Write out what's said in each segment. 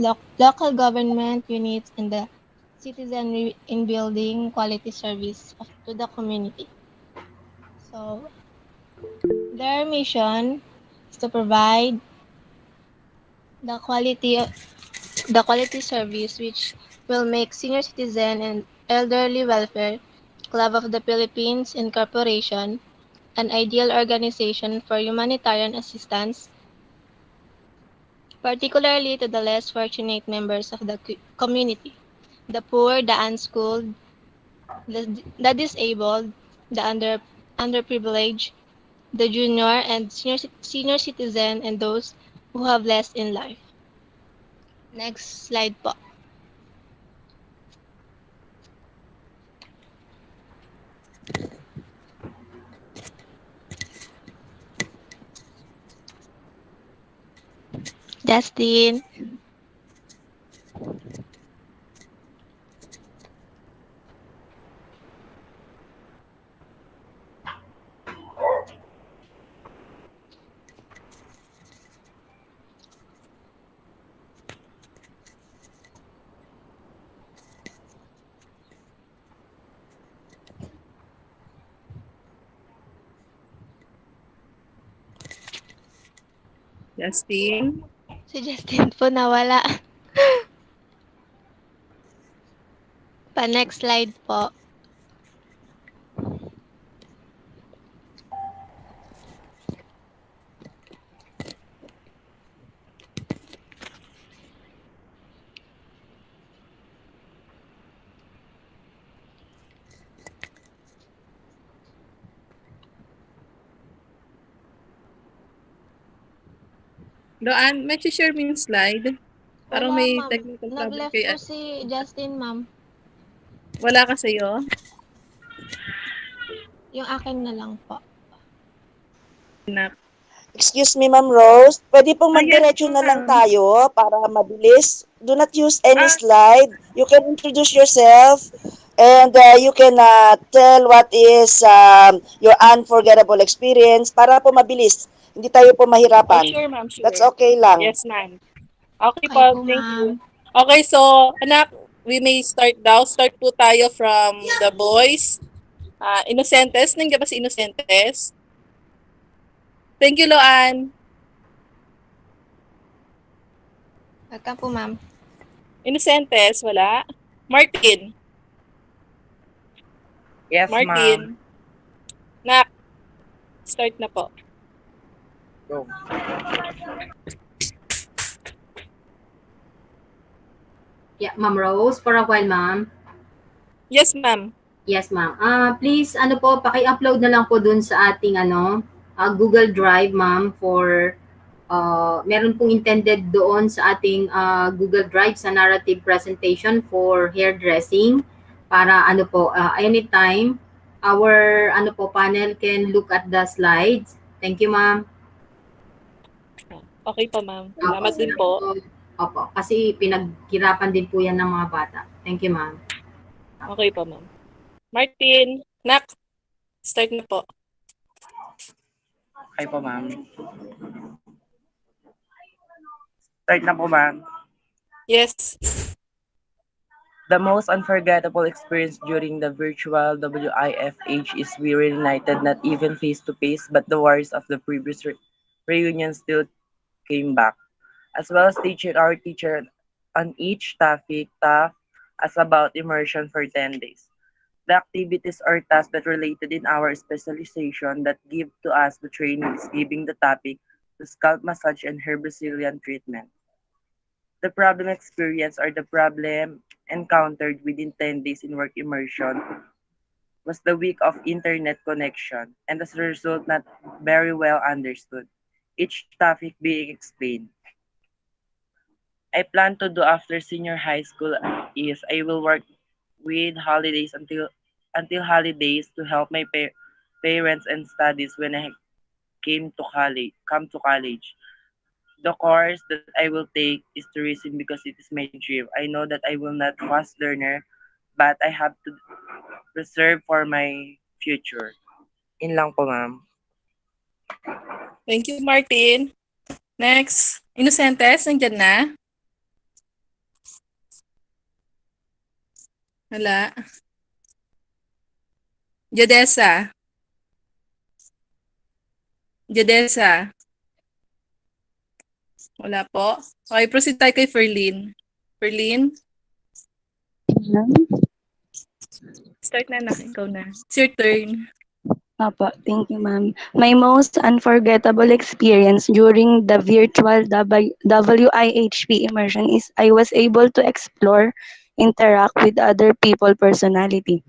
local government units, and the citizenry in building quality service to the community. So their mission is to provide the quality service which will make senior citizen and elderly welfare Club of the Philippines Incorporation an ideal organization for humanitarian assistance, particularly to the less fortunate members of the community, the poor, the unschooled, the disabled, the underprivileged, the junior and senior citizen, and those who have less in life. Next slide po. Justin. Justin? Si Justin po nawala. Next slide po. Doan, may share mo yung slide? Parang Wala, may ma'am. technical problem Nag-left kay... po si Justin, ma'am. Wala ka sa'yo? Yung akin na lang po. Excuse me, Ma'am Rose. Pwede pong Yes, magdiretso na lang ma'am. tayo para mabilis. Do not use any Ah. slide. You can introduce yourself and you can tell what is your unforgettable experience para po mabilis. Hindi tayo po Oh, mahirapan. sure, ma'am. Sure. That's okay lang. Yes, ma'am. Okay Okay po, po, thank you. ma'am. Okay, so, anak, we may start daw. Start po tayo from the boys. Innocentes. Nandiyan ba si Innocentes? Thank you, Loan. Welcome po, ma'am. Innocentes, wala. Martin. Yes, ma'am. Martin. Nak, start na po. Go. Yeah, Ma'am Rose, for a while, ma'am. Yes, ma'am. Yes, ma'am. Please, paki-upload na lang po dun sa ating Google Drive, ma'am, for meron pong intended doon sa ating Google Drive sa narrative presentation for hairdressing para anytime our panel can look at the slides. Thank you, ma'am. Okay pa, ma'am. Salamat din po. Opo, kasi pinaghirapan din po yan ng mga bata. Thank you, ma'am. Okay pa, ma'am. Martin, Nak, start na po. Okay po, ma'am. Start na po, ma'am. Yes. The most unforgettable experience during the virtual WIFH is we reunited not even face-to-face, but the worries of the previous reunion still came back. As well as teaching our teacher on each topic as about immersion for 10 days. The activities or tasks that related in our specialization that give to us the training is giving the topic to scalp massage and hair Brazilian treatment. The problem experienced or the problem encountered within 10 days in work immersion was the week of internet connection and as a result not very well understood. Each topic being explained. I plan to do after senior high school is I will work with holidays until holidays to help my parents and studies when I come to college. The course that I will take is tourism because it is my dream. I know that I will not fast learner, but I have to reserve for my future. In lang po, ma'am. Thank you, Martin. Next, Innocentes, nandyan na? Wala. Jodessa. Jodessa. Wala po. Okay, proceed tayo kay Ferlin. Ferlin, start na anak. Ikaw na. It's your turn. Opo, thank you, ma'am. My most unforgettable experience during the virtual WIHP immersion is I was able to explore, interact with other people personality,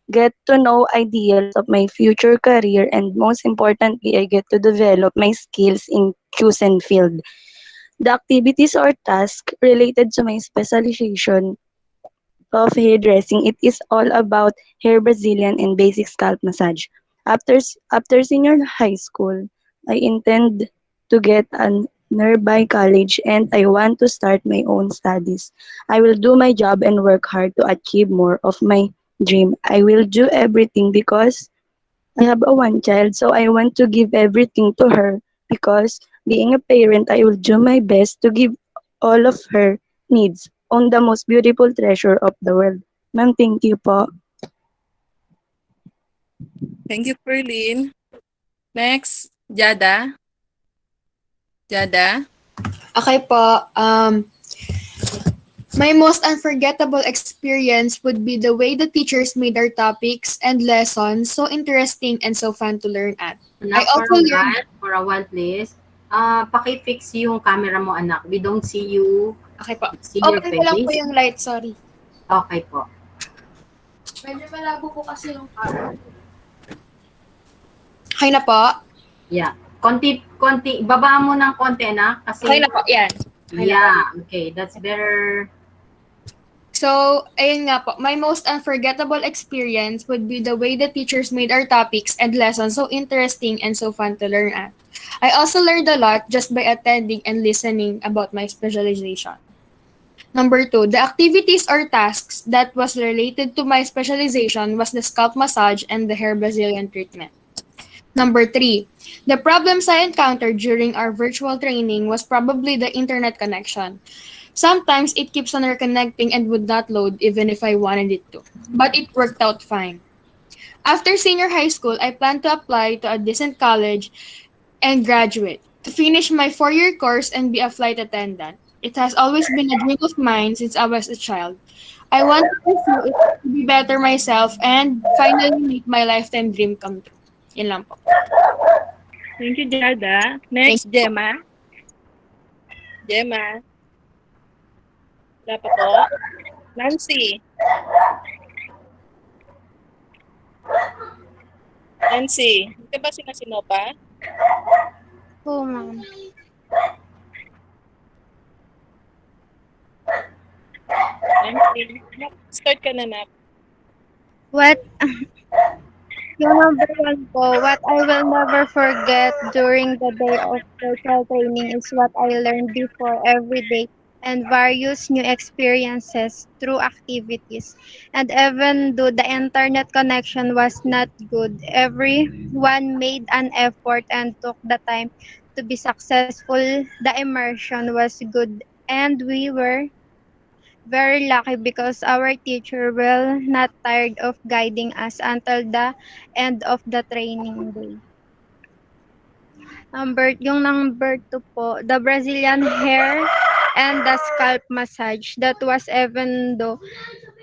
get to know ideals of my future career, and most importantly, I get to develop my skills in chosen field. The activities or tasks related to my specialization of hairdressing, it is all about hair Brazilian and basic scalp massage. After senior high school, I intend to get a nearby college and I want to start my own studies. I will do my job and work hard to achieve more of my dream. I will do everything because I have a one child, so I want to give everything to her because being a parent, I will do my best to give all of her needs on the most beautiful treasure of the world. Ma'am, thank you po. Thank you, Ferlin. Next, Jada. Jada. Okay po, my most unforgettable experience would be the way the teachers made our topics and lessons so interesting and so fun to learn at. I Anak, also learned, for a while, please. Paki-fix yung camera mo, anak. We don't see you. okay po, See your open ko lang po face. yung light, sorry. Okay po. Medyo malabo po kasi yung camera. Okay na po? Yeah. Konti, baba mo ng konti, anak. Kasi, Okay na po, yan. Okay na. yeah, okay. That's better. So, ayun nga po, my most unforgettable experience would be the way the teachers made our topics and lessons so interesting and so fun to learn at. I also learned a lot just by attending and listening about my specialization. Number 2, the activities or tasks that was related to my specialization was the scalp massage and the hair Brazilian treatment. Number 3, the problems I encountered during our virtual training was probably the internet connection. Sometimes it keeps on reconnecting and would not load even if I wanted it to. But it worked out fine. After senior high school, I plan to apply to a decent college and graduate to finish my 4-year course and be a flight attendant. It has always been a dream of mine since I was a child. I want to pursue it to be better myself and finally make my lifetime dream come true. Yun lang po. Thank you, Jada. Next, Gemma. Gemma. Wala pa po. Nancy. Nancy. Hindi ka ba sinasinopa? Oo, ma'am. Nancy. Start ka na, Nak. What? Yung number one po, what I will never forget during the day of virtual training is what I learned before every day and various new experiences through activities. And even though the internet connection was not good, everyone made an effort and took the time to be successful. The immersion was good and we were very lucky because our teacher will not tired of guiding us until the end of the training day. Yung number 2 po, the Brazilian hair and the scalp massage. That was even though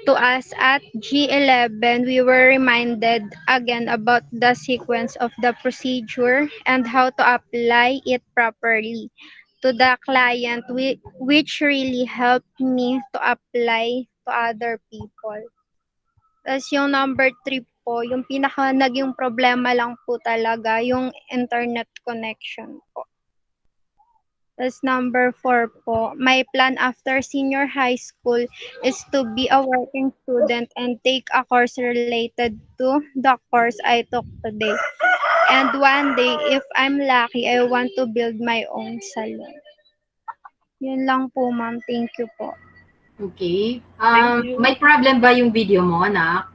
to us at G11, we were reminded again about the sequence of the procedure and how to apply it properly to the client, which really helped me to apply to other people. Tapos yung number 3 po, yung pinaka naging problema lang po talaga, yung internet connection po. Tapos number 4 po, my plan after senior high school is to be a working student and take a course related to the course I took today. And one day, if I'm lucky, I want to build my own salon. Yun lang po, ma'am. Thank you po. Okay. Thank you. May problem ba yung video mo, anak?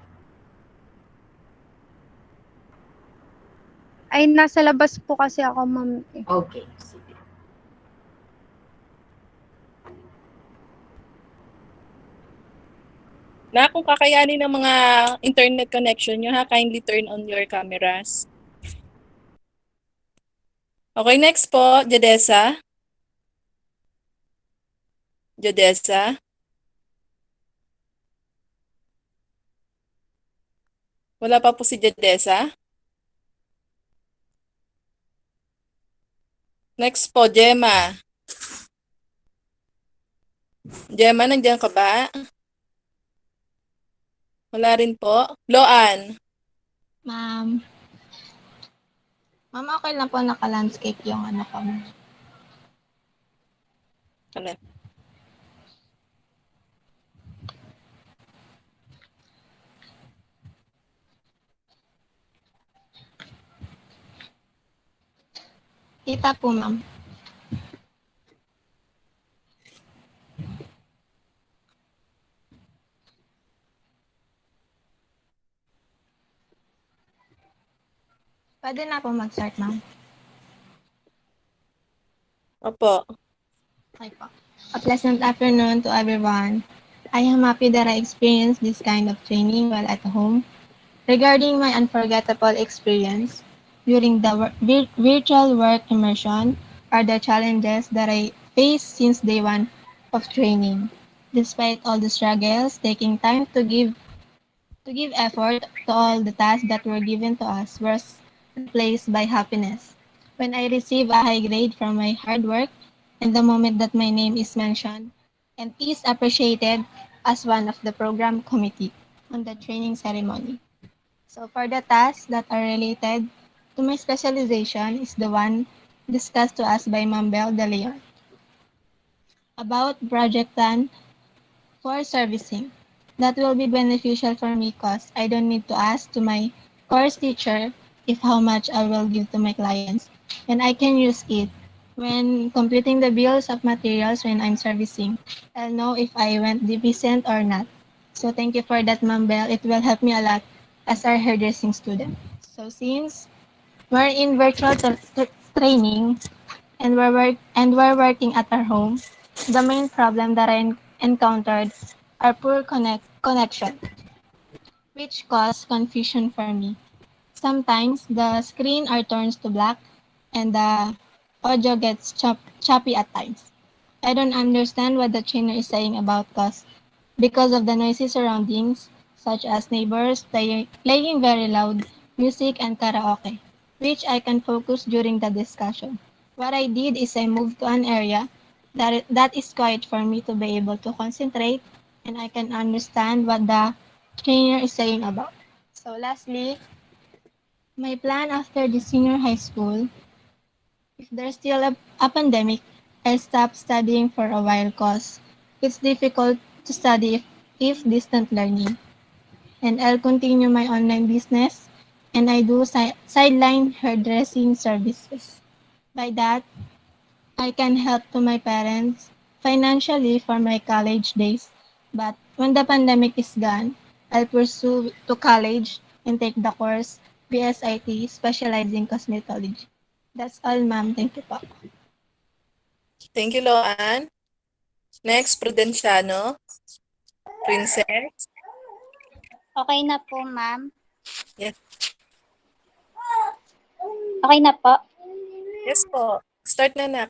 Ay, nasa labas po kasi ako, ma'am. Okay. Sige. Na kung kakayanin ng mga internet connection nyo ha, kindly turn on your cameras. Okay, next po, Jadesa. Jadesa. Wala pa po si Jadesa. Next po, Gemma. Gemma, nandiyan ka ba? Wala rin po. Loan. Ma'am. Ma'am, okay lang po naka-landscape yung ano ko. Ano? Kita po, ma'am. Pwede na po mag-start, ma'am. Opo. Okay po. A pleasant afternoon to everyone. I am happy that I experienced this kind of training while at home. Regarding my unforgettable experience during the virtual work immersion are the challenges that I faced since day one of training. Despite all the struggles, taking time to give effort to all the tasks that were given to us was replaced by happiness. When I receive a high grade from my hard work and the moment that my name is mentioned and is appreciated as one of the program committee on the training ceremony. So for the tasks that are related to my specialization is the one discussed to us by Ma'am Belle De Leon about project plan for servicing. That will be beneficial for me because I don't need to ask to my course teacher if how much I will give to my clients. And I can use it when computing the bills of materials when I'm servicing. I'll know if I went deficient or not. So thank you for that, Ma'am Belle. It will help me a lot as our hairdressing student. So since we're in virtual training and we're working at our home, the main problem that I encountered are poor connection, which cause confusion for me. Sometimes the screen are turns to black and the audio gets choppy at times. I don't understand what the trainer is saying about us because of the noisy surroundings, such as neighbors playing very loud music and karaoke, which I can focus during the discussion. What I did is I moved to an area that is quiet for me to be able to concentrate and I can understand what the trainer is saying about. So lastly, my plan after the senior high school, if there's still a pandemic, I'll stop studying for a while cause it's difficult to study if distant learning. And I'll continue my online business and I do sideline hairdressing services. By that, I can help to my parents financially for my college days. But when the pandemic is gone, I'll pursue to college and take the course BSIT specializing cosmetology. That's all, ma'am. Thank you po. Thank you, Loan. Next, Prudenciano. Princess. Okay na po, ma'am. Yes. Okay na po. Yes po. Start na na.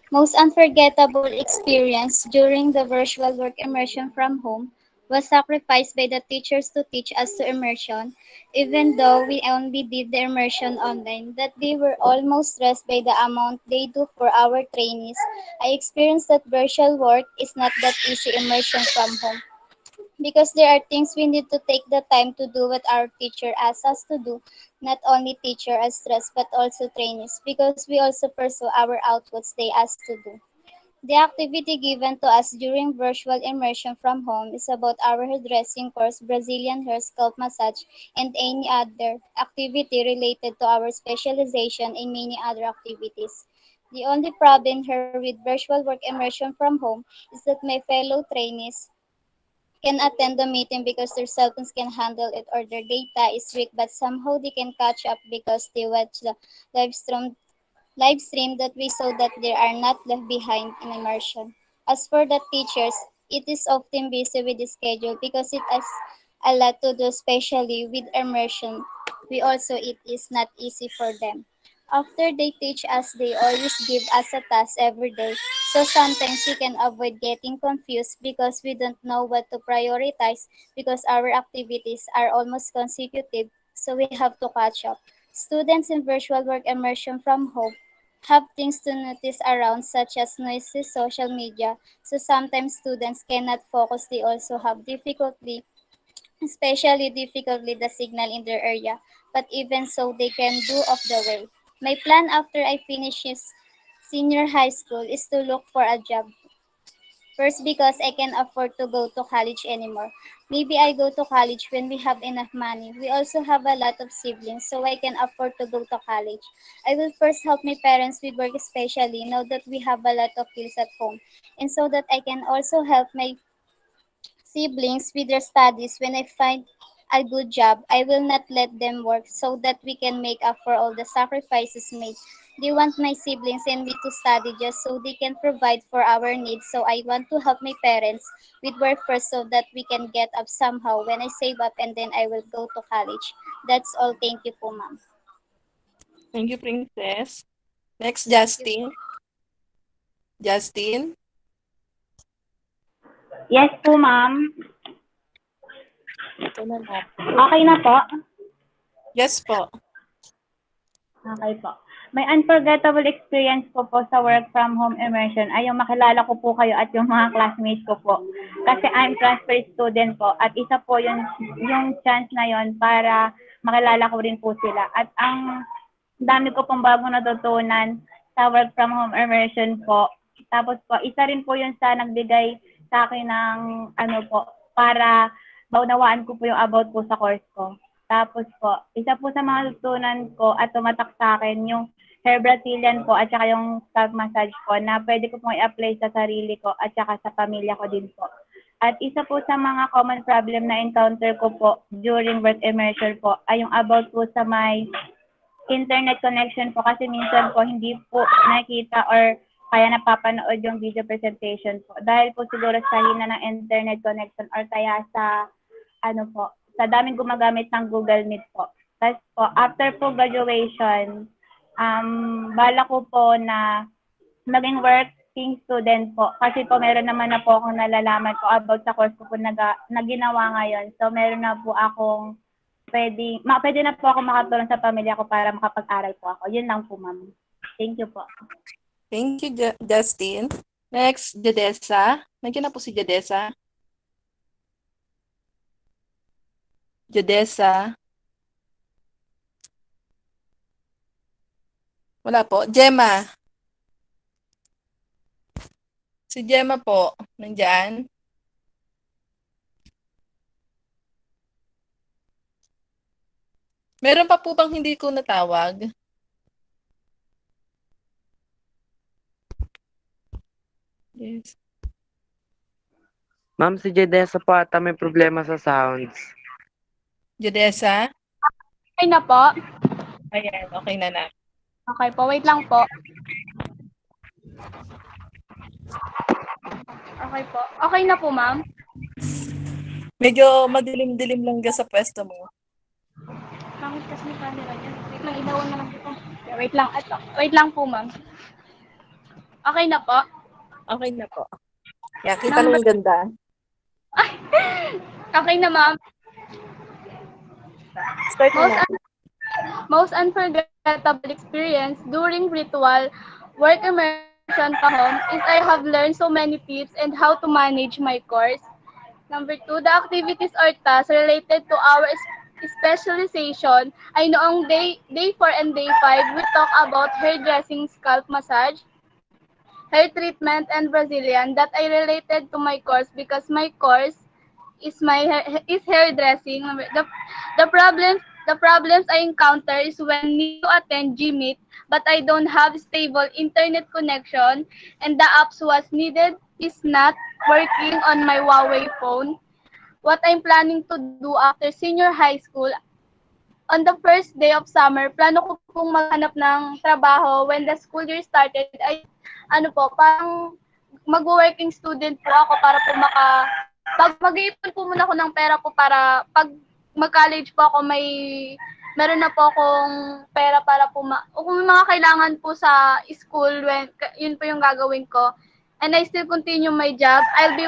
Most unforgettable experience during the virtual work immersion from home was sacrificed by the teachers to teach us to immersion, even though we only did the immersion online, that they were almost stressed by the amount they do for our trainees. I experienced that virtual work is not that easy immersion from home, because there are things we need to take the time to do what our teacher asks us to do, not only teacher as stress but also trainees, because we also pursue our outputs they ask to do. The activity given to us during virtual immersion from home is about our hairdressing course, Brazilian hair scalp massage, and any other activity related to our specialization and many other activities. The only problem here with virtual work immersion from home is that my fellow trainees can attend the meeting because their cell phones can handle it or their data is weak, but somehow they can catch up because they watch the live stream live stream that we saw that they are not left behind in immersion. As for the teachers, it is often busy with the schedule because it has a lot to do, especially with immersion. We also it is not easy for them. After they teach us, they always give us a task every day. So sometimes we can avoid getting confused because we don't know what to prioritize because our activities are almost consecutive, so we have to catch up. Students in virtual work immersion from home have things to notice around such as noises, social media, so sometimes students cannot focus. They also have difficulty, especially difficulty the signal in their area, but even so they can do off the way. My plan after I finish senior high school is to look for a job. First, because I can afford to go to college anymore. Maybe I go to college when we have enough money. We also have a lot of siblings, so I can afford to go to college. I will first help my parents with work, especially now that we have a lot of bills at home, and so that I can also help my siblings with their studies. When I find a good job, I will not let them work so that we can make up for all the sacrifices made. They want my siblings and me to study just so they can provide for our needs. So I want to help my parents with work first so that we can get up somehow when I save up and then I will go to college. That's all. Thank you po, ma'am. Thank you, Princess. Next, Justin. Justin? Yes po, ma'am. Ito na na. Okay na po? Yes po. Okay po. May unforgettable experience ko po sa work from home immersion ay yung makilala ko po kayo at yung mga classmates ko po. Kasi I'm transfer student po at isa po yung chance na yon para makilala ko rin po sila. At ang dami ko pong bago natutunan sa work from home immersion po. Tapos po, isa rin po yun sa nagbigay sa akin ng ano po, para maunawaan ko po yung about po sa course ko. Tapos po, isa po sa mga natutunan ko at tumatak sa akin yung hair Brazilian po at saka yung scalp massage po na pwede ko pong i-apply sa sarili ko at saka sa pamilya ko din po. At isa po sa mga common problem na encounter ko po during work immersion po ay yung about po sa may internet connection po kasi minsan po hindi po nakita or kaya napapanood yung video presentation po. Dahil po siguro sa hina ng internet connection or kaya sa ano po, sa daming gumagamit ng Google Meet po. Tapos po, after po graduation, bala ko po na maging working student po. Kasi po meron naman na po akong nalalaman po about sa course ko po na ginawa ngayon. So meron na po akong pwede na po ako makatulong sa pamilya ko para makapag-aral po ako. Yun lang po, ma'am. Thank you po. Thank you, Justin. Next, Jadesa. Nandiyan na po si Jadesa. Jadesa. Wala po. Gemma. Si Gemma po. Nandiyan. Meron pa po bang hindi ko natawag? Yes. Ma'am, si Jedessa po ata may problema sa sounds. Jadesa? Okay na po. Ayan, okay na na. Okay po, wait lang po. Okay po. Okay na po, ma'am. Medyo madilim-dilim lang dyan sa pwesto mo. Pangit kasi may camera niya. Wait lang, inawan na lang po. Okay, wait lang. Wait lang po, ma'am. Okay na po. Okay na po. Yeah, kita mo yung ganda. Okay na, ma'am. Start na. Most unforgettable experience during virtual work immersion from home is I have learned so many tips and how to manage my course. Number 2, the activities or tasks related to our specialization. I know on day 4 and day 5, we talk about hairdressing, scalp massage, hair treatment, and Brazilian that I related to my course because my course is hairdressing. The problems I encounter is when need to attend Gmeet, but I don't have stable internet connection and the apps was needed is not working on my Huawei phone. What I'm planning to do after senior high school, on the first day of summer, plano ko pong maghanap ng trabaho when the school year started. Ay, ano po, parang mag-working student po ako para po mag-iipon po muna ako ng pera po para pag mag-college po ako meron na po akong pera para po kung may mga kailangan po sa school yun po yung gagawin ko. And I still continue my job. I'll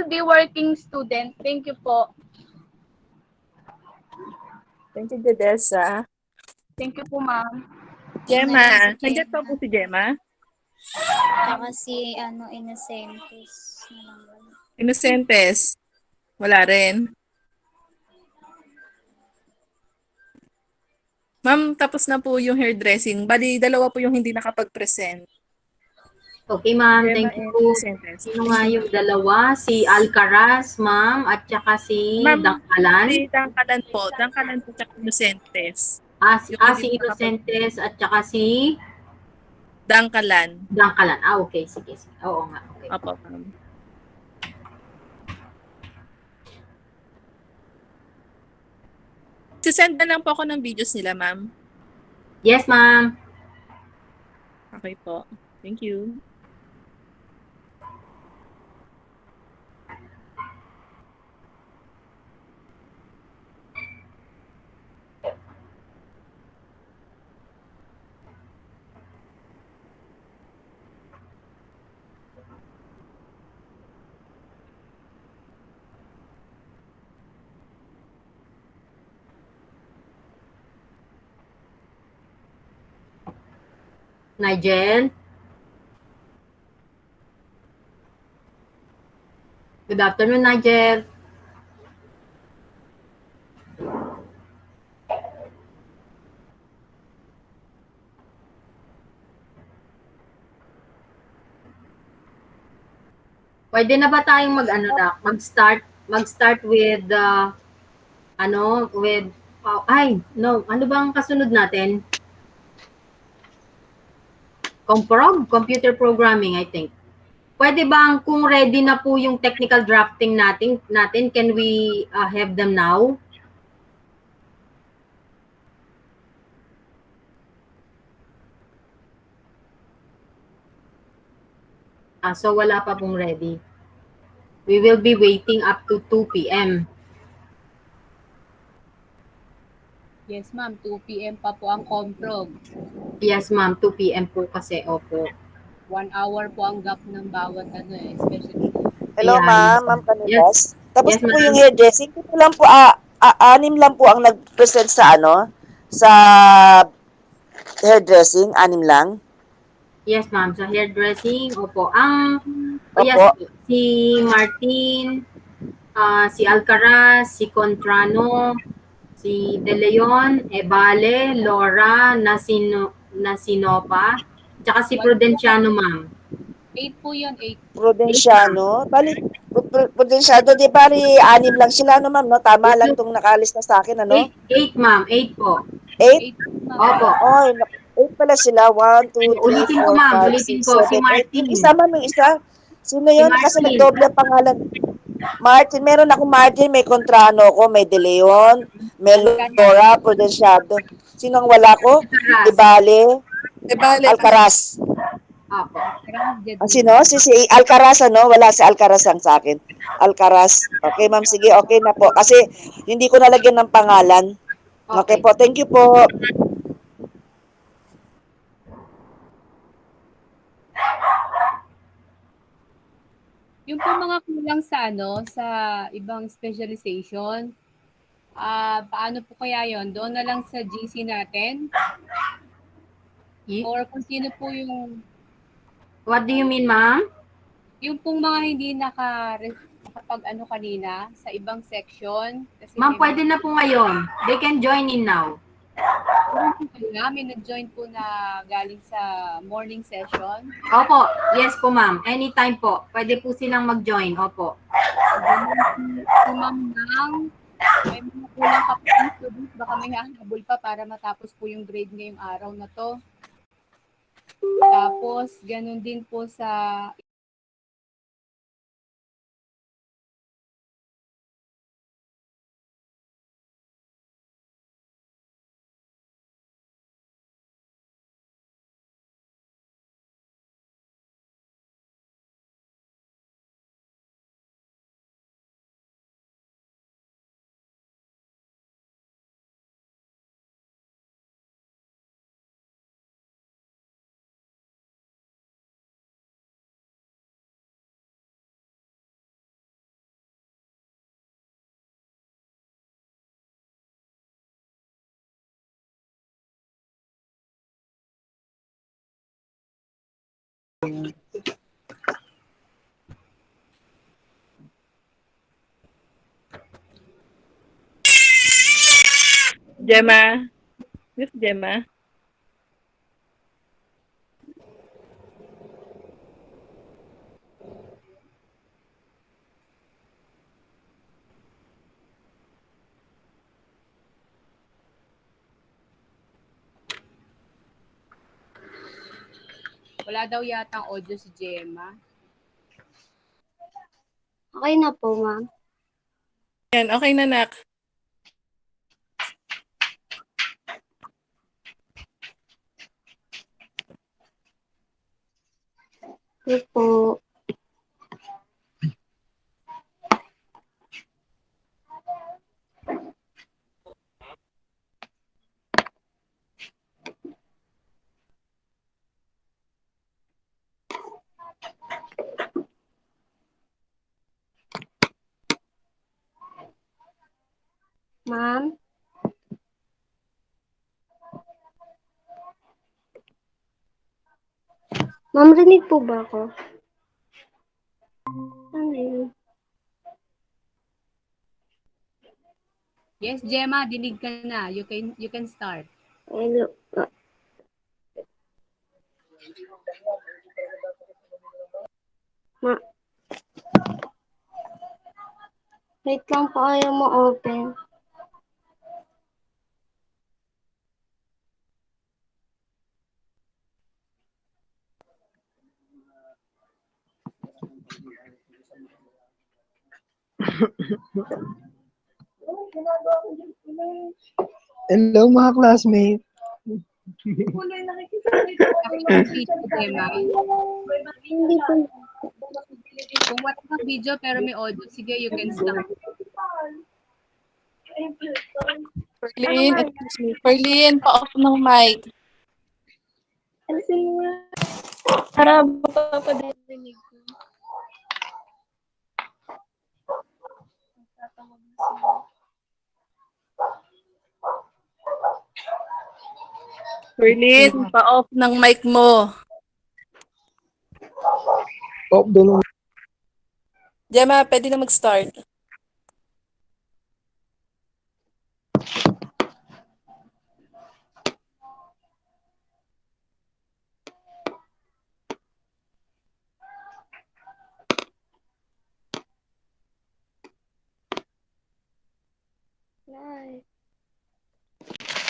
be working student. Thank you po. Thank you, Dedessa. Thank you po, ma'am. Gemma. Nandiyan pa po si Gemma? Tsaka si, Innocentes. Innocentes. Wala rin. Ma'am, tapos na po yung hairdressing. Bali, dalawa po yung hindi nakapag-present. Okay, ma'am. Gemma Thank you and po. Innocentes. Sino nga yung dalawa? Si Alcaraz, ma'am, at saka si Ma'am, Dangkalan. si Dangkalan po. Dangkalan po tsaka Innocentes. Si Yung hindi Innocentes at saka si Dangkalan. Dangkalan. Okay. Sige. Oo nga. Okay. Apo, ma'am. Sisend na lang po ako ng videos nila, ma'am. Yes, ma'am. Okay po. Thank you. Nigel. Good afternoon, Nigel. Pwede na ba tayong mag-start with ano bang kasunod natin? Computer programming, I think. Pwede bang kung ready na po yung technical drafting natin, can we have them now? So wala pa pong ready. We will be waiting up to 2 p.m. Yes, ma'am. 2 p.m. pa po ang comprog. Yes, ma'am. 2 p.m. po kasi. Opo. 1 hour po ang gap ng bawat especially. Hello, Ayan. ma'am Yes. Canitas. Tapos Yes, po ma'am. yung hairdressing. Ito lang po, 6 lang po ang nag-present sa hairdressing, 6 lang. Yes, ma'am. Sa hairdressing, opo. Yes, Opo. si Martin, si Alcaraz, si Contrano, si De Leon, Ebale, Laura, Nasinopa, tsaka si Prudenciano, ma'am. 8 po yun, 8. Prudenciano. Bali, Prudenciano, di bali, 6 lang sila, ma'am, no? Tama lang itong nakalis na sa akin, 8, ma'am. 8 po. 8? Opo. Oy, 8 pala sila. 1, 2, 3, Ulitin ko, 4, ma'am. 5, Ulitin 6, ko. Si 7, 8. Martin. Yung isa, ma'am, yung isa. Sino Si yun? Kasi Martin. nagdoble ang pangalan. Martin, meron ako Martin, may Contrano ko, may De Leon, may Laura, Prudenciado. Sino ang wala ko? Ibale, Alcaraz. Opo. Sino? Si Alcaraz, Wala si Alcaraz ang sa akin. Alcaraz. Okay, ma'am. Sige, okay na po. Kasi hindi ko nalagyan ng pangalan. Okay po. Thank you po. Yung po mga kulang sa ibang specialization, paano po kaya yon? Doon na lang sa GC natin? Or kung sino po yung... What do you mean, ma'am? Yung pong mga hindi nakapag kanina sa ibang section. Ma'am, pwede na po ngayon. They can join in now. May nag-join po na galing sa morning session. Opo. Yes po, ma'am. Anytime po. Pwede po silang mag-join. Opo. Si ma'am Nang, may mga kulang pa po yung students. Baka may hahabol pa para matapos po yung grade ngayong araw na to. Tapos, ganun din po sa Gemma? Miss Gemma? Wala daw yata ang audio si Gemma. Okay na po, ma'am. Yan, okay na, nak. Okay po. Ma'am? Ma'am, rinig po ba ako? Ano yun? Yes, Gemma, dinig ka na. You can start. Hello. Ma Wait lang po, ayaw mo open. Hello mga classmates. Okay, video, Gemma. Hindi po. Kung wala kang video pero may audio, sige, you can start. Perlin, excuse me. Perlin, pa-off ng mic. Alisin mo nga. Para mapapadinig ko. Perlin, pa-off ng mic mo. Off doon. Gemma, pwede na mag-start.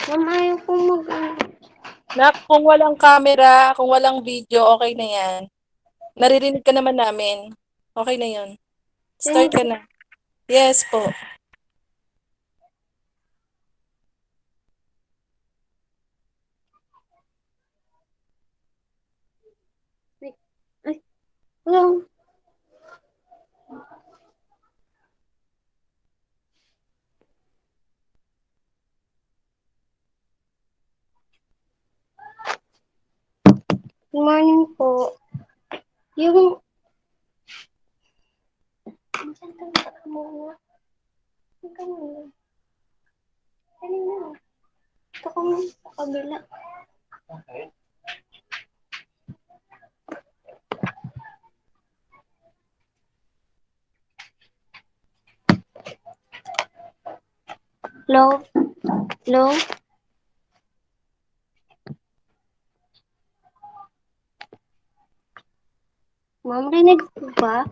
Ma'am, ayaw po Nak, kung walang camera, kung walang video, okay na yan. Naririnig ka naman namin. Okay na yun. Start ka na. Yes po. Hello. Good morning po. Yung... Ito ko mo sa kabila. Hello? Hello? Ma'am, rinig po ba?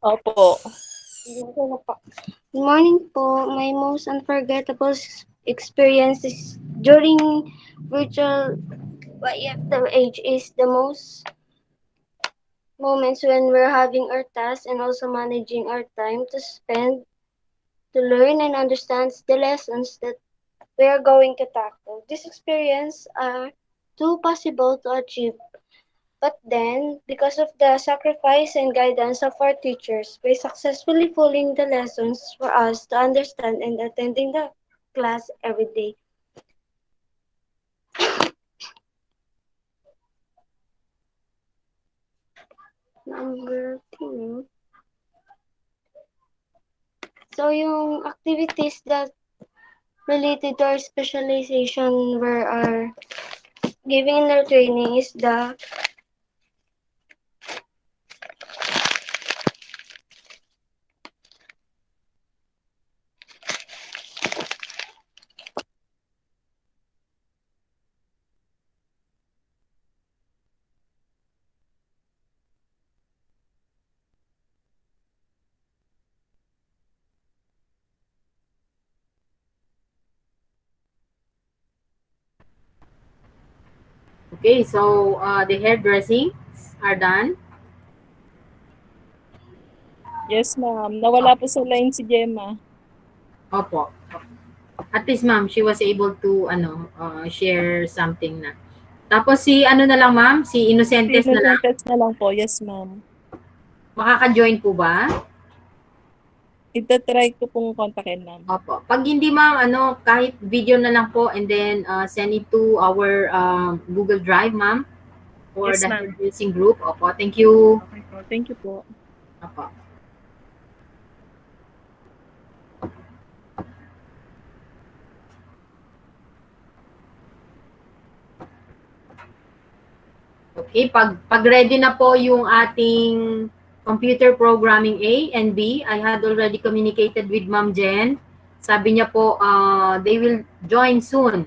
Opo. Good morning po. My most unforgettable experiences during virtual YFWH is the most moments when we're having our tasks and also managing our time to spend to learn and understand the lessons that we are going to tackle. This experience are too possible to achieve. But then, because of the sacrifice and guidance of our teachers, by successfully following the lessons for us to understand and attending the class every day. Number 2. So, yung activities that related to our specialization were our giving in our training is the Okay, so the hairdressings are done. Yes, ma'am. Nawala po sa line si Gemma. Opo. At least ma'am, she was able to share something na. Tapos si ano na lang ma'am, si Innocentes na lang. Sinusentence na lang po. Yes, ma'am. Makaka-join po ba? Itatry ko pong kontakin, ma'am. Opo. Pag hindi ma'am, kahit video na lang po and then send it to our Google Drive ma'am for Yes, the ma'am. hairdressing group. Opo, thank you. Okay po. Thank you po. Opo. Okay, pag ready na po yung ating computer programming A and B, I had already communicated with Ma'am Jen. Sabi niya po, they will join soon.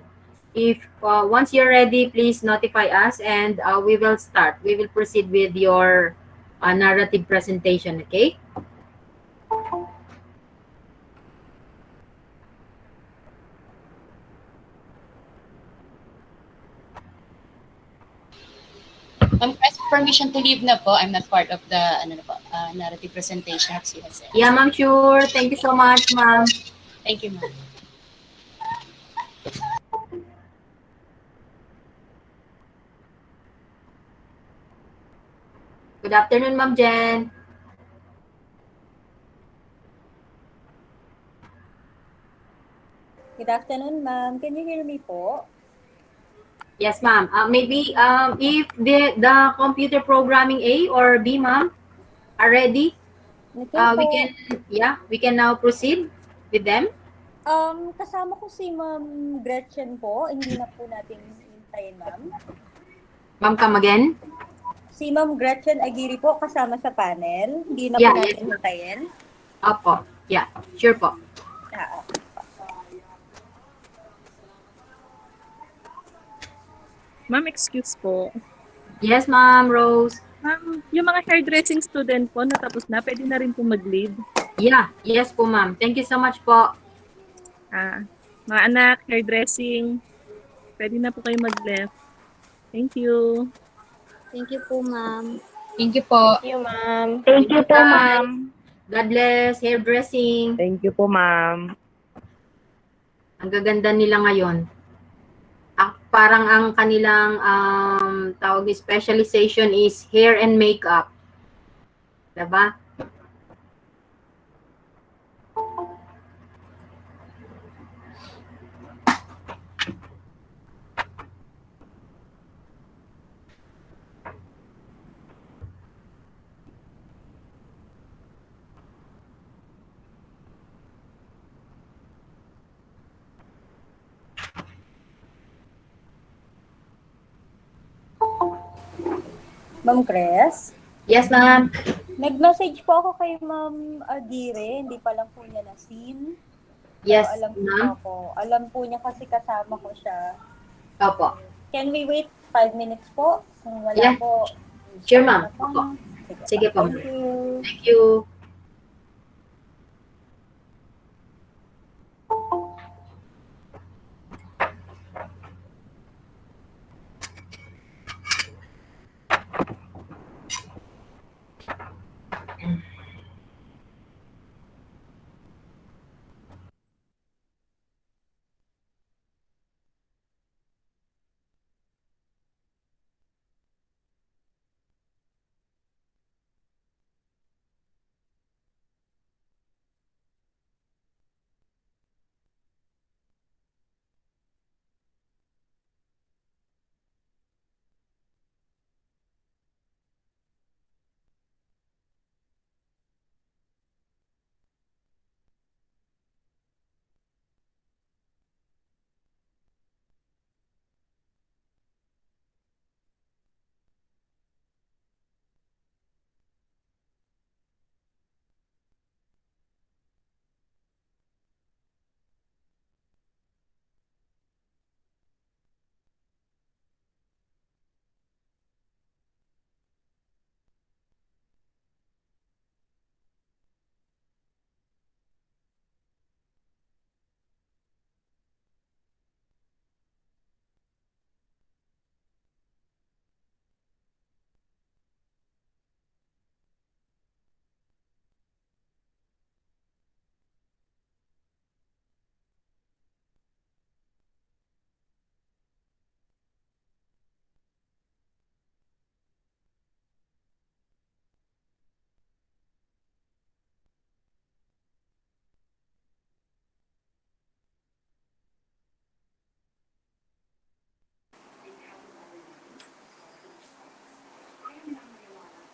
If once you're ready, please notify us and we will start. We will proceed with your narrative presentation, okay? As permission to leave na po, I'm not part of the narrative presentation at CSS. Yeah, ma'am, sure. Thank you so much, ma'am. Thank you, ma'am. Good afternoon, Ma'am Jen. Good afternoon, ma'am. Can you hear me po? Yes, ma'am. Maybe if the computer programming A or B, ma'am, are ready, Okay po. we can now proceed with them. Kasama ko si Ma'am Gretchen po. Hindi na po natin hintayin, ma'am. Ma'am, come again. Si Ma'am Gretchen Aguirre po kasama sa panel. Hindi na po natin hintayin. Opo. Yeah, sure po. Okay. Ma'am, excuse po. Yes, Ma'am Rose. Ma'am, yung mga hairdressing student po, natapos na, pwede na rin po mag-leave. Yeah, yes po, ma'am. Thank you so much po. Mga anak, hairdressing, pwede na po kayo mag-left. Thank you. Thank you po, ma'am. Thank you po. Thank you, ma'am. Thank you po, ma'am. God bless. Hairdressing. Thank you po, ma'am. Ang gaganda nila ngayon. Parang ang kanilang tawag ni specialization is hair and makeup. Diba? Ma'am Cres? Yes, ma'am. Nag-message po ako kay Ma'am Aguirre. Hindi pa lang po niya na-seen. Yes, ma'am. Alam po niya kasi kasama ko siya. Opo. Can we wait 5 minutes po? Kung wala po. Sure, ma'am. Opo. Sige po. Thank you. Thank you.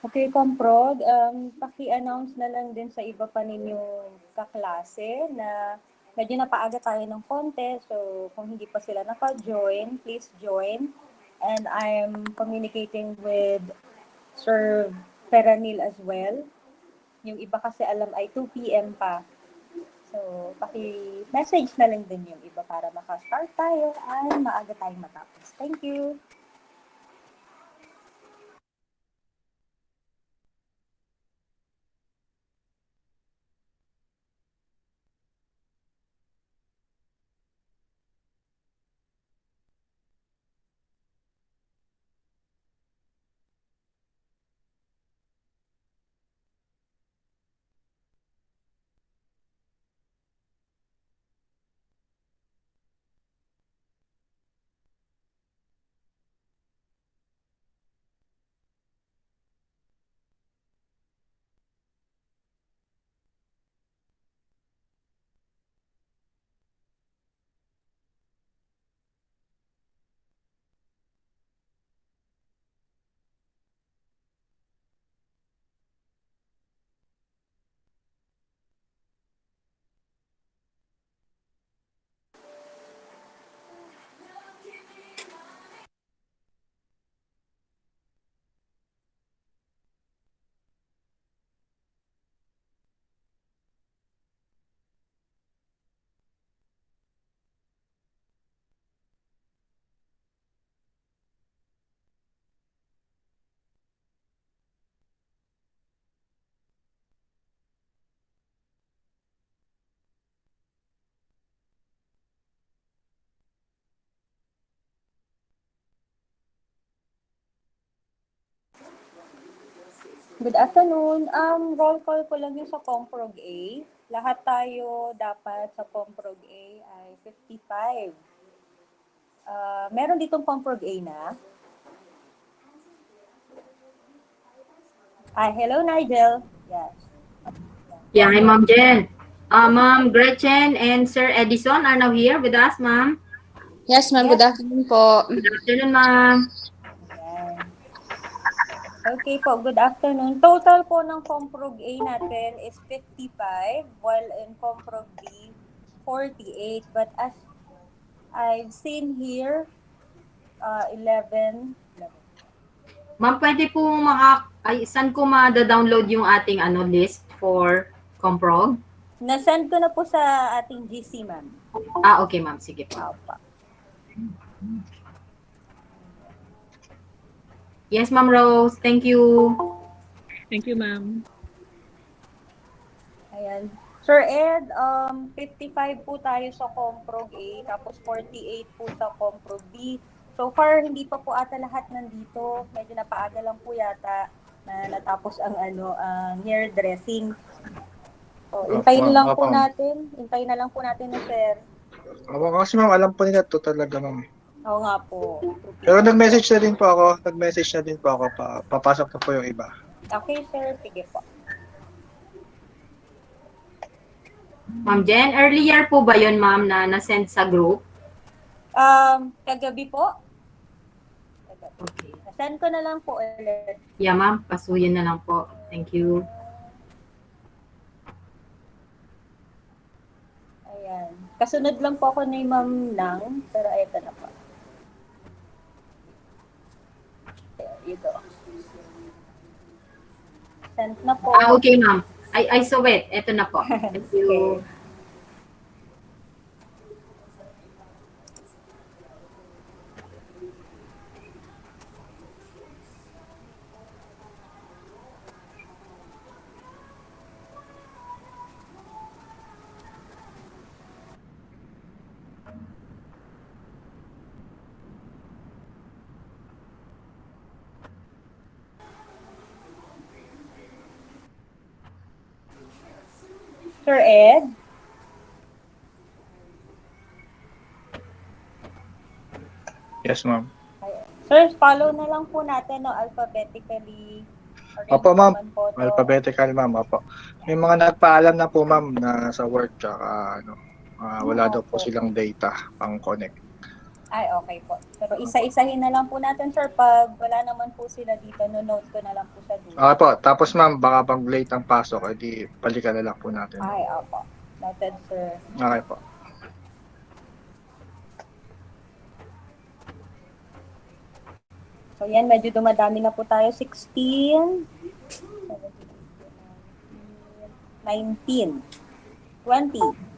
Okay, Comprog, paki-announce na lang din sa iba pa ninyong kaklase na medyo napaaga tayo ng konti. So, kung hindi pa sila naka-join, please join. And I'm communicating with Sir Peranil as well. Yung iba kasi alam ay 2 p.m. pa. So, paki-message na lang din yung iba para maka-start tayo ay maaga tayong matapos. Thank you! Good afternoon. Roll call ko lang yung sa Comprog A. Lahat tayo dapat sa Comprog A ay 55. Meron ditong Comprog A na. Hello Nigel. Yes. Yeah, hi Ma'am Jen. Ma'am Gretchen and Sir Edison are now here with us, ma'am. Yes, ma'am. Good afternoon po. Good afternoon, ma'am. Ayan. Okay po, good afternoon. Total po ng Comprog A natin is 55, while in Comprog B, 48. But as I've seen here, 11. Ma'am, pwede po saan ko ma-download yung ating list for Comprog? Nasend ko na po sa ating GC, ma'am. Okay, ma'am. Sige po. Yes, Ma'am Rose. Thank you. Thank you, ma'am. Ayan. Sir Ed, 55 po tayo sa Comprog A, tapos 48 po sa Comprog B. So far, hindi pa po ata lahat nandito. Medyo napaaga lang po yata na natapos ang hair dressing. So, hintayin na lang po natin. Hintayin na lang po natin na sir. Kasi ma'am, alam po nila to talaga, ma'am. Oo nga po. Pero nag-message na din po ako. Papasok na po yung iba. Okay, sir. Sige po. Ma'am Jen, earlier po ba yun, ma'am, na na-send sa group? Kagabi po. Okay. Send ko na lang po ulit. Yeah, ma'am. Pasuyin na lang po. Thank you. Ayan. Kasunod lang po ako ni Ma'am Nang, pero ito na po. There you go. Send na po. Okay, ma'am. I saw it. Ito na po. Thank you. Okay. Sir Ed? Yes, ma'am. Sir, follow na lang po natin alphabetically. Opo, ma'am. Alphabetical, ma'am. Opo. May mga nagpaalam na po, ma'am, na sa work, tsaka wala daw po silang data pang connect. Ay, okay po. Pero isa-isahin na lang po natin, sir. Pag wala naman po sila dito, no-note ko na lang po sa dulo. Okay po. Tapos ma'am, baka pag late ang pasok, edi balikan na lang po natin. Ay, opo. Noted, sir. Okay po. So, yan, medyo dumadami na po tayo. 16, 19, 20.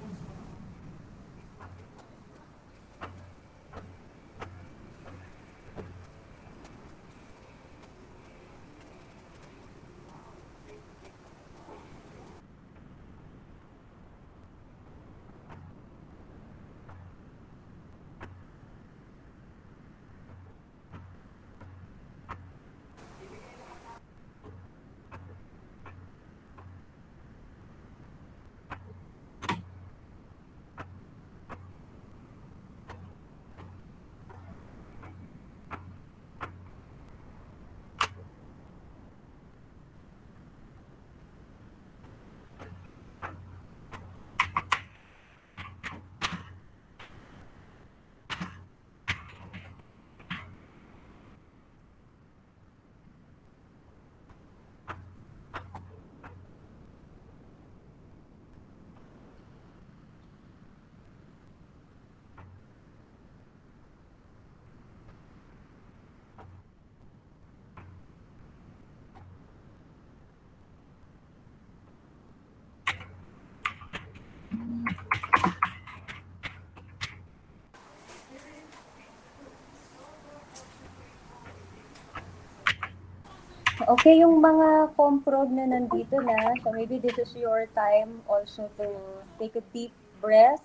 Okay, yung mga comprod na nandito na, so maybe this is your time also to take a deep breath,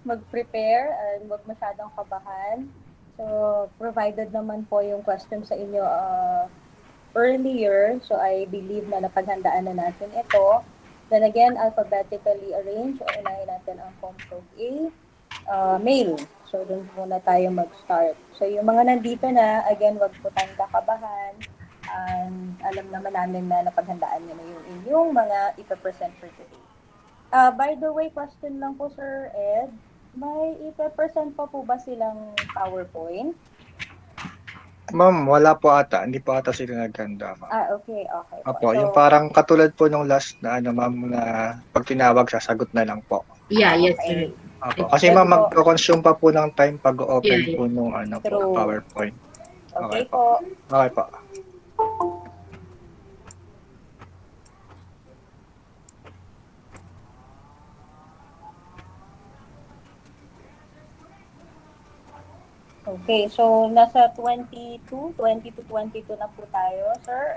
mag-prepare, and wag masyadong kabahan. So, provided naman po yung question sa inyo earlier, so I believe na napaghandaan na natin ito. Then again, alphabetically arrange, o unahin natin ang comprod A, male. So, dun muna tayo mag-start. So, yung mga nandito na, again, wag po tayong kakabahan. And alam naman namin na napaghandaan nyo na yung inyong mga ipapresent for today. By the way, question lang po, Sir Ed, may ipapresent pa po ba silang PowerPoint? Ma'am, wala po ata. Hindi po ata sila nagkanda. Okay, okay po. Opo, yung parang katulad po nung last na ano ma'am na pag tinawag sasagot na lang po. Yeah, yes, sir. Opo, kasi ma'am magko-consume pa po ng time pag open po nung ano po, True. PowerPoint. Okay po. Okay po. Okay, so nasa 22 to 22 na po tayo, sir,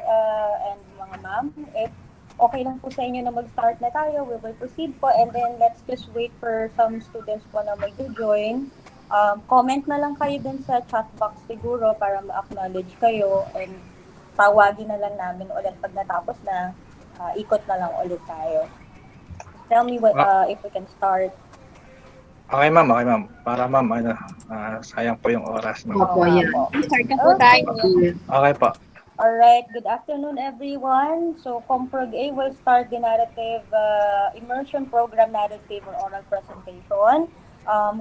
and mga ma'am. If okay lang po sa inyo na mag-start na tayo, we will proceed po, and then let's just wait for some students po na mag-join. Comment na lang kayo dun sa chat box siguro para ma-acknowledge kayo, and tawagin na lang namin ulit pag natapos na, ikot na lang ulit tayo. Tell me what, if we can start. Okay ma'am, okay ma'am. Para ma'am, ano, sayang po yung oras. Ma'am. Opo, yan. Start na po tayo. Okay po. Alright, good afternoon everyone. So, Comprog A will start the narrative, immersion program narrative or oral presentation.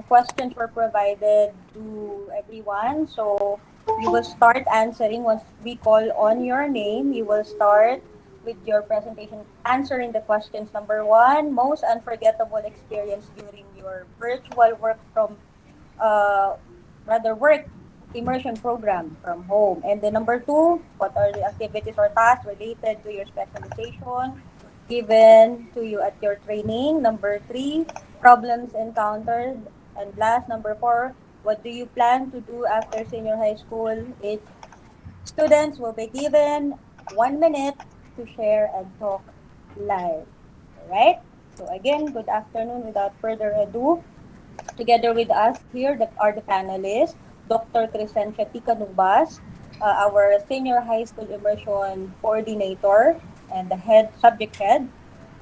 Questions were provided to everyone. So, you will start answering once we call on your name. You will start with your presentation answering the questions. Number 1, most unforgettable experience during your virtual work from, work immersion program from home. And then number 2, what are the activities or tasks related to your specialization given to you at your training? Number 3, problems encountered. And last, number 4, what do you plan to do after senior high school? Each students will be given 1 minute to share and talk live. Alright? So again, good afternoon. Without further ado, together with us here that are the panelists, Dr. Crescencia Ticanubas, our senior high school immersion coordinator and the subject head.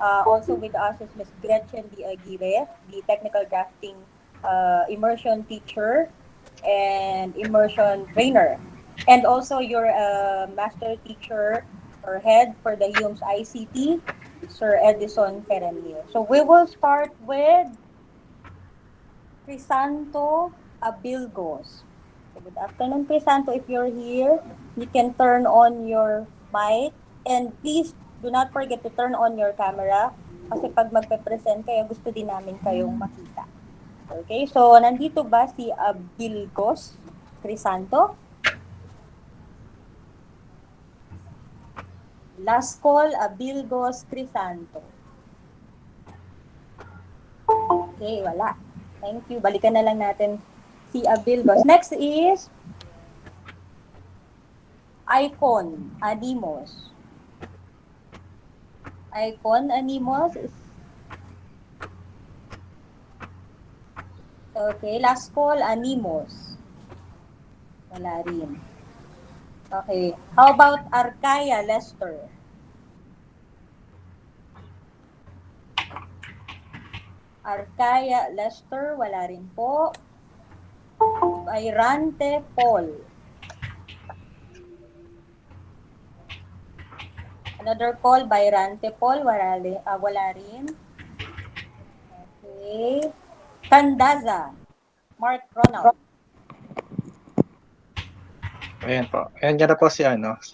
Also with us is Ms. Gretchen D. Aguirre, the technical drafting immersion teacher and immersion trainer. And also your master teacher or head for the HUMS ICT, Sir Edison Ferrenio. So we will start with Crisanto Abilgos. So good afternoon, Crisanto. If you're here, you can turn on your mic. And please, do not forget to turn on your camera kasi pag magpe-present kayo, gusto din namin kayong makita. Okay, so nandito ba si Abilgos Crisanto? Last call, Abilgos Crisanto. Okay, wala. Thank you. Balikan na lang natin si Abilgos. Next is Icon Animos. Icon Animos is okay. Last call, Animos. Wala rin. Okay. How about Arcaya Lester? Arcaya Lester, wala rin po. Bayrante Paul. Another call, Bayrante Paul, wala rin. Okay. Candaza, Mark Ronald. Ayan po. Ayan dyan na po si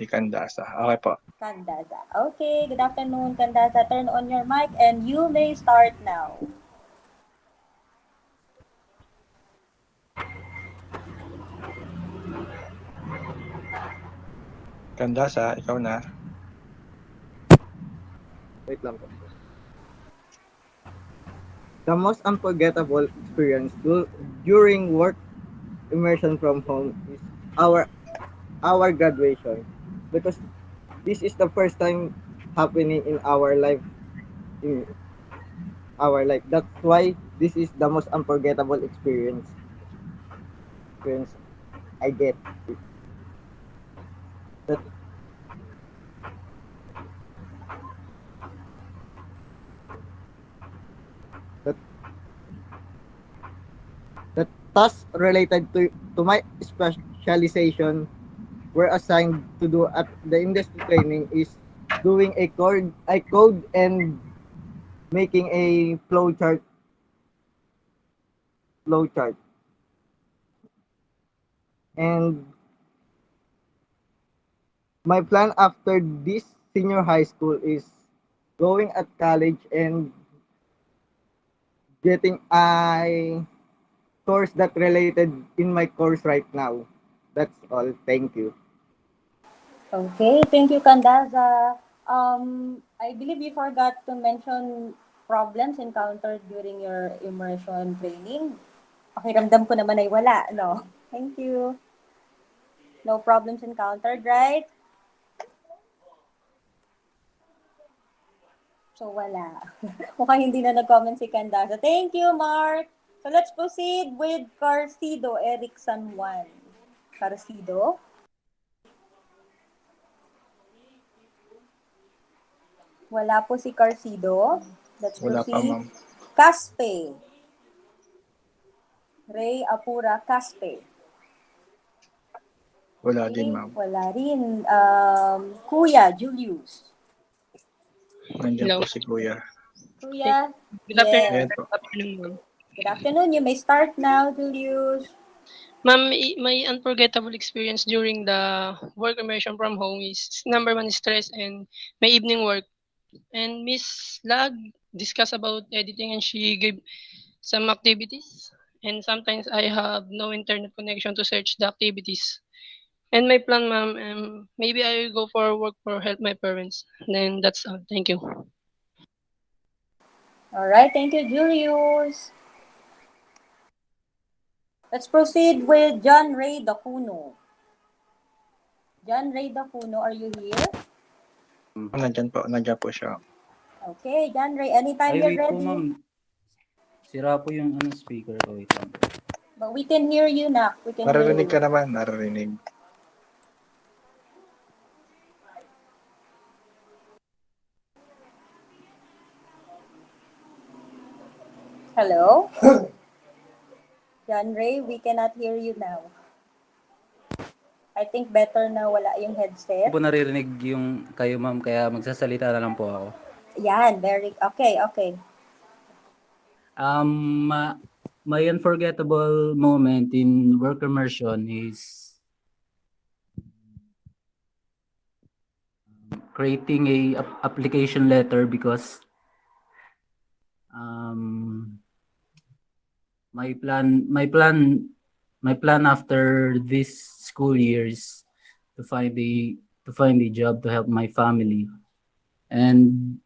Candasa. Okay po. Candaza. Okay, good afternoon, Candaza. Turn on your mic and you may start now. Candasa, ikaw na. Wait lang po. The most unforgettable experience during work immersion from home is our graduation, because this is the first time happening in our life. That's why this is the most unforgettable experience I get. That that that tasks related to my specialization were assigned to do at the industry training is doing a code and making a flow chart. And my plan after this senior high school is going at college and getting a course that related in my course right now. That's all. Thank you. Okay, thank you, Candaza. I believe you forgot to mention problems encountered during your immersion training. Pakiramdam ko naman ay wala, no? Thank you. No problems encountered, right? So, wala. Mukhang hindi na nag-comment si Candaza. Thank you, Mark. So, let's proceed with Carcido Eric San Juan. Carcido? Wala po si Carcido. Let's Wala pa, proceed. ma'am. Caspe. Ray Apura Caspe. Wala Okay, din, ma'am. wala rin. Kuya Julius. Nandiyan po si Kuya. Kuya? Good afternoon. Yes. Good afternoon, ma'am. Good afternoon. You may start now, Julius. Ma'am, my unforgettable experience during the work immersion from home is number one is stress and my evening work. And Miss Lag discussed about editing and she gave some activities. And sometimes I have no internet connection to search the activities. And my plan, ma'am, maybe I will go for work for help my parents. Then that's all. Thank you. All right. Thank you, Julius. Let's proceed with John Ray Dacuno. John Ray Dacuno, are you here? Nandiyan po siya. Okay, John Ray, anytime you're wait po, ready. ma'am. Sira po yung speaker ko. Wait lang. But we can hear you, Nak. We can hear Naririnig you. ka naman, naririnig. Hello? John Ray, we cannot hear you now. I think better na wala yung Hindi headset. po naririnig yung kayo, ma'am, kaya magsasalita na lang po ako. Yan, very, okay. My unforgettable moment in work immersion is creating a application letter because um, my plan after this school year is to find a job to help my family. And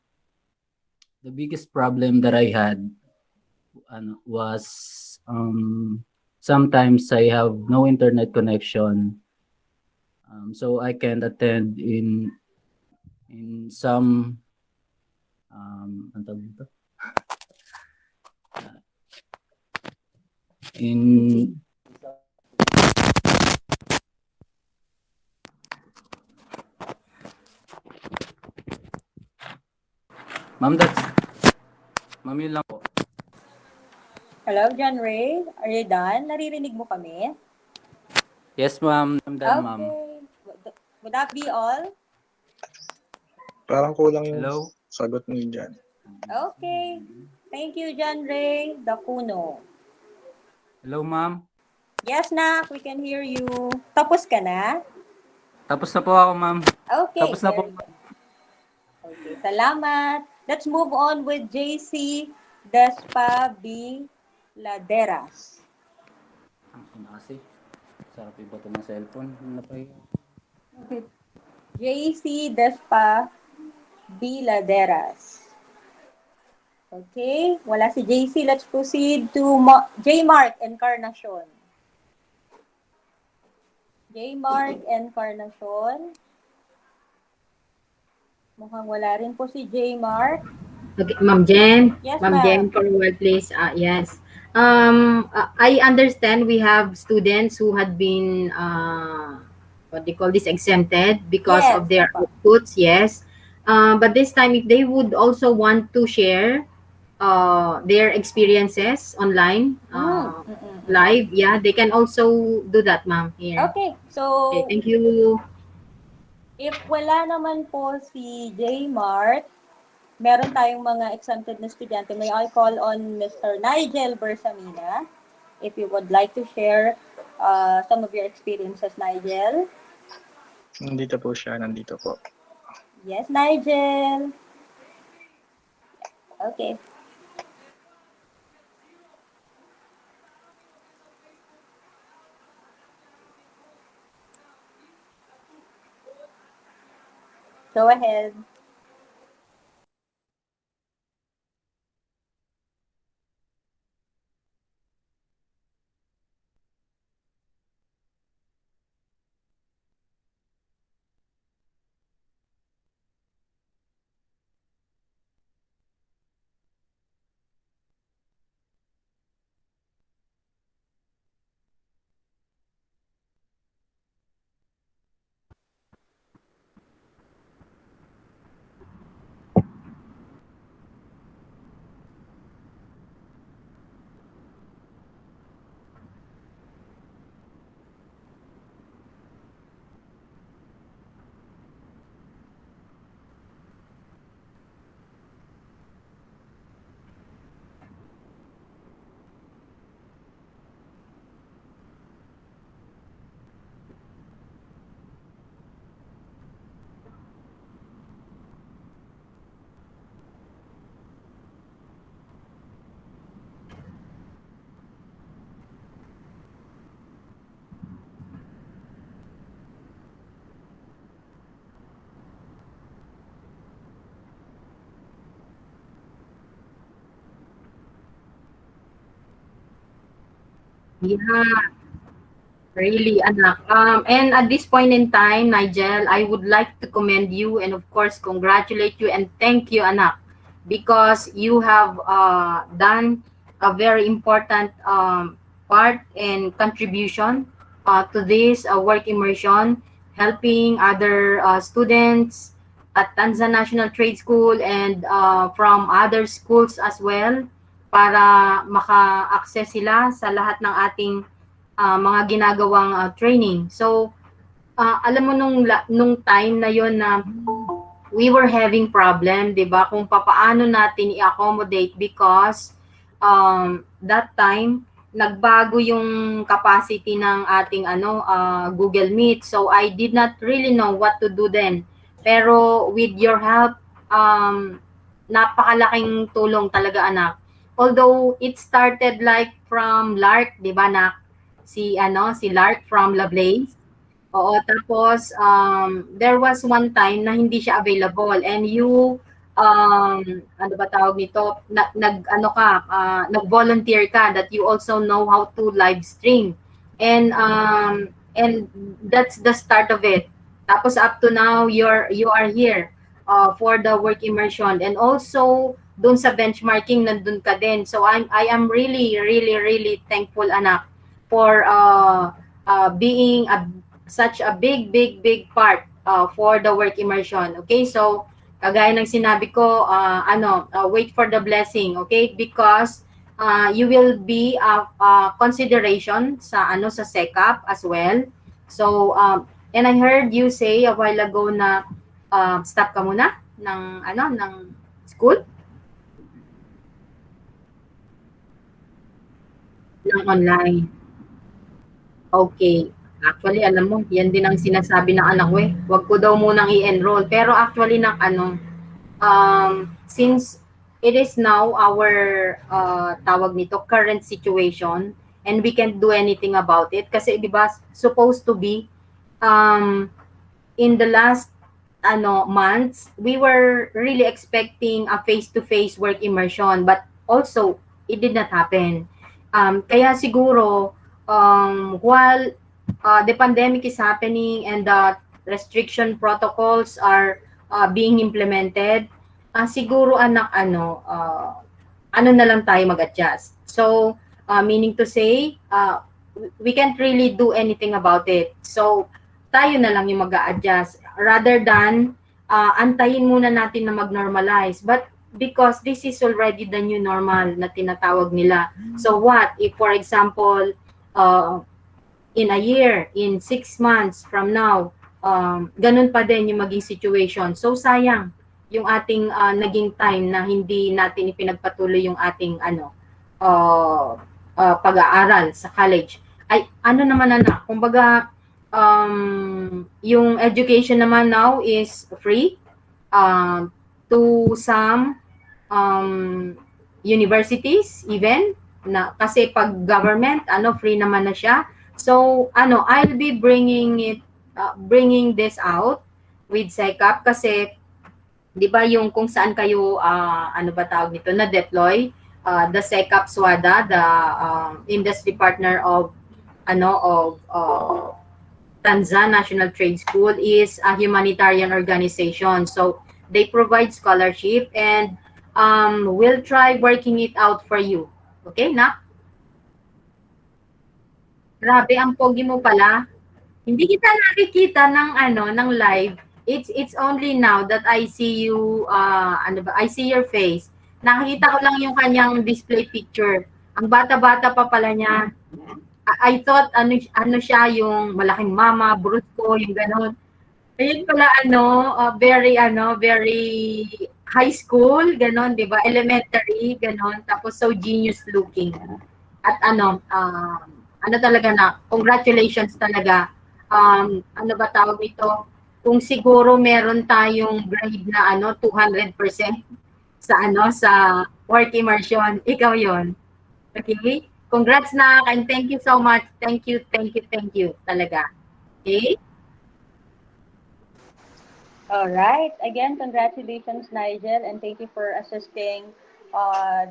the biggest problem that I had was sometimes I have no internet connection, so I can't attend in some ano tawag dito? In Ma'am, ma'am yun lang po. Hello, John Ray. Are you done? Naririnig mo kami? Yes, ma'am. I'm done, ma'am. Okay. Would that be all? Parang kulang yung Hello? sagot ni Jan. Okay. Thank you, John Ray Dacuno. Hello, ma'am. Yes, Nak. We can hear you. Tapos ka na? Tapos na po ako, ma'am. Okay. Tapos na po. Okay. Salamat. Let's move on with JC Despa B. Laderas. Ano kasi? Sarap yung bato ng cellphone. Ano pa yun? Okay. JC Despa B. Laderas. Okay. Wala si JC. Let's proceed to J. Mark Encarnacion. J. Mark Encarnacion. Mukhang wala rin po si J. Mark. Okay, Ma'am Jen. Yes, Ma'am ma'am. Jen, for a while, please. Yes. I understand we have students who had been, what they call this, exempted because Yes, of their opo. outputs. Yes. But this time, if they would also want to share their experiences online, live, yeah, they can also do that, ma'am, here. Okay. So, Okay, thank you. if wala naman po si J. Mark, meron tayong mga exempted na estudyante. May I call on Mr. Nigel Bersamina if you would like to share some of your experiences, Nigel. Nandito po siya, nandito po. Yes, Nigel. Okay. Go ahead. Yeah, really, anak. And at this point in time, Nigel, I would like to commend you and of course congratulate you and thank you, anak, because you have done a very important part and contribution to this work immersion, helping other students at Tanzan National Trade School and from other schools as well para maka-access sila sa lahat ng ating mga ginagawang training. So, alam mo nung time na yon na we were having problem, 'di ba? Kung papaano natin i-accommodate because that time nagbago yung capacity ng ating Google Meet. So I did not really know what to do then. Pero with your help, napakalaking tulong talaga, anak. Although it started like from Lark, 'di ba, anak? Si Lark from Lovelace. Oo, tapos there was one time na hindi siya available and you ano ba tawag nito? Nag-volunteer ka that you also know how to live stream. And that's the start of it. Tapos up to now you are here for the work immersion and also dun sa benchmarking nandun ka din. So I am really really really thankful, anak, for being such a big part for the work immersion. Okay? So, kagaya ng sinabi ko, wait for the blessing, okay? Because you will be a consideration sa SECAP as well. So, and I heard you say a while ago na stop ka muna ng school ng online. Okay. Actually, alam mo, yan din ang sinasabi ng anak ko eh. Huwag ko daw munang i-enroll. Pero actually, since it is now our, tawag nito, current situation, and we can't do anything about it, kasi di ba, supposed to be, in the last months, we were really expecting a face-to-face work immersion, but also, it did not happen. Kaya siguro, while the pandemic is happening and the restriction protocols are being implemented, siguro anak ano na lang tayo mag-adjust. So, meaning to say, we can't really do anything about it. So, tayo na lang yung mag-a-adjust rather than antayin muna natin na mag-normalize. But because this is already the new normal na tinatawag nila. So what if, for example, in a year, in 6 months from now, ganun pa din yung maging situation. So sayang yung ating naging time na hindi natin ipinagpatuloy yung ating pag-aaral sa college. Ay ano naman, anak, kumbaga yung education naman now is free to some universities even na kasi pag government free naman na siya. So I'll be bringing this out with SECAP kasi 'di ba yung kung saan kayo ano ba tawag nito na deploy the SECAP SWADA, the industry partner of Tanzan National Trade School is a humanitarian organization. So they provide scholarship and we'll try working it out for you. Okay, nak? Grabe, ang pogi mo pala. Hindi kita nakikita ng live. It's only now that I see you I see your face. Nakikita ko lang yung kanyang display picture. Ang bata-bata pa pala niya. I thought ano siya yung malaking mama, brusko, yung gano'n. Ayun pala very high school, gano'n, 'di ba? Elementary, gano'n. Tapos so genius looking. At ano talaga na, congratulations talaga. Ano ba tawag nito? Kung siguro meron tayong grade na 200% sa work immersion, ikaw 'yon. Okay? Congrats na and thank you so much. Thank you talaga. Okay? All right. Again, congratulations, Nigel, and thank you for assisting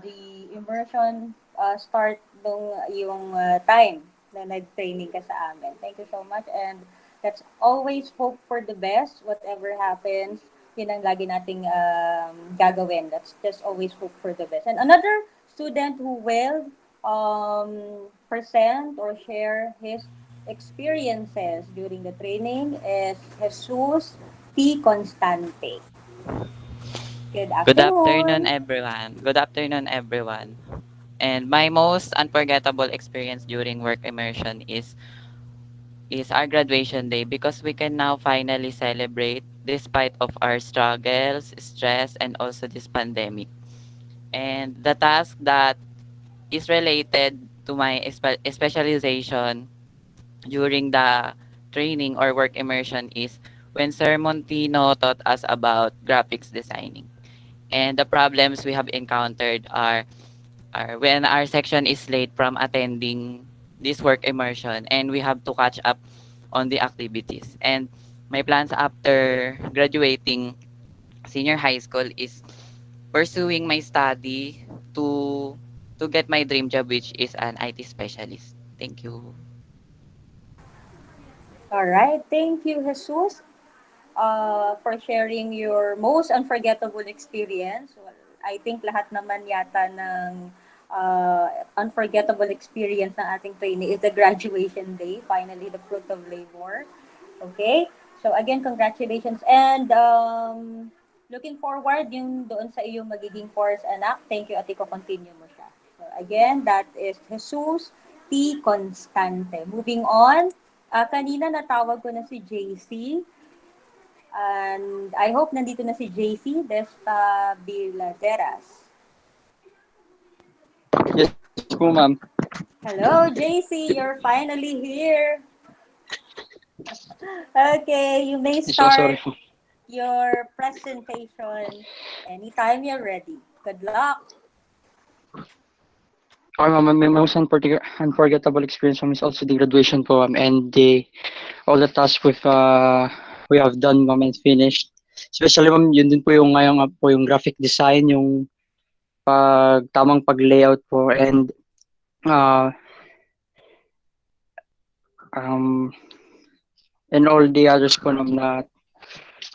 the immersion start nung yung time na nag-training ka sa amin. Thank you so much, and let's always hope for the best. Whatever happens, yun ang lagi nating gagawin. Let's just always hope for the best. And another student who will present or share his experiences during the training is Jesus P. Constante. Good Good afternoon, afternoon. everyone. Good afternoon, everyone. And my most unforgettable experience during work immersion is our graduation day because we can now finally celebrate despite of our struggles, stress, and also this pandemic. And the task that is related to my specialization during the training or work immersion is when Sir Montino taught us about graphics designing. And the problems we have encountered are when our section is late from attending this work immersion and we have to catch up on the activities. And my plans after graduating senior high school is pursuing my study to to get my dream job, which is an IT specialist. Thank you. All right. Thank you, Jesus, for sharing your most unforgettable experience. Well, I think lahat naman yata ng unforgettable experience ng ating trainee is the graduation day, finally the fruit of labor. Okay? So again, congratulations. And looking forward yung doon sa iyong magiging course, anak. Thank you at i-continue mo siya. So again, that is Jesus T. Constante. Moving on, kanina natawag ko na si JC. And I hope nandito na si JC Desta Biladeras. Yes po, ma'am. Hello, JC. You're finally here. Okay, you may So sorry start po. your presentation anytime you're ready. Good luck. Okay, ma'am, my most unforgettable experience ma'am is also the graduation po, ma'am, and all the tasks we have done, ma'am, and finished. Especially, ma'am, yun din po yung ngayon po yung graphic design, yung tamang pag-layout po, and uh, um, and all the others po, ma'am, na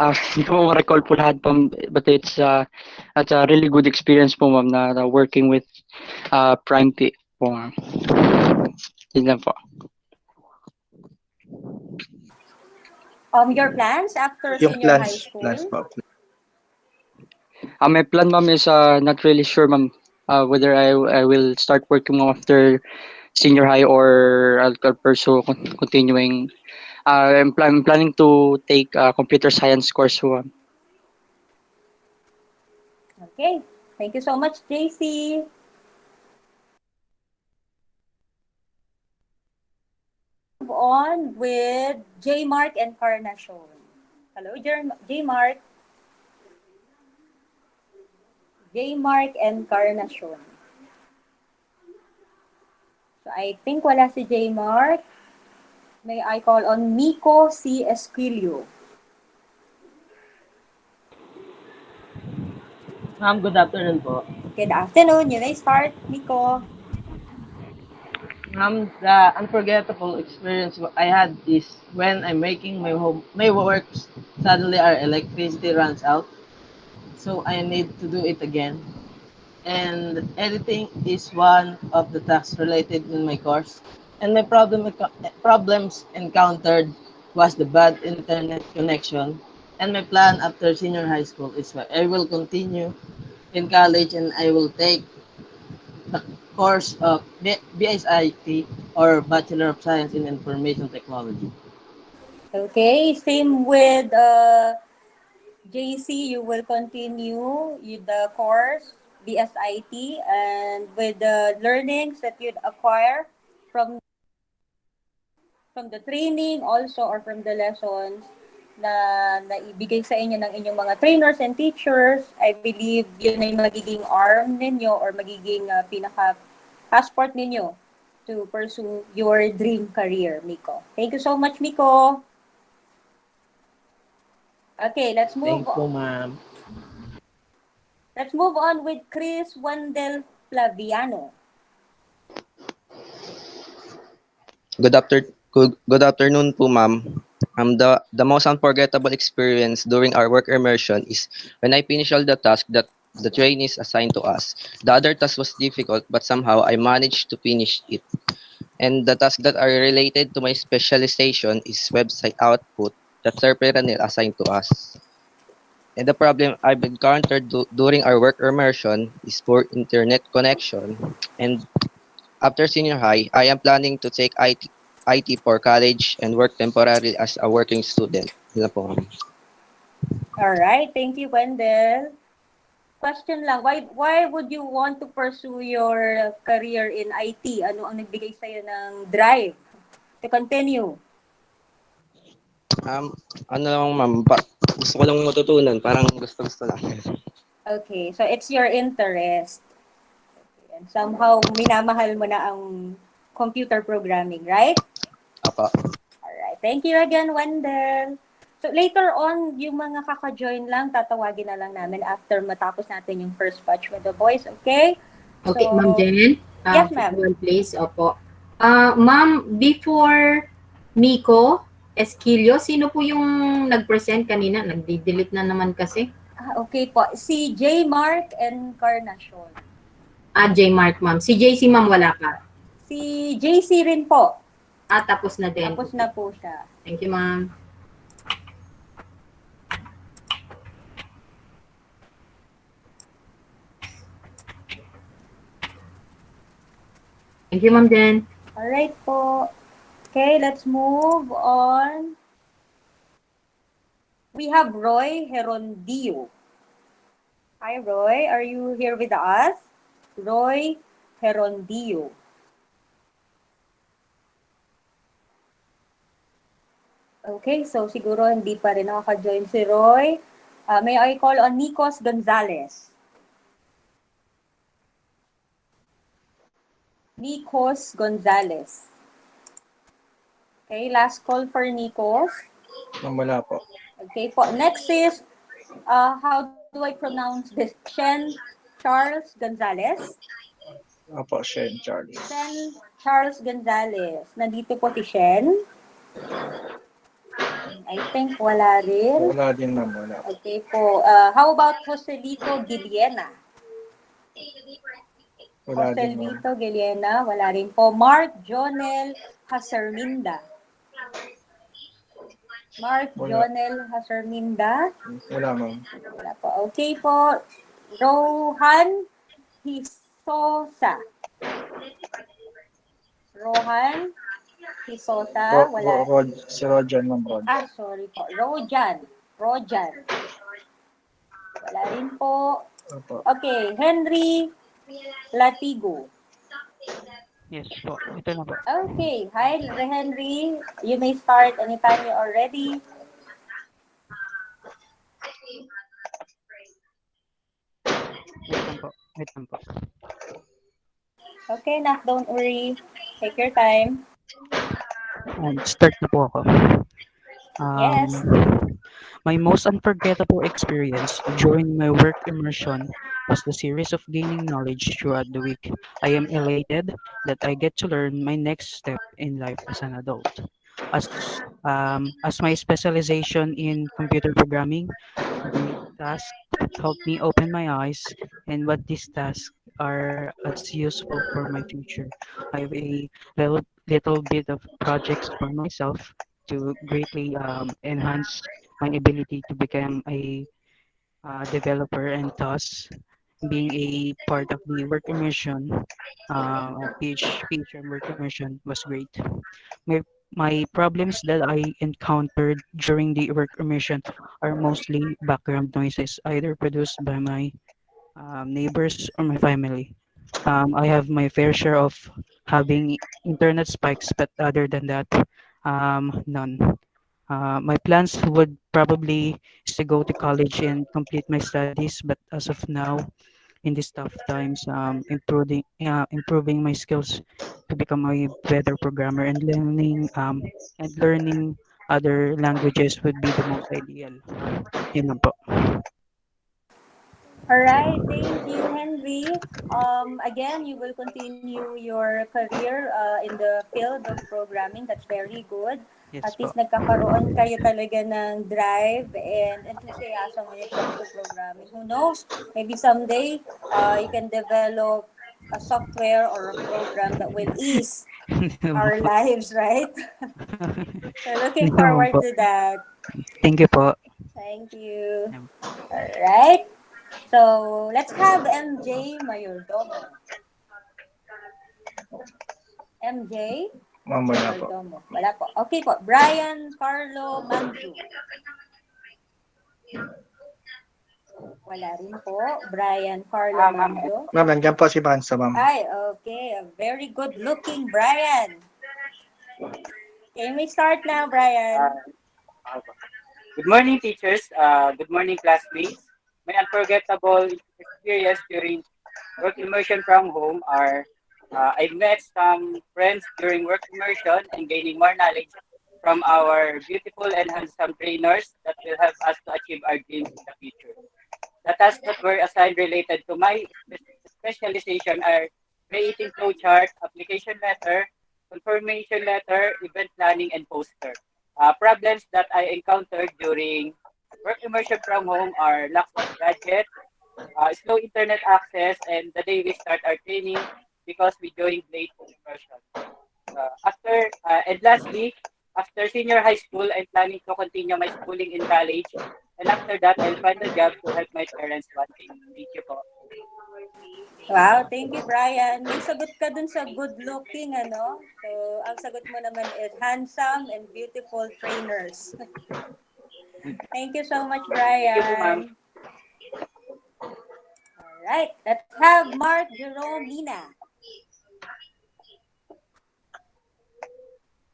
hindi ko po ma-recall po lahat po, but it's a really good experience po, ma'am, na working with Prime P po, ma'am. Yun lang po. Your plans after Yung senior high plans school? po. My plan, ma'am, is not really sure, ma'am, whether I will start working, ma'am, after senior high or I'll pursue continuing. I'm planning to take a computer science course, ma'am. Okay. Thank you so much, JC. Move on with J Mark Encarnacion. Hello, J Mark. J Mark Encarnacion. So I think wala si J Mark. May I call on Miko C. Esquilio. Ma'am, good afternoon po. Good afternoon. You may start, Miko. Ma'am, the unforgettable experience I had is when I'm making my works. Suddenly our electricity runs out, so I need to do it again. And editing is one of the tasks related in my course. And my problems encountered was the bad internet connection. And my plan after senior high school is I will continue in college and I will take the course of BSIT or Bachelor of Science in Information Technology. Okay, same with JC, you will continue the course BSIT and with the learnings that you'd acquire from the training also or from the lessons na naibigay sa inyo ng inyong mga trainers and teachers. I believe yun ay magiging arm ninyo or magiging pinaka-passport ninyo to pursue your dream career, Miko. Thank you so much, Miko. Okay, let's move Thanks po, on. ma'am. Let's move on with Chris Wandel Flaviano. Good afternoon po, ma'am. The most unforgettable experience during our work immersion is when I finished all the tasks that the trainees assigned to us. The other task was difficult, but somehow I managed to finish it. And the tasks that are related to my specialization is website output that Sir Peranil assigned to us. And the problem I've encountered during our work immersion is poor internet connection. And after senior high, I am planning to take IT for college and work temporarily as a working student. Yun na po, ma'am. All right, thank you, Wendell. question lang, why would you want to pursue your career in IT? Ano ang nagbigay sa'yo ng drive to continue? Ano lang ma'am, gusto ko lang matutunan, parang gusto lang. Okay, so it's your interest. And somehow, minamahal mo na ang computer programming, right? Apa. Alright, thank you again, Wendell. So later on, yung mga kaka-join lang, tatawagin na lang namin after matapos natin yung first batch with the boys, okay? Okay, So, Ma'am Jen. yes, ma'am. Please, opo. Ma'am, before Miko Esquilio, sino po yung nag-present kanina? Nag-delete na naman kasi. Okay po. Si J. Mark Encarnacion. J. Mark, ma'am. Si JC, ma'am, wala pa. Si JC rin po. Tapos na din. Tapos na po siya. Thank you, ma'am. Thank you, Ma'am Jen. Alright po. Okay, let's move on. We have Roy Herondio. Hi, Roy. Are you here with us? Roy Herondio. Okay, so siguro hindi pa rin nakaka-join si Roy. May I call on Nikos Gonzalez? Nikos Gonzalez. Okay, last call for Nikos. Wala po. Okay po. Next is, how do I pronounce this? Shen Charles Gonzalez? Apo, Shen Charles. Shen Charles Gonzalez. Nandito po si Shen. I think wala rin. Wala din ma'am, wala. Okay po. How about Joselito Giliena? Wala din ma'am. Joselito Giliena, wala rin po. Mark Jonel Haserminda. Mark Jonel Haserminda. Wala ma'am. Wala po. Okay po. Rohan Hisosa. Rohan Hisosa. Wala. Si Rojan ma'am. Sorry po. Rojan. Wala rin po. Okay. Henry Latigo. Yes po. Ito na po. Okay. Hi, Henry. You may start anytime you're ready. Wait lang po. Okay, Nak. Don't worry. Take your time. Start na po ako. Yes. My most unforgettable experience during my work immersion was the series of gaining knowledge throughout the week. I am elated that I get to learn my next step in life as an adult. As my specialization in computer programming, the task helped me open my eyes and what these tasks are as useful for my future. I have a little bit of projects for myself to greatly enhance my ability to become a developer, and thus being a part of the work immersion, PhD work immersion was great. My, my problems that I encountered during the work immersion are mostly background noises, either produced by my neighbors or my family. I have my fair share of having internet spikes, but other than that, none. My plans would probably is to go to college and complete my studies, but as of now, in these tough times, improving my skills to become a better programmer and learning other languages would be the most ideal. Yun lang po. All right, thank you, Henry. Again, you will continue your career in the field of programming. That's very good. Yes, At least po. nagkakaroon kayo talaga ng drive and enthusiasm when it comes to programming. Who knows? Maybe someday you can develop a software or a program that will ease our lives, right? So looking forward to that. Thank you po. Thank you. All right. So, let's have MJ Mayordomo. MJ Ma'am, wala po. Mayordomo. Wala po. Okay po. Brian Carlo Manju. Wala rin po. Brian Carlo Manjo. Ma'am, nandiyan po si Bansa, ma'am. Ay, okay. A very good looking Brian. Okay, we start now, Brian. Good morning, teachers. Good morning, classmates. My unforgettable experience during work immersion from home are I met some friends during work immersion and gaining more knowledge from our beautiful and handsome trainers that will help us to achieve our dreams in the future. The tasks that were assigned related to my specialization are creating flowchart, application letter, confirmation letter, event planning, and poster. Problems that I encountered during work immersion from home are lack of gadgets, slow internet access, and the day we start our training because we joined late immersion. And lastly, after senior high school, I'm planning to continue my schooling in college. And after that, I'll find a job to help my parents one day. Thank you po. Wow, thank you, Brian. May sagot ka dun sa good looking, ano? So, ang sagot mo naman is handsome and beautiful trainers. Thank you so much, Thank you po, ma'am. Brian. All right, let's have Mark Jerome Lina.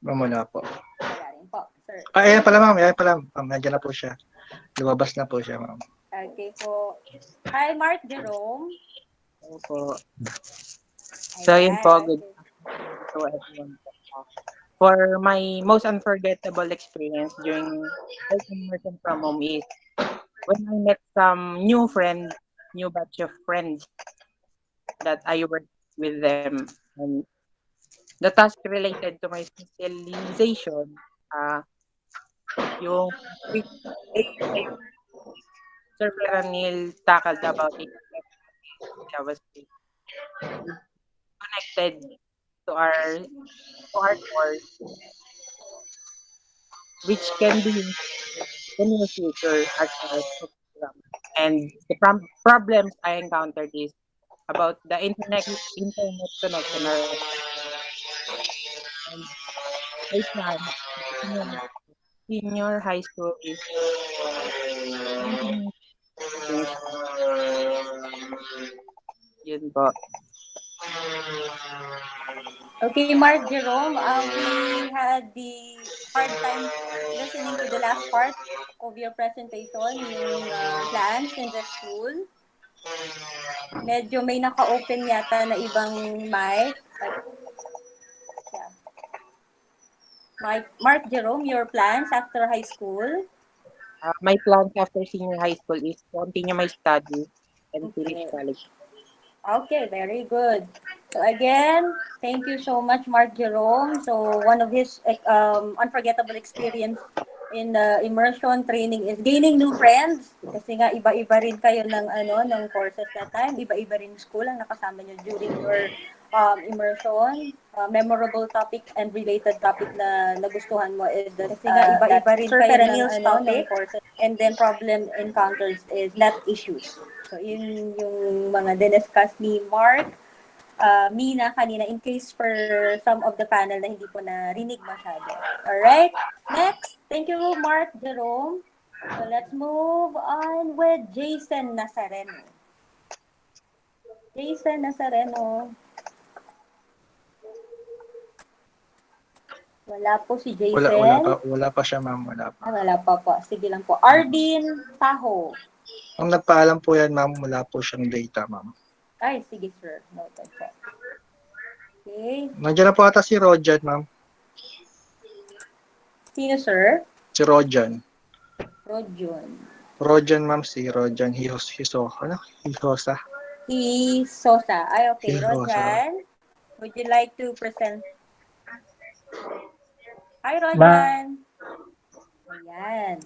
Ma'am, wala po. Wala rin po, sir. Ayan pala, ma'am. Ayan pala. Ma'am, nandiyan na po siya. Lumabas na po siya, ma'am. Okay po. Hi, Mark Jerome. Po. So, yun po. Good to everyone. For my most unforgettable experience during work immersion from home is when I met some new batch of friends that I worked with them. And the task related to my specialization, yung Sir Ranil tackled about it, JavaScript connected to our course, which can be used in the future as a program. And the problems I encountered is about the internet connection or and my plan senior high school is continuing education. Yun po. Okay, Mark Jerome, we had the hard time listening to the last part of your presentation, yung plans in the school. Medyo may naka-open yata na ibang mic. Yeah. Mark Jerome, your plans after high school? My plans after senior high school is to continue my studies and finish college. Okay, very good. So again, thank you so much, Mark Jerome. So one of his unforgettable experience in immersion training is gaining new friends. Kasi nga iba-iba rin kayo ng courses that time. Iba-iba rin school ang nakasama nyo during your immersion. Memorable topic and related topic na nagustuhan mo is that, kasi nga iba-iba rin kayo ng courses. And then problem encounters is net issues. So, yun yung mga diniscuss ni Mark, Mina kanina, in case for some of the panel na hindi po narinig masyado. Alright? Next, thank you, Mark Jerome. So, let's move on with Jason Nazareno. Jason Nazareno. Wala po si Jason. Wala pa siya, ma'am. Wala pa. Wala pa po. Sige lang po. Ardin Taho. Ang nagpaalam po yan, ma'am, wala po siyang data, ma'am. Ay, sige, sir. Noted po. Okay. Nandiyan na po ata si Rojan, ma'am. Sino, sir? Si Rojan. Rojan, ma'am. Si Rojan Hisosa. Hisosa. Ay, okay. Hisosa. Rojan, would you like to present? Hi, Rojan. Ayan.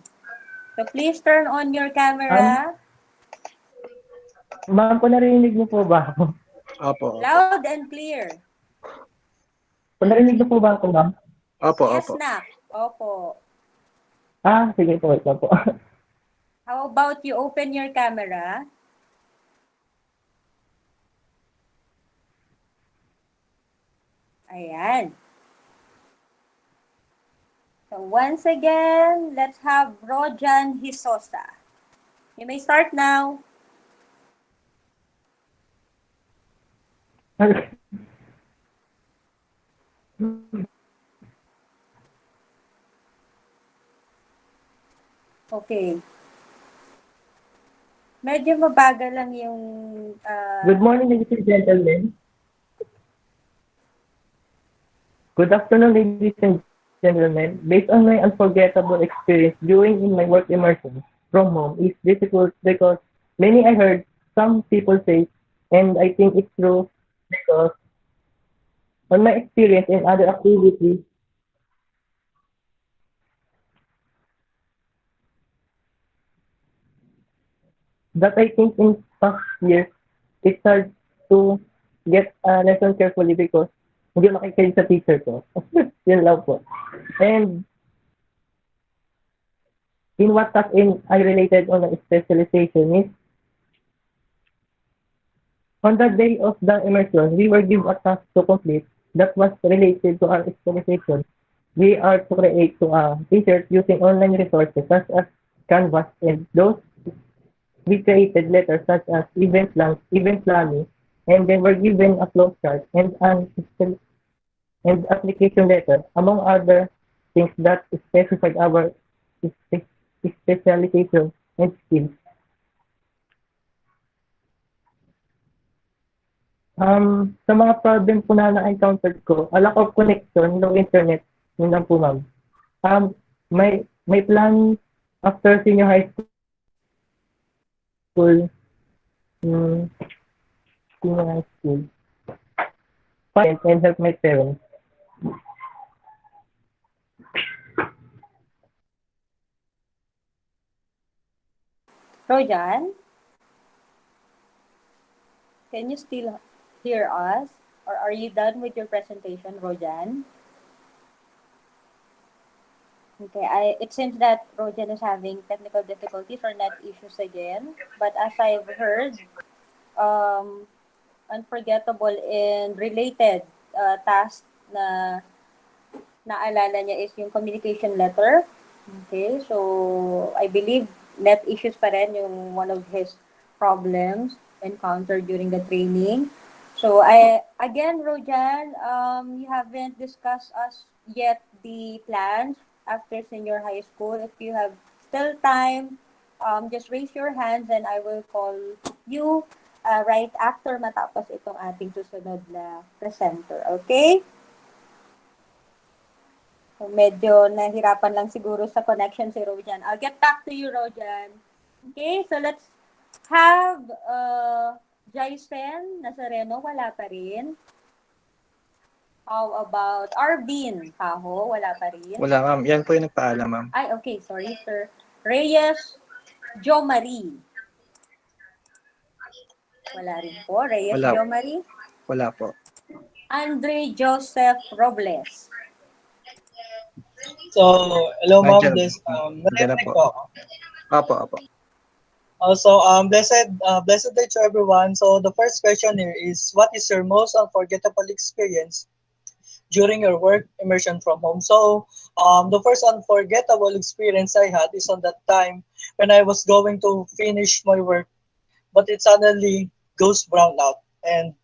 So, please turn on your camera. Ma'am, kung narinig niyo po ba ako? Opo. Loud and clear. Kung narinig niyo po ba ako, ma'am? Opo, Yes, opo. na. Opo. Sige po, ito po. How about you open your camera? Ayan. So once again, let's have Rojan Hisosa. You may start now. Okay. Medyo mabagal lang yung Good morning, ladies and gentlemen. Good afternoon, ladies and gentlemen. Based on my unforgettable experience during in my work immersion from home is difficult because many I heard some people say, and I think it's true because on my experience in other activities that I think in past years it's hard to get a lesson carefully because hindi ako nakikinig sa teacher ko. Yun lang po. And in what task in I related on the specialization is on the day of the immersion, we were given a task to complete that was related to our specialization. We are to create to a t-shirt using online resources such as Canvas and those we created letters such as event planning, and they were given a flow chart and application letter, among other things that specified our specialization and skills. Sa mga problem po na na-encountered ko, a lack of connection, no internet, yun lang po ma'am. May plan after senior high school, senior high school, find and help my parents. Rojan, can you still hear us? Or are you done with your presentation, Rojan? Okay, it seems that Rojan is having technical difficulties or net issues again. But as I've heard, unforgettable and related task na naalala niya is yung communication letter. Okay, so I believe net issues pa rin yung one of his problems encountered during the training. So again, Rojan, you haven't discussed us yet the plans after senior high school. If you have still time, just raise your hands and I will call you right after matapos itong ating susunod na presenter. Okay? So, medyo nahirapan lang siguro sa connection si Rojan. I'll get back to you, Rojan. Okay, so let's have Jaisen Nazareno, wala pa rin. How about Arvin Kaho, wala pa rin. Wala ma'am, yan po yung nagpaalam ma'am. Ay, okay, sorry sir. Reyes Jo Marie. Wala rin po. Reyes Wala. Jo Marie. Wala po. Andre Joseph Robles. So, hello ma'am. Nandiyan. Nandiyan na Narinig po. po ako. Apo. Also, blessed day to everyone. So, the first question here is, what is your most unforgettable experience during your work immersion from home? So, the first unforgettable experience I had is on that time when I was going to finish my work, but it suddenly goes brown out and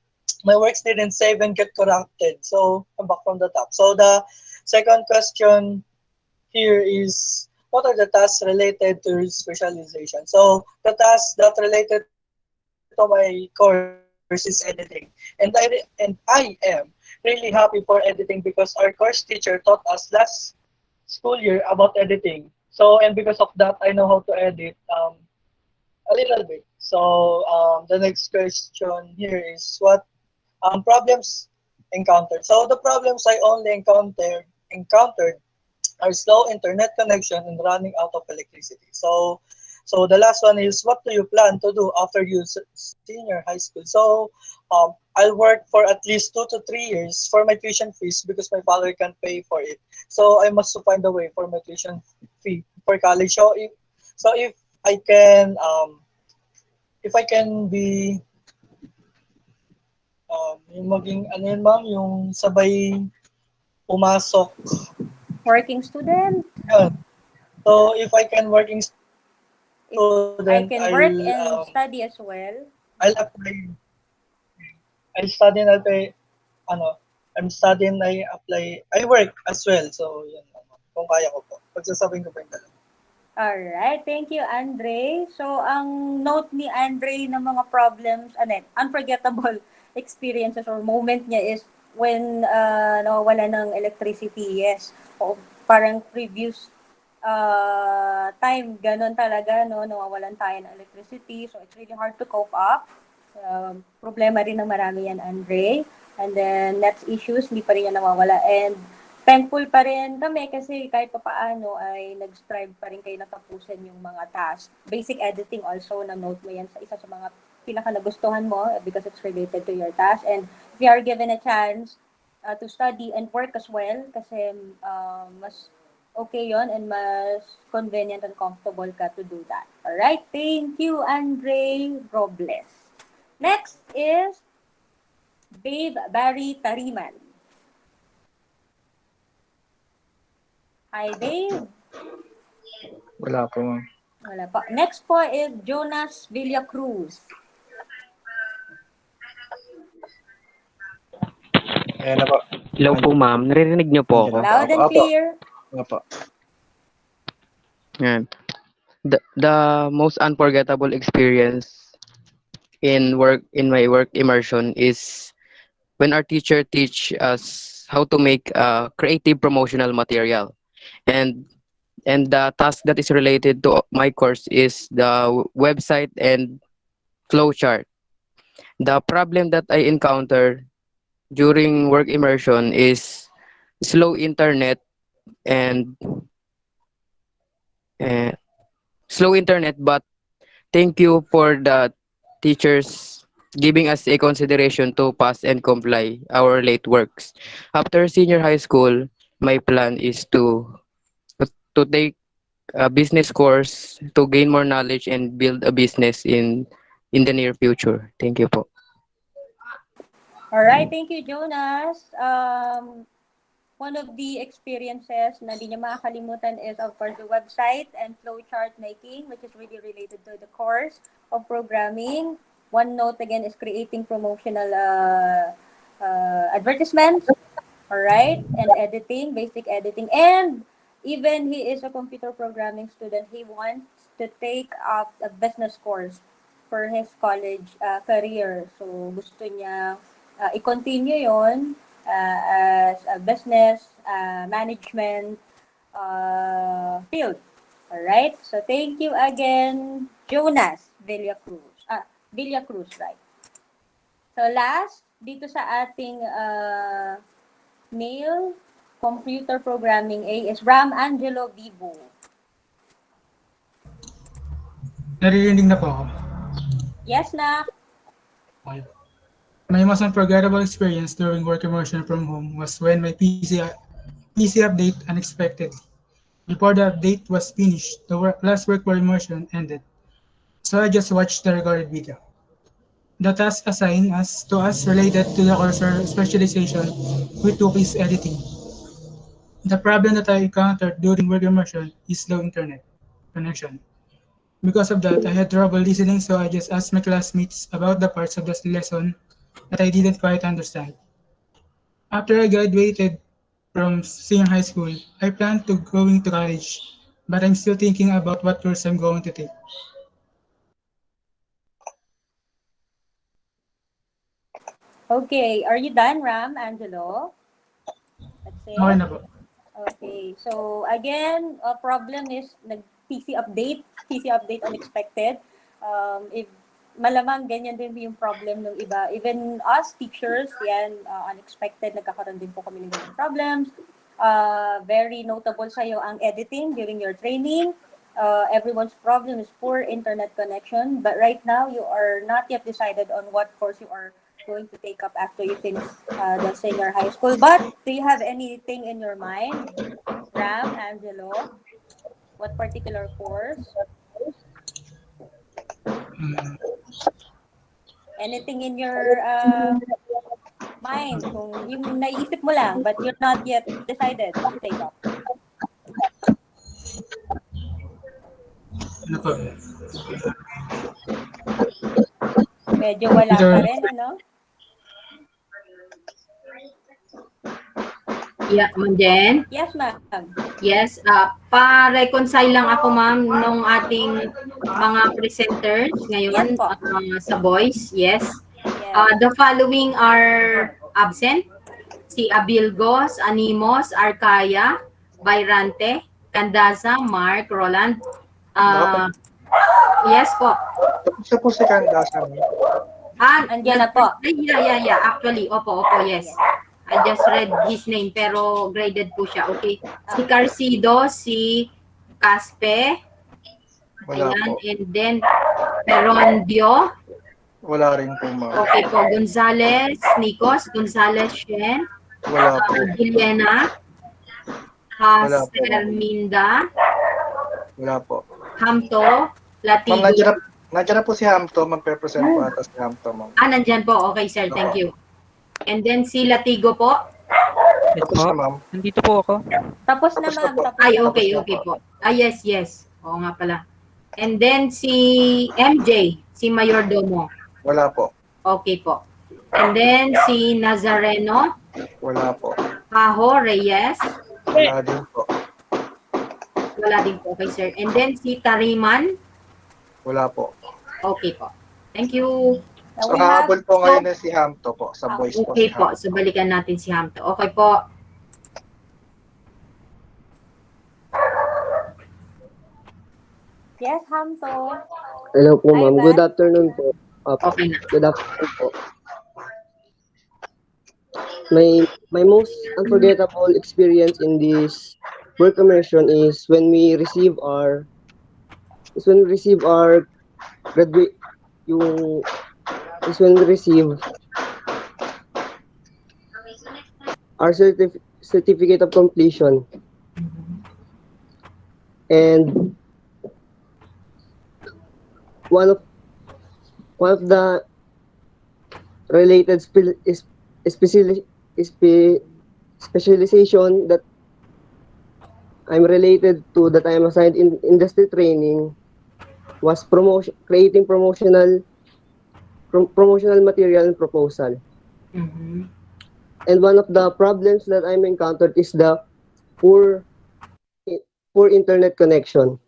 my works didn't save and get corrupted. So, I'm back from the top. So, the second question here is, what are the tasks related to specialization? So the tasks that related to my course is editing, and I am really happy for editing because our course teacher taught us last school year about editing. So and because of that, I know how to edit a little bit. So the next question here is what problems encountered. So the problems I only encountered are slow internet connection and running out of electricity. So the last one is, what do you plan to do after you senior high school? So I'll work for at least 2 to 3 years for my tuition fees because my father can't pay for it. So I must find a way for my tuition fee for college. So if I can be yung maging ano yun ma'am, yung sabay pumasok. Working student. Yeah. So if I can working If So I then can work and study as well. I'll apply. I'll study and apply. Ano, I'm studying, I work as well. So, yun. Kung kaya ko po. Pagsasabihin ko po yung dalawa. Alright, thank you, Andre. So, ang note ni Andre ng mga problems, unforgettable experiences or moment niya is when nawawala ng electricity. Yes. O, parang previous time, ganun talaga, no? Nawawalan tayo ng electricity. So, it's really hard to cope up. Problema rin ng marami yan, Andre. And then, next issues, hindi pa rin yan nawawala. And thankful pa rin kami kasi kahit pa paano ay nag-strive pa rin kayo na tapusin yung mga tasks. Basic editing also, na-note mo yan sa isa sa mga pinaka-nagustuhan mo because it's related to your task. And if you are given a chance to study and work as well, kasi mas okay yon and mas convenient and comfortable ka to do that. Alright? Thank you, Andre Robles. Next is Babe Barry Tariman. Hi, Dave. Wala po, ma'am. Wala pa. Next po is Jonas Villacruz. Ayan na po. Hello po, ma'am. Naririnig niyo po ako? Loud and clear. Opo. Yan. The most unforgettable experience in my work immersion is when our teacher teach us how to make creative promotional material. And the task that is related to my course is the website and flowchart. The problem that I encounter during work immersion is slow internet and but thank you for the teachers giving us a consideration to pass and comply our late works. After senior high school, my plan is to take a business course to gain more knowledge and build a business in the near future. Thank you po. Alright, thank you, Jonas. One of the experiences na di niya makakalimutan is, of course, the website and flowchart making, which is really related to the course of programming. One note, again, is creating promotional advertisements, all right, and editing, basic editing. And even he is a computer programming student, he wants to take up a business course for his college career. So, gusto niya i-continue yon as a business management field. All right? So, thank you again, Jonas Villacruz. Villacruz, right? So, last, dito sa ating male computer programming A is Ram Angelo Bibo. Naririnig na po ako. Yes, na. Okay. My most unforgettable experience during work immersion from home was when my PC update unexpectedly. Before the update was finished, the last work for immersion ended. So I just watched the recorded video. The task assigned to us related to the course or specialization we took is editing. The problem that I encountered during work immersion is slow internet connection. Because of that, I had trouble listening, so I just asked my classmates about the parts of the lesson that I didn't quite understand. After I graduated from senior high school, I plan to going to college, but I'm still thinking about what course I'm going to take. Okay, are you done, Ram, Angelo? That's it. Okay na po. Okay, so again, a problem is PC update unexpected. If malamang ganyan din yung problem ng iba. Even us teachers, yan, unexpected, nagkakaroon din po kami ng ganyan problems. Very notable sa'yo ang editing during your training. Everyone's problem is poor internet connection. But right now, you are not yet decided on what course you are going to take up after you finish the senior high school. But do you have anything in your mind, Ram, Angelo? What particular course? Anything in your mind, kung yung naisip mo lang, but you're not yet decided to take up? Ano po? Medyo wala pa rin, ano? Yeah, Jen? Yes, ma'am. Yes, pa-reconcile lang ako ma'am nung ating mga presenters Yes ngayon po. sa voice. Yes. Yes. The following are absent. Si Abilgos, Animos, Arcaya, Bayrante, Candaza, Mark, Roland. Yes po. Tapos na po si Candace. Andiyan na po. Yeah. Actually, opo, yes. I just read his name pero graded po siya. Okay. Si Carcido, si Caspe. Wala Ayan. po. And then, Perondio. Wala rin po, ma'am. Okay po. Gonzales, Nikos, Gonzales Shen. Wala po. Giliana. Wala po. Serminda. Wala po. Hamto. Latigo. Ma'am, nandiyan na po si Hamto. Magpe-present po ata si Hamto, ma'am. Nandyan po. Okay, sir. Thank you. And then si Latigo po. Yes po. Nandito po ako. Tapos na, ma'am. Ay, okay po. Yes. Oo nga pala. And then si MJ, si Mayordomo. Wala po. Okay po. And then si Nazareno. Wala po. Paho Reyes. Wala din po. Wala din po. Okay, sir. And then si Tariman. Wala po. Okay po. Thank you. So, kahabol po ngayon na si Hamto po. Sa voice po. Okay po. So, balikan natin si Hamto. Okay po. Yes, Hamto. Hello po, ma'am. Ivan? Good afternoon po. Okay na. Good afternoon po. My most unforgettable experience in this work immersion is when we receive our graduate yung is when we receive our certificate of completion. And one of the related specialization that I'm related to, that I'm assigned in industry training, was creating promotional material and proposal. Mm-hmm. And one of the problems that I'm encountered is the poor internet connection.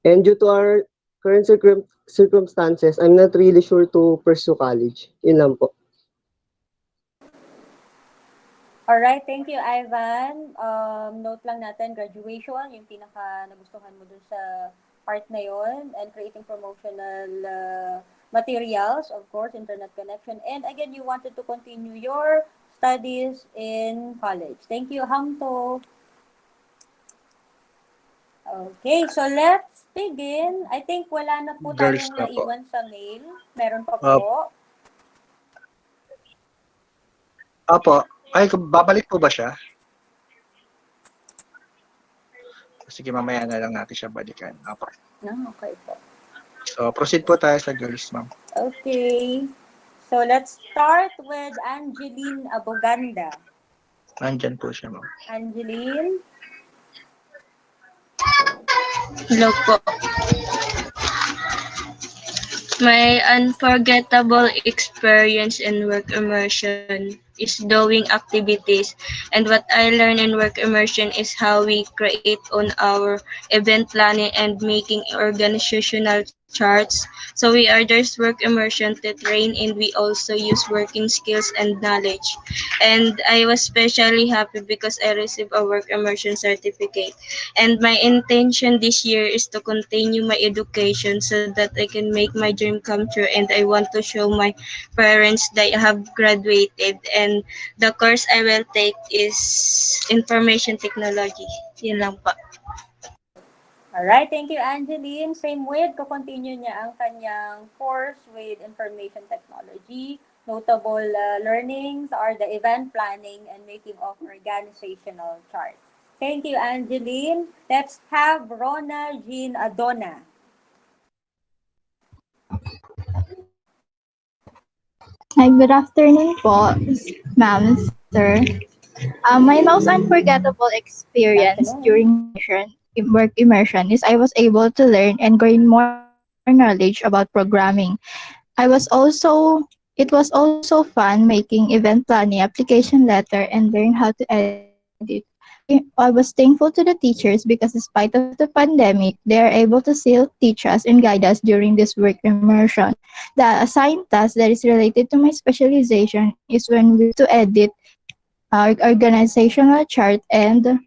And due to our current circumstances, I'm not really sure to pursue college. Yun lang po. Alright, thank you, Ivan. Note lang natin, graduation, yung pinaka nagustuhan mo dun sa part na yon, and creating promotional materials, of course, internet connection. And again, you wanted to continue your studies in college. Thank you, Hamto. Okay, so let's begin. I think wala na po Girls tayong na po. naiwan sa mail. Meron pa po. Apo. Ay, babalik po ba siya? Sige, mamaya na lang natin siya balikan. Apo. Okay po. So, proceed po tayo sa girls, ma'am. Okay. So let's start with Angeline Aboganda. Nandyan po siya, ma'am. Angeline? Hello po. My unforgettable experience in work immersion is doing activities, and what I learned in work immersion is how we create on our event planning and making organizational charts. So we are just work immersion to train, and we also use working skills and knowledge. And I was especially happy because I received a work immersion certificate. And my intention this year is to continue my education so that I can make my dream come true, and I want to show my parents that I have graduated, and the course I will take is information technology. Yun lang po. Alright, thank you, Angeline. Same with, ko-continue niya ang kanyang course with information technology. Notable learnings are the event planning and making of organizational charts. Thank you, Angeline. Let's have Rona Jean Adona. Hi, good afternoon po, ma'am, sir. My most unforgettable experience during immersion work immersion is I was able to learn and gain more knowledge about programming. I was also It was also fun making event planning, application letter, and learn how to edit. I was thankful to the teachers because despite of the pandemic, they are able to still teach us and guide us during this work immersion. The assigned task that is related to my specialization is when we to edit our organizational chart and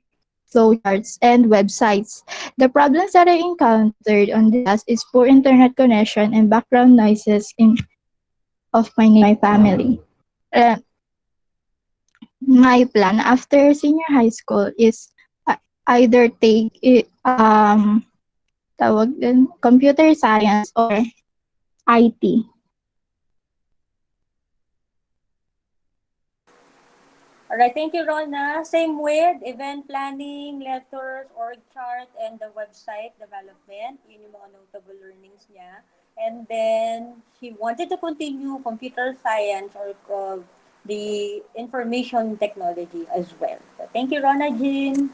flowcharts and websites. The problems that I encountered on this task is poor internet connection and background noises of my family. Uh, my plan after senior high school is either take tawag din, computer science or IT. All right, thank you, Rona. Same with event planning, letters, org chart, and the website development. Yun yung mga notable learnings niya. And then, she wanted to continue computer science or the information technology as well. So, thank you, Rona Jean.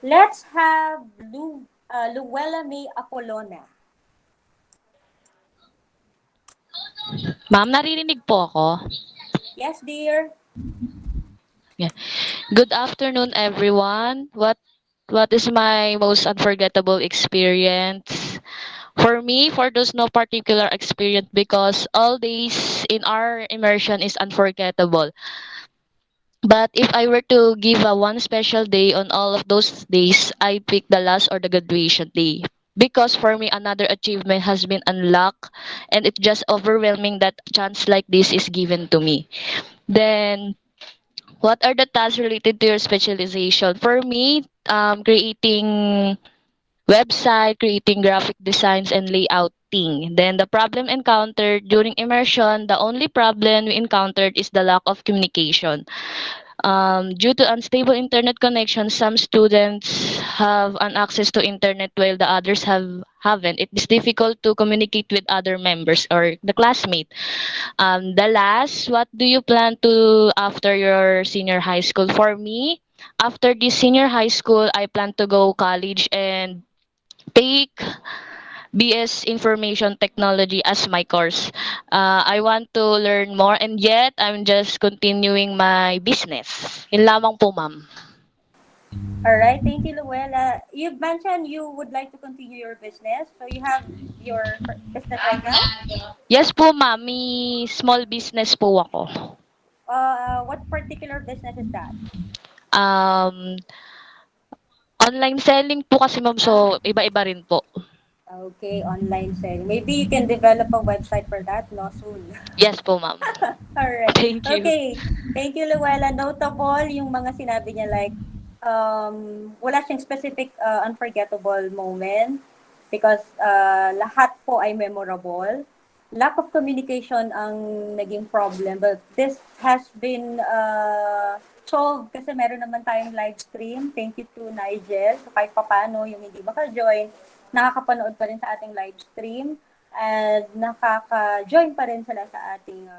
Let's have Luella May Apolona. Ma'am, naririnig po ako? Yes, dear. Yeah. Good afternoon, everyone. What is my most unforgettable experience? For me, for those no particular experience because all days in our immersion is unforgettable. But if I were to give a one special day on all of those days, I pick the last or the graduation day. Because for me, another achievement has been unlocked and it's just overwhelming that a chance like this is given to me. Then, what are the tasks related to your specialization? For me, creating website, creating graphic designs, and layouting. Then the problem encountered during immersion, the only problem we encountered is the lack of communication. Due to unstable internet connection, some students have an access to internet while the others haven't. It is difficult to communicate with other members or the classmate. The last, what do you plan to after your senior high school? For me, after this senior high school, I plan to go college and take BS Information Technology as my course. I want to learn more and yet I'm just continuing my business. Yun lamang po, ma'am. All right, thank you, Luella. You mentioned you would like to continue your business. So you have your business right now? Yes po, ma'am. May small business po ako. What particular business is that? Um, Online selling po kasi, ma'am. So, iba-iba rin po. Okay, online selling. Maybe you can develop a website for that, no, soon. Yes po, ma'am. Alright. Thank you. Okay. Thank you, Luella. Notable yung mga sinabi niya like, wala siyang specific unforgettable moment because lahat po ay memorable. Lack of communication ang naging problem, but this has been solved kasi meron naman tayong live stream. Thank you to Nigel. So kahit papano yung hindi maka-join, nakakapanood pa rin sa ating live stream and nakaka-join pa rin sila sa ating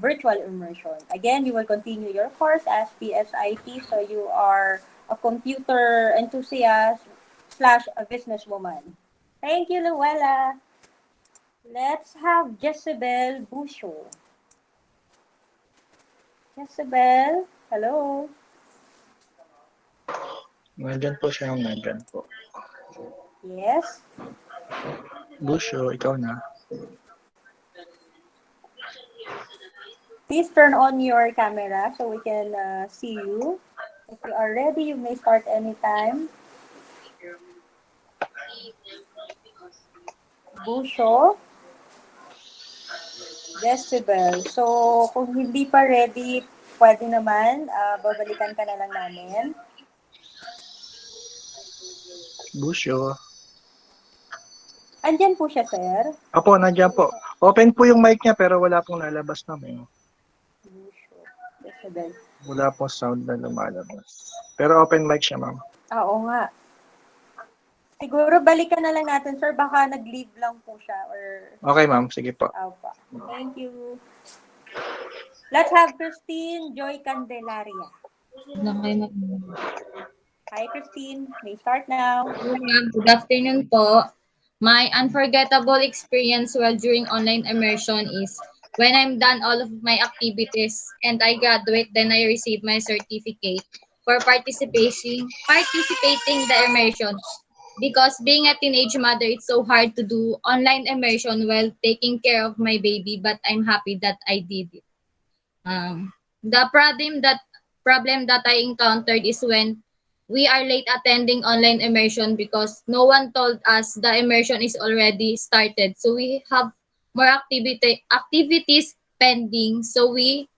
virtual immersion. Again, you will continue your course as PSIT, so you are a computer enthusiast / a businesswoman. Thank you, Luella. Let's have Jezebel Busho. Jezebel, hello. Nandyan po siya, nandyan po. Yes. Busho, ikaw na. Please turn on your camera so we can see you. If you are ready, you may start anytime. Busho. Decibel. So, kung hindi pa ready, pwede naman. Babalikan ka na lang namin. Busho. Andyan po siya, sir. Opo, nandyan po. Open po yung mic niya pero wala pong lalabas na may. Busho. Decibel. Wala pong sound na lumalabas. Pero open mic siya, ma'am. Oo nga. Siguro balikan na lang natin, sir. Baka nag-leave lang po siya. Or... Okay, ma'am. Sige po. Opo. Thank you. Let's have Christine Joy Candelaria. Hi, Christine. May start now. Hello, ma'am. Good afternoon po. My unforgettable experience while during online immersion is when I'm done all of my activities and I graduate, then I receive my certificate for participating the immersion. Because being a teenage mother, it's so hard to do online immersion while taking care of my baby, but I'm happy that I did it. The problem that I encountered is when we are late attending online immersion because no one told us the immersion is already started. So we have more activities pending. So we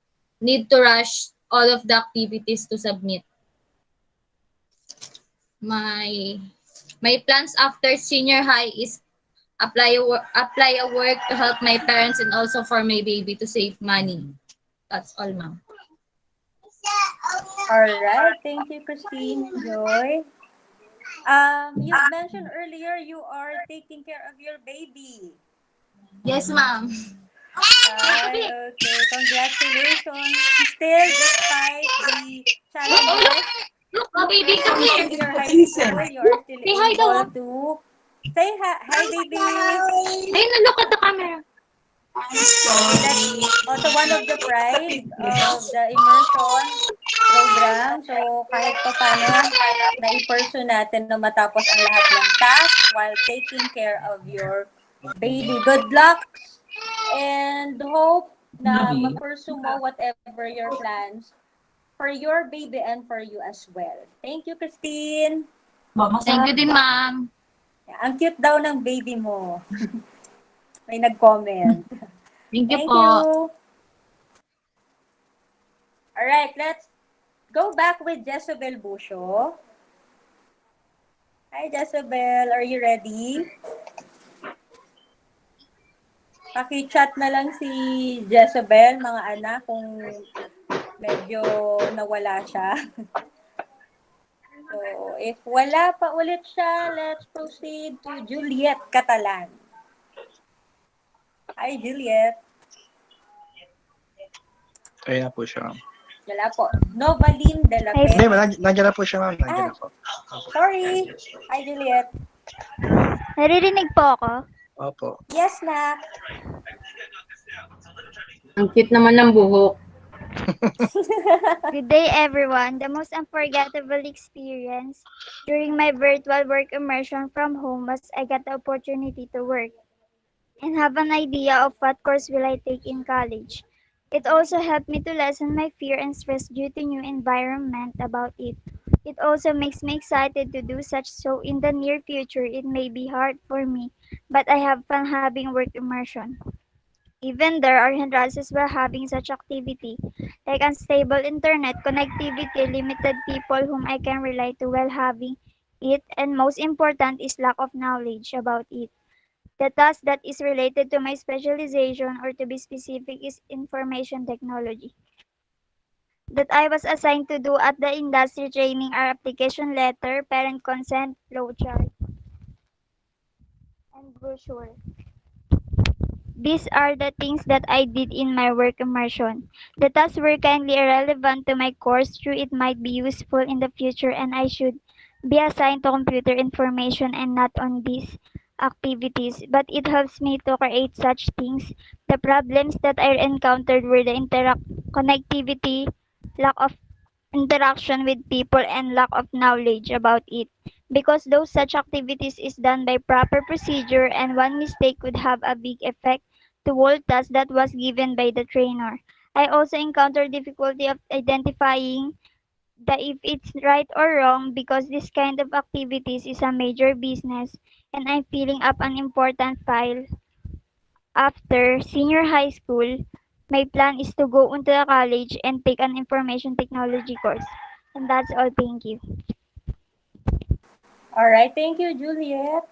need to rush all of the activities to submit. My my plans after senior high is apply a work to help my parents and also for my baby to save money. That's all, ma'am. All right. Thank you, Christine. Joy. You've mentioned earlier you are taking care of your baby. Yes, ma'am. Hi, okay. Congratulations. Still, despite the challenges Look, oh, baby, come in here. senior high school, you are still Say hi daw. able to say hi, baby. Ayun, look at the camera. Okay, that's also one of the pride of the immersion program. So, kahit pa paano, na-person natin na matapos ang lahat ng task while taking care of your baby. Good luck and hope na ma-pursue mo whatever your plans for your baby and for you as well. Thank you, Christine. Thank you din, ma'am. Ang cute daw ng baby mo. May nag-comment. Thank you Thank po. you. All right, let's go back with Jezebel Busho. Hi, Jezebel. Are you ready? Paki-chat na lang si Jezebel, mga anak, kung medyo nawala siya. So, if wala pa ulit siya, let's proceed to Juliet Catalan. Hi, Juliet. Ayun na po siya. Wala po. Novaline de la Pe. Hindi, nandiyan na po siya, ma'am. Nandiyan na po. Sorry. Hi, Juliet. Naririnig po ako? Opo. Yes, na. Ang cute naman ng buhok. Good day, everyone. The most unforgettable experience during my virtual work immersion from home was I got the opportunity to work and have an idea of what course will I take in college. It also helped me to lessen my fear and stress due to new environment about it. It also makes me excited to do such, so in the near future it may be hard for me, but I have fun having work immersion. Even there are hindrances while having such activity, like unstable internet connectivity, limited people whom I can rely to while having it, and most important is lack of knowledge about it. The task that is related to my specialization, or to be specific, is information technology. That I was assigned to do at the industry training are application letter, parent consent, flowchart, and brochure. These are the things that I did in my work immersion. The tasks were kindly irrelevant to my course, though it might be useful in the future and I should be assigned to computer information and not on these activities, but it helps me to create such things. The problems that I encountered were the connectivity, lack of interaction with people, and lack of knowledge about it. Because those such activities is done by proper procedure and one mistake could have a big effect to all tasks that was given by the trainer. I also encountered difficulty of identifying the if it's right or wrong because this kind of activities is a major business and I'm filling up an important file. After senior high school, my plan is to go into the college and take an information technology course. And that's all. Thank you. All right. Thank you, Juliet.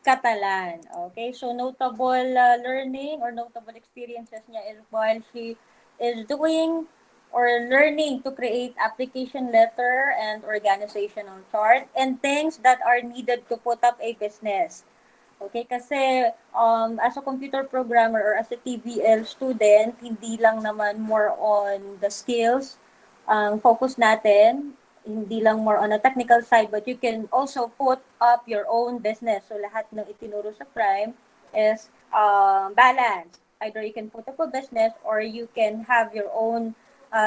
Catalan. Okay, so notable learning or notable experiences niya is while she is doing or learning to create application letter and organizational chart and things that are needed to put up a business. Okay, kasi as a computer programmer or as a TVL student, hindi lang naman more on the skills ang focus natin. hindi lang more on a technical side, but you can also put up your own business. So lahat ng itinuro sa Prime is balance. Either you can put up a business or you can have your own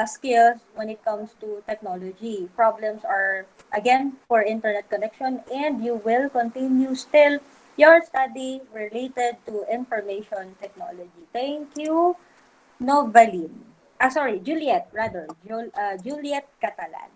skills when it comes to technology. Problems are, again, for internet connection, and you will continue still your study related to information technology. Thank you, Novaline. Sorry, Juliet, rather. Juliet Catalan.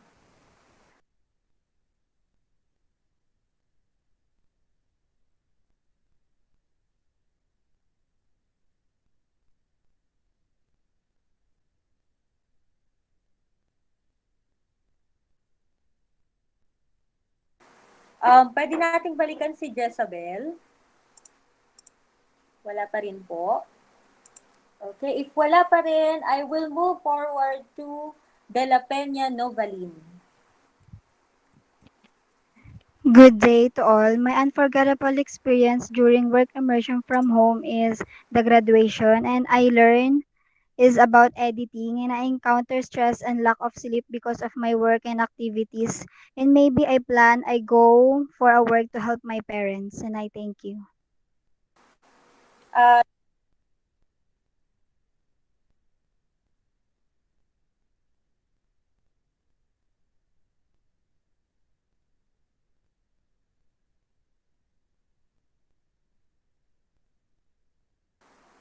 Pwede nating balikan si Jezabel. Wala pa rin po. Okay, if wala pa rin, I will move forward to De La Peña Novaline. Good day to all. My unforgettable experience during work immersion from home is the graduation, and I learned is about editing, and I encounter stress and lack of sleep because of my work and activities. And maybe I go for a work to help my parents, and I thank you. Uh,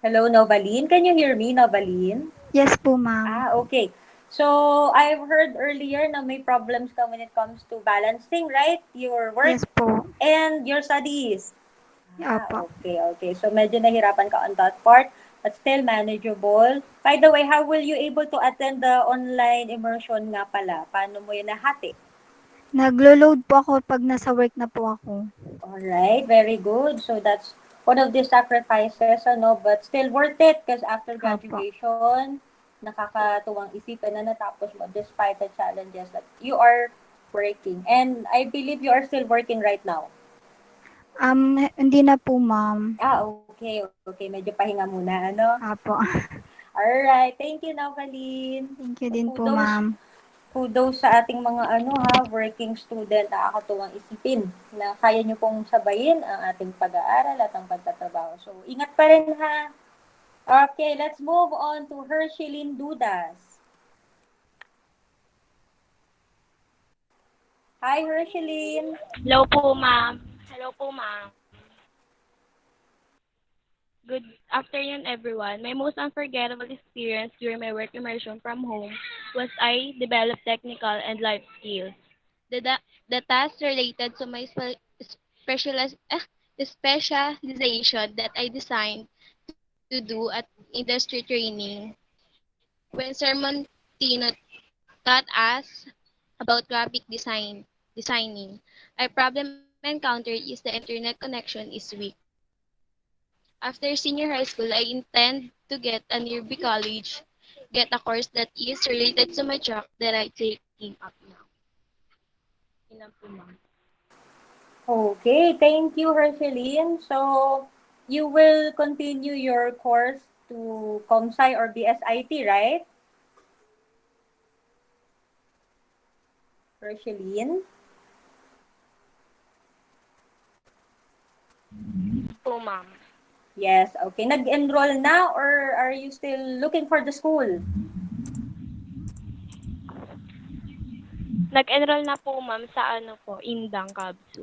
Hello, Novaline. Can you hear me, Novaline? Yes po, ma'am. Okay. So, I've heard earlier na may problems ka when it comes to balancing, right? Your work Yes po. and your studies. Opo. Okay. So, medyo nahirapan ka on that part, but still manageable. By the way, how will you able to attend the online immersion nga pala? Paano mo yun nahati? Naglo-load po ako pag nasa work na po ako. Alright, very good. So, that's one of the sacrifices, but still worth it because after graduation, nakakatuwang isipin na natapos mo despite the challenges that you are working. And I believe you are still working right now. Hindi na po, ma'am. Okay. Medyo pahinga muna, Apo. Alright, thank you, Navaline. Thank you din po, ma'am. Kudos sa ating mga working student. Nakakatuwang isipin na kaya nyo pong sabayin ang ating pag-aaral at ang pagtatrabaho. So, ingat pa rin ha. Okay, let's move on to Hershilyn Dudas. Hi, Hershilyn. Hello po, ma'am. Good afternoon, everyone. My most unforgettable experience during my work immersion from home was I developed technical and life skills. The tasks related to my specializ- eh, specialization that I designed to do at industry training. When Sermon Tino taught us about graphic designing, a problem encountered is the internet connection is weak. After senior high school, I intend to get a nearby college, get a course that is related to my track that I taking up now. Ilan po, ma'am? Okay, thank you, Hershilyn. So, you will continue your course to ComSci or BSIT, right? Hershilyn? Po, ma'am. Yes, okay. Nag-enroll na or are you still looking for the school? Nag-enroll na po, ma'am, sa Indang Kabsu.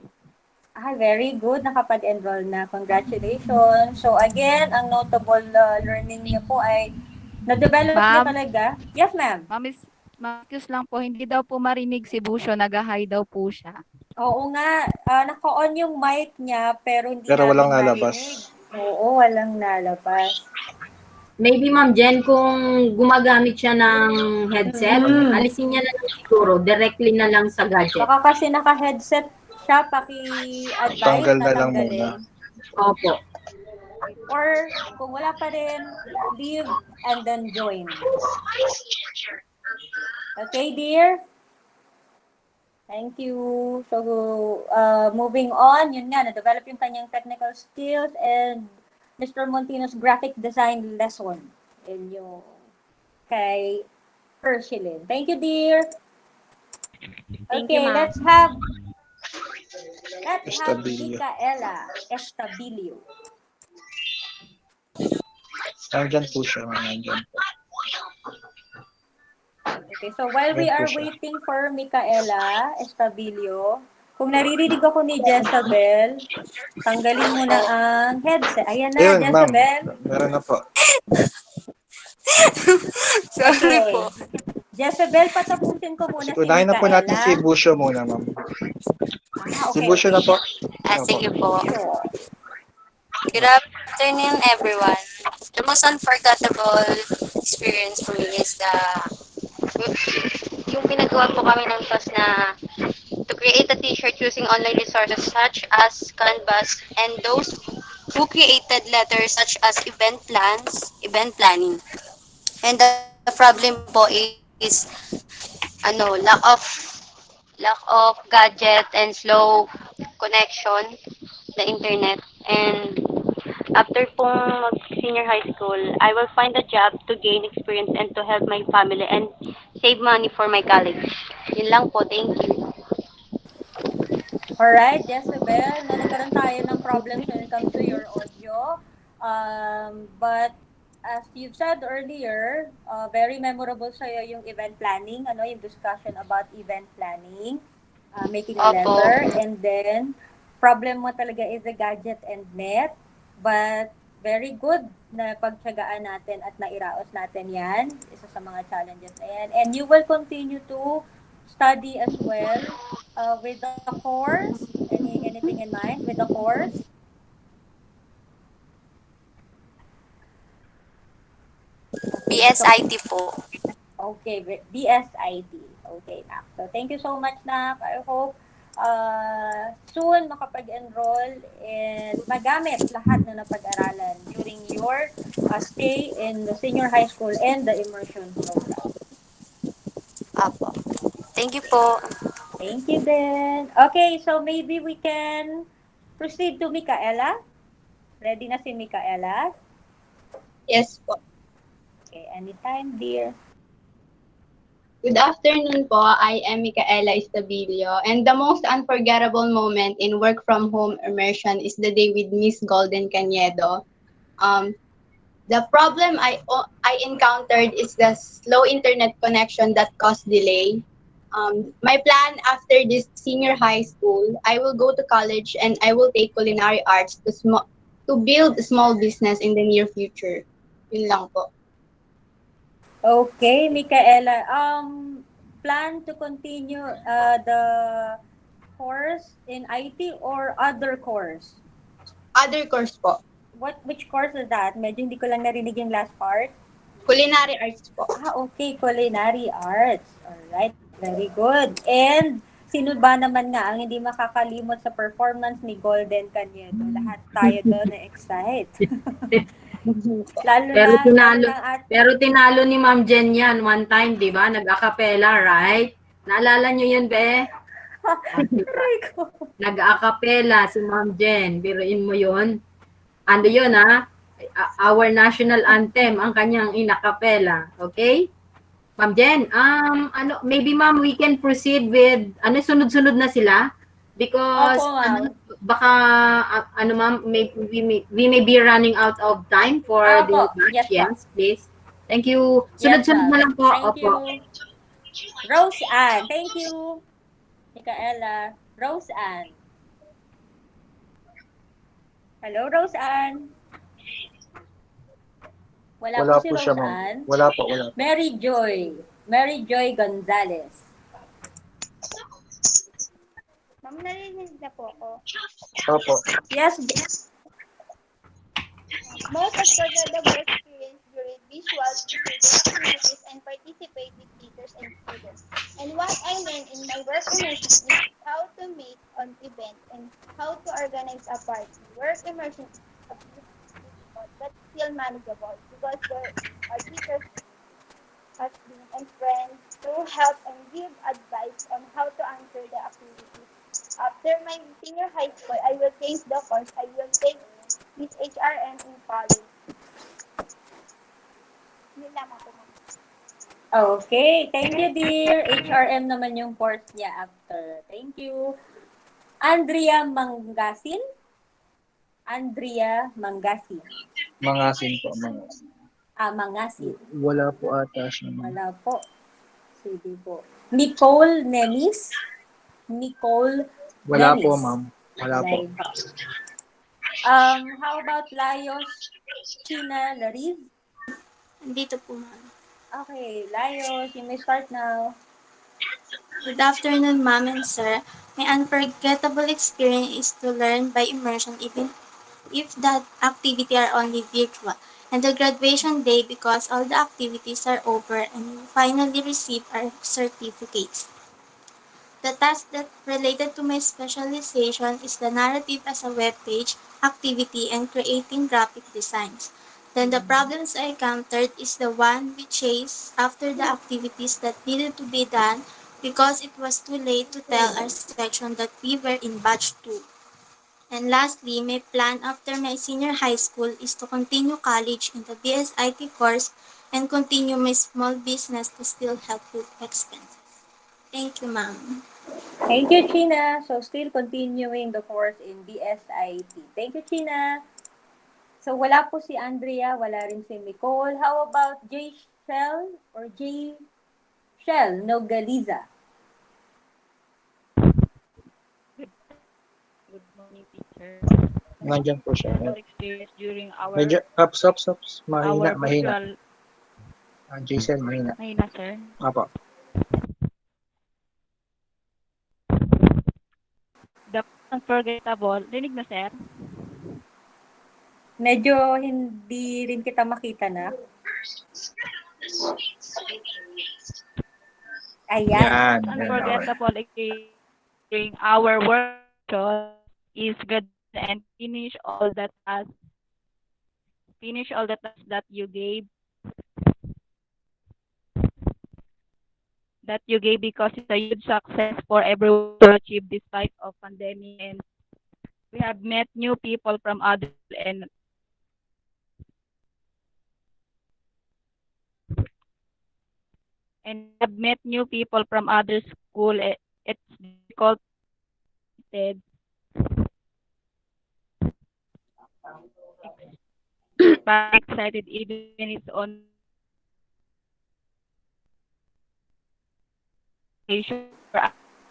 Very good. Nakapag-enroll na. Congratulations. So, again, ang notable learning niyo po ay na-develop niyo Ma'am? talaga. Yes, ma'am. Ma'am, excuse lang po, hindi daw po marinig si Busyo, nag-hi daw po siya. Oo nga, naka-on yung mic niya pero hindi Pero walang namin nalabas. marinig. Oo, walang nalabas. Maybe Ma'am Jen, kung gumagamit siya ng headset, alisin niya na lang siguro, directly na lang sa gadget. Baka kasi naka-headset siya, paki-advise Tanggal na na lang tanggalin. Opo. Or kung wala pa rin, leave and then join. Okay, dear? Thank you. So, moving on, yun nga, na-develop yung kanyang technical skills and Mr. Montino's graphic design lesson. Yun yung kay Hershilyn. Thank you, dear. Thank you, Okay, ma'am. let's have Estabilio. Micaela Estabilio. Nandyan po siya, ma'am. Nandyan po. Okay, so while we Nandyan po are siya. waiting for Micaela Estabilio, kung naririnig ako ni Jezabel, tanggalin mo na ang headset. Ayan na, Ayun, ma'am. Jezabel. Meron na po. Sorry po. Jezebel, patapusin ko muna si Unahin na po natin si Micaela. Busyo muna, ma'am. Si Okay, Busyo na okay. po. Sige po. Sure. Good afternoon, everyone. The most unforgettable experience for me is yung pinagawa po kami ng task na to create a t-shirt using online resources such as Canvas and those who created letters such as event planning. And the problem po is lack of gadget and slow connection the internet. And after pong mag-senior high school, I will find a job to gain experience and to help my family and save money for my college. Yun lang po. Thank you. Alright, Jezebel, no, nagkaroon tayo ng problems when it comes to your audio. But as you've said earlier, very memorable sa'yo yung event planning, yung discussion about event planning, making a Opo. letter, and then problem mo talaga is the gadget and net. But very good na pagtyagaan natin at nairaos natin yan. Isa sa mga challenges na yan. And you will continue to study as well with the course. Anything in mind with the course? BSIT po. Okay, BSIT. Okay, Nak. So, thank you so much, Nak. I hope soon makapag-enroll and magamit lahat na napag-aralan during your stay in the senior high school and the immersion program. Apo. Thank you po. Thank you then. Okay, so maybe we can proceed to Micaela. Ready na si Micaela? Yes po. Okay, anytime, dear. Good afternoon po. I am Micaela Estabilio, and the most unforgettable moment in work from home immersion is the day with Miss Golden Canedo. The problem I encountered is the slow internet connection that caused delay. My plan after this senior high school, I will go to college and I will take culinary arts to build a small business in the near future. Yun lang po. Okay, Micaela. Plan to continue the course in IT or other course? Other course po. Which course is that? Medyo hindi ko lang narinig yung last part. Culinary arts po. Okay, culinary arts. Alright, very good. And sino ba naman nga ang hindi makakalimot sa performance ni Golden Canedo? Lahat tayo doon na-excite. Pero tinalo ni Ma'am Jen yan one time, di ba? Nag-acapella, right? Naalala nyo yun, be? Nag-acapella si Ma'am Jen. Biruin mo yun. Ano yun, ha? Our national anthem, ang kanyang inacapella. Okay? Ma'am Jen, maybe ma'am, we can proceed with, sunod-sunod na sila? Because, baka, ma'am, we may be running out of time for the batch. Yes, please. Thank you. Sunod-sunod na lang po. Thank you. Rose Ann. Thank you. Micaela. Rose Ann. Hello, Rose Ann. Wala po si Rose Ann. Wala po. Mary Joy. Mary Joy Gonzalez. Ma'am, narinig na po ako. Opo. Yes. Most unforgettable experience during visual activities and participating teachers and students. And what I learned in my work immersion is how to make an event and how to organize a party. Work immersion is difficult but still manageable because there are teachers, husbands, and friends to help and give advice on how to answer the activities. After my senior high school, I will change the course. I will take this HRM in college. Yun lamang po. Okay, thank you, dear. HRM naman yung course niya after. Thank you. Andrea Mangasin? Andrea Mangasin. Mangasin po, mangasin. Mangasin. Wala po ata siya. Wala po. Sige po. Nicole Nemis? Nicole Wala po, Nemis. ma'am. Wala po. How about Layos China Lariz? Dito po, ma'am. Okay, Layos, you may start now. Good afternoon, ma'am and sir. My unforgettable experience is to learn by immersion even if that activity are only virtual. And the graduation day because all the activities are over and we finally receive our certificates. The task that related to my specialization is the narrative as a web page, activity, and creating graphic designs. Then the problems I encountered is the one we chased after the activities that needed to be done because it was too late to tell our section that we were in batch 2. And lastly, my plan after my senior high school is to continue college in the BSIT course and continue my small business to still help with expenses. Thank you, ma'am. Thank you, China. So, still continuing the course in BSIT. Thank you, China. So, wala po si Andrea, wala rin si Nicole. How about J. Shell or J. Shell Nogaliza? Good morning, teacher. Nandiyan po siya. Experience during Medyo, ups. Mahina, our mahina. virtual... Jason, mahina. Mahina, sir. Apo. The unforgettable. Rinig na, sir? Medyo hindi rin kita makita na. Ayan. Unforgettable experience during our workshop is graduation and finish all the tasks that you gave because it's a huge success for everyone to achieve despite of pandemic, and we have met new people from other and have met new people from other school. It's difficult, but excited even it's on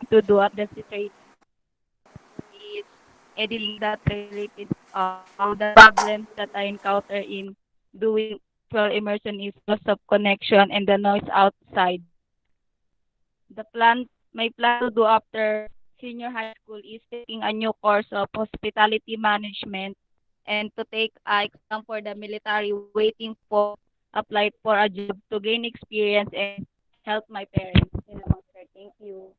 to do at the situation is anything that related the problems that I encounter in doing virtual immersion is loss of connection and the noise outside. My plan to do after senior high school is taking a new course of hospitality management and to take a exam for the military, waiting for apply for a job to gain experience and help my parents. Thank you.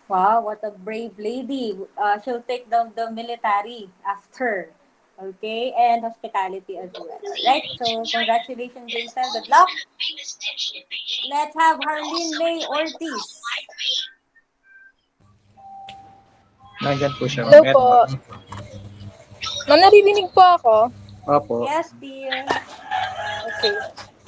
Wow, what a brave lady. She'll take the military after. Okay, and hospitality as well. All right, so congratulations, Jason. Good luck. Let's have Harleen May Ortiz. Nandiyan po siya. Hello po. Ma'am, naririnig po ako? Opo. Yes, dear. Okay.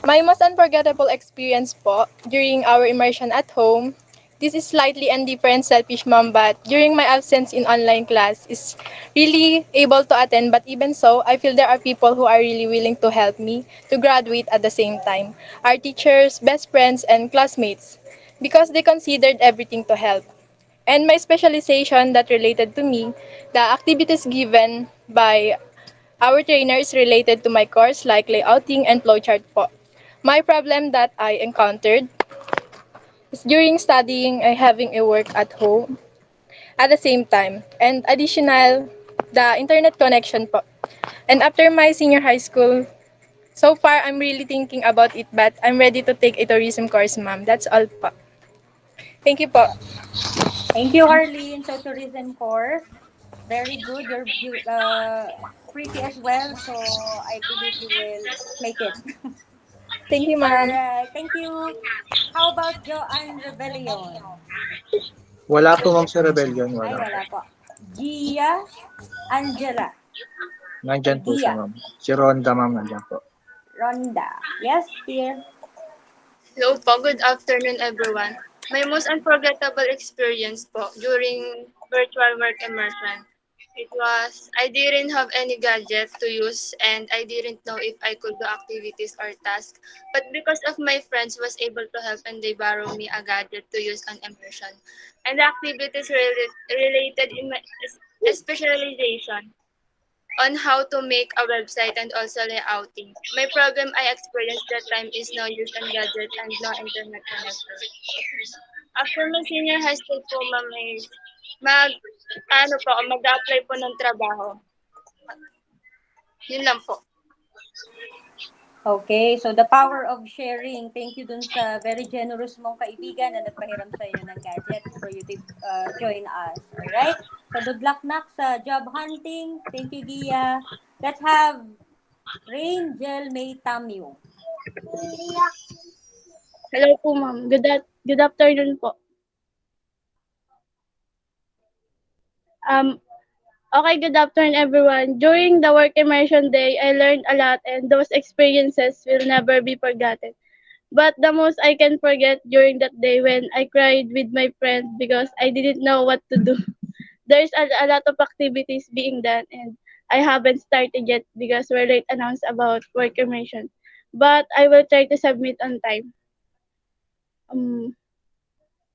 My most unforgettable experience po during our immersion at home. This is slightly and different selfish mom, but during my absence in online class is really able to attend, but even so, I feel there are people who are really willing to help me to graduate at the same time. Our teachers, best friends, and classmates, because they considered everything to help. And my specialization that related to me, the activities given by our trainer is related to my course like layouting and flowchart po. My problem that I encountered is during studying I having a work at home at the same time and additional the internet connection po. And after my senior high school, so far I'm really thinking about it but I'm ready to take a tourism course, ma'am. That's all po. Thank you po. Thank you, Harleen. So, tourism course. Very good. You're pretty as well. So, I believe you will make it. Thank you, All ma'am. right. Thank you. How about Joanne Rebellion? Wala po, ma'am, sa Rebellion. Ay, Wala. wala po. Gia Angela. Nandiyan po siya, Gia. ma'am. Si Rhonda, ma'am, nandiyan po. Rhonda. Yes, dear. Hello po, good afternoon everyone. My most unforgettable experience po during virtual work immersion. It was, I didn't have any gadget to use and I didn't know if I could do activities or tasks. But because of my friends was able to help and they borrow me a gadget to use on immersion. And the activities related in my specialization on how to make a website and also layouting. My problem I experienced that time is no use on gadget and no internet connection. After my senior high school po, ma'am, is mag-apply po ng trabaho. Yun lang po. Okay, so the power of sharing. Thank you dun sa very generous mong kaibigan na nagpahiram sa inyo ng gadget for you to join us. Alright? So good luck nak sa job hunting. Thank you, Gia. Let's have Rangel May Tamyo. Hello po, ma'am. Good afternoon po. Um, okay, good afternoon, everyone. During the work immersion day, I learned a lot, and those experiences will never be forgotten. But the most I can forget during that day when I cried with my friends because I didn't know what to do. There's a lot of activities being done, and I haven't started yet because we're late announced about work immersion. But I will try to submit on time. Um,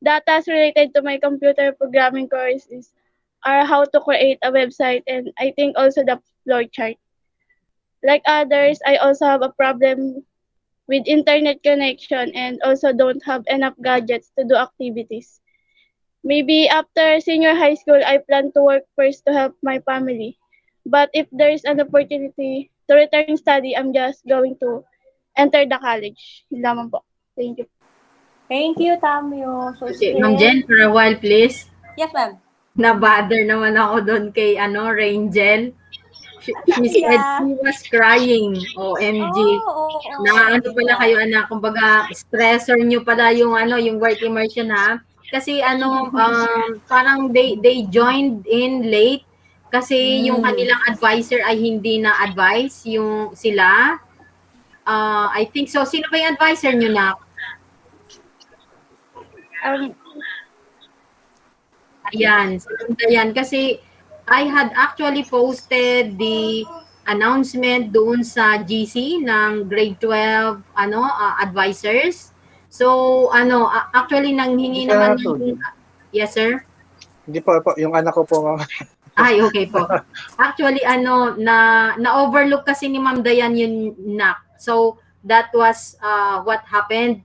the tasks related to my computer programming course are how to create a website and I think also the flow chart. Like others, I also have a problem with internet connection and also don't have enough gadgets to do activities. Maybe after senior high school, I plan to work first to help my family. But if there is an opportunity to return study, I'm just going to enter the college. Yun lamang po. Thank you. Thank you, Tamyo. So, Okay, Ma'am Jen, for a while, please. Yes, ma'am. Na-bother naman ako doon kay Rangel. She said Yeah. she was crying. OMG. Na ano pala kayo anak, kumbaga stressor niyo pala yung yung work immersion ha. Kasi parang they joined in late kasi yung kanilang advisor ay hindi na advice yung sila. I think so. Sino ba yung advisor niyo na? Ayan, segunda yan. Kasi I had actually posted the announcement doon sa GC ng grade 12 advisors. So actually nanghingi Hindi ka naman natulog. yes sir. Hindi po, yung anak ko po, ma'am. Ay, okay po. Actually, na-overlook kasi ni Ma'am Dayan yun na. So, that was what happened.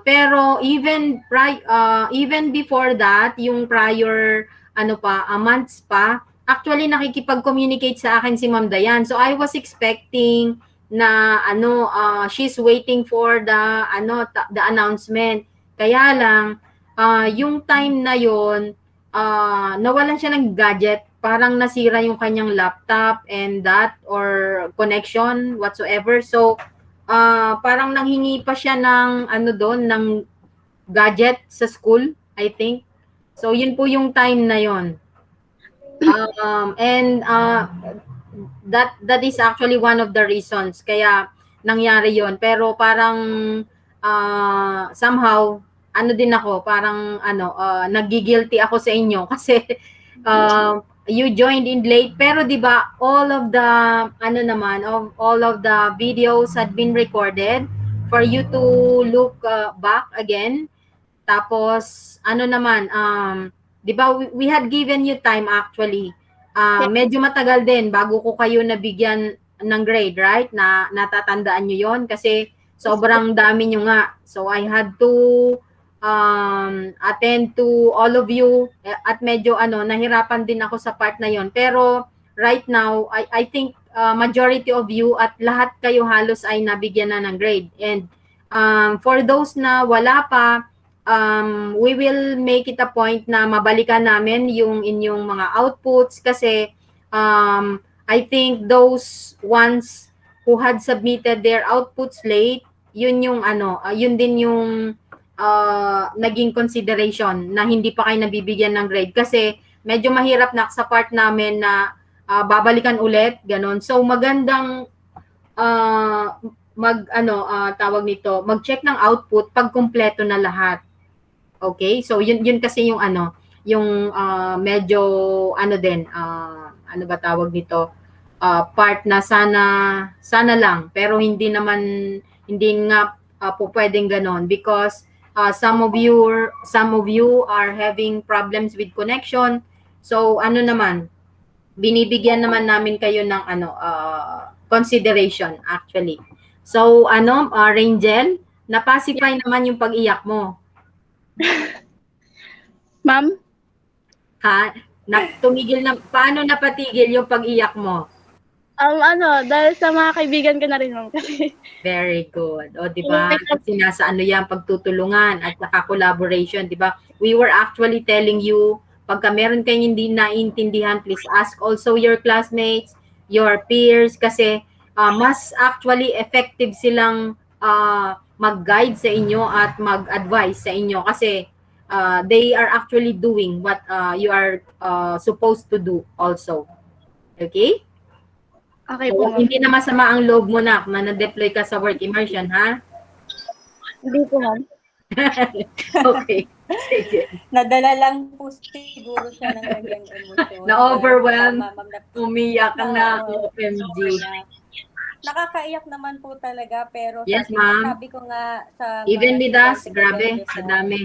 Pero even before that, yung prior months pa, actually nakikipag-communicate sa akin si Ma'am Dayan. So, I was expecting na she's waiting for the announcement. Kaya lang yung time na yon nawalan siya ng gadget, parang nasira yung kanyang laptop and that or connection whatsoever. So parang nanghingi pa siya ng doon ng gadget sa school, I think. So yun po yung time na yon. And that is actually one of the reasons kaya nangyari yon. Pero parang somehow din ako, parang nagigilty ako sa inyo kasi you joined in late pero 'di ba all of the all of the videos had been recorded for you to look back again. Tapos, 'di ba we had given you time actually. Medyo matagal din bago ko kayo nabigyan ng grade, right? Na natatandaan niyo 'yon kasi sobrang dami niyo nga. So I had to attend to all of you at medyo nahirapan din ako sa part na 'yon. Pero right now, I think majority of you at lahat kayo halos ay nabigyan na ng grade. And for those na wala pa, we will make it a point na mabalikan namin yung inyong mga outputs kasi I think those ones who had submitted their outputs late, yun yung yun din yung naging consideration na hindi pa kayo nabibigyan ng grade kasi medyo mahirap na sa part namin na babalikan ulit, ganon. So magandang tawag nito, mag-check ng output pag kumpleto na lahat. Okay? So yun kasi yung yung medyo din, ano ba tawag nito? Part na sana lang, pero hindi nga po pwedeng ganon because some of you are having problems with connection. So naman, binibigyan naman namin kayo ng consideration actually. So Rangel, na-pacify naman yung pag-iyak mo. Ma'am? Ha? Tumigil na, paano napatigil yung pag-iyak mo? Dahil sa mga kaibigan ko na rin, ma'am. Kasi, Very good. O, di ba? Kasi nasa yan, pagtutulungan at saka collaboration, di ba? We were actually telling you, pagka meron kayong hindi naiintindihan, please ask also your classmates, your peers, kasi mas actually effective silang mag-guide sa inyo at mag-advise sa inyo kasi they are actually doing what you are supposed to do also. Okay? okay So, po, ma'am. hindi na masama ang loob mo na na-deploy ka sa work immersion, ha? Hindi po, ma'am. Okay. Sige. Nadala lang po siguro siya ng kanyang emosyon. Na-overwhelmed. Umiyak ka na, OMG. Nakakaiyak naman po talaga, pero Yes, ma'am. sabi ko nga sa Even mga with us, estudyante ko grabe, din sa before, dami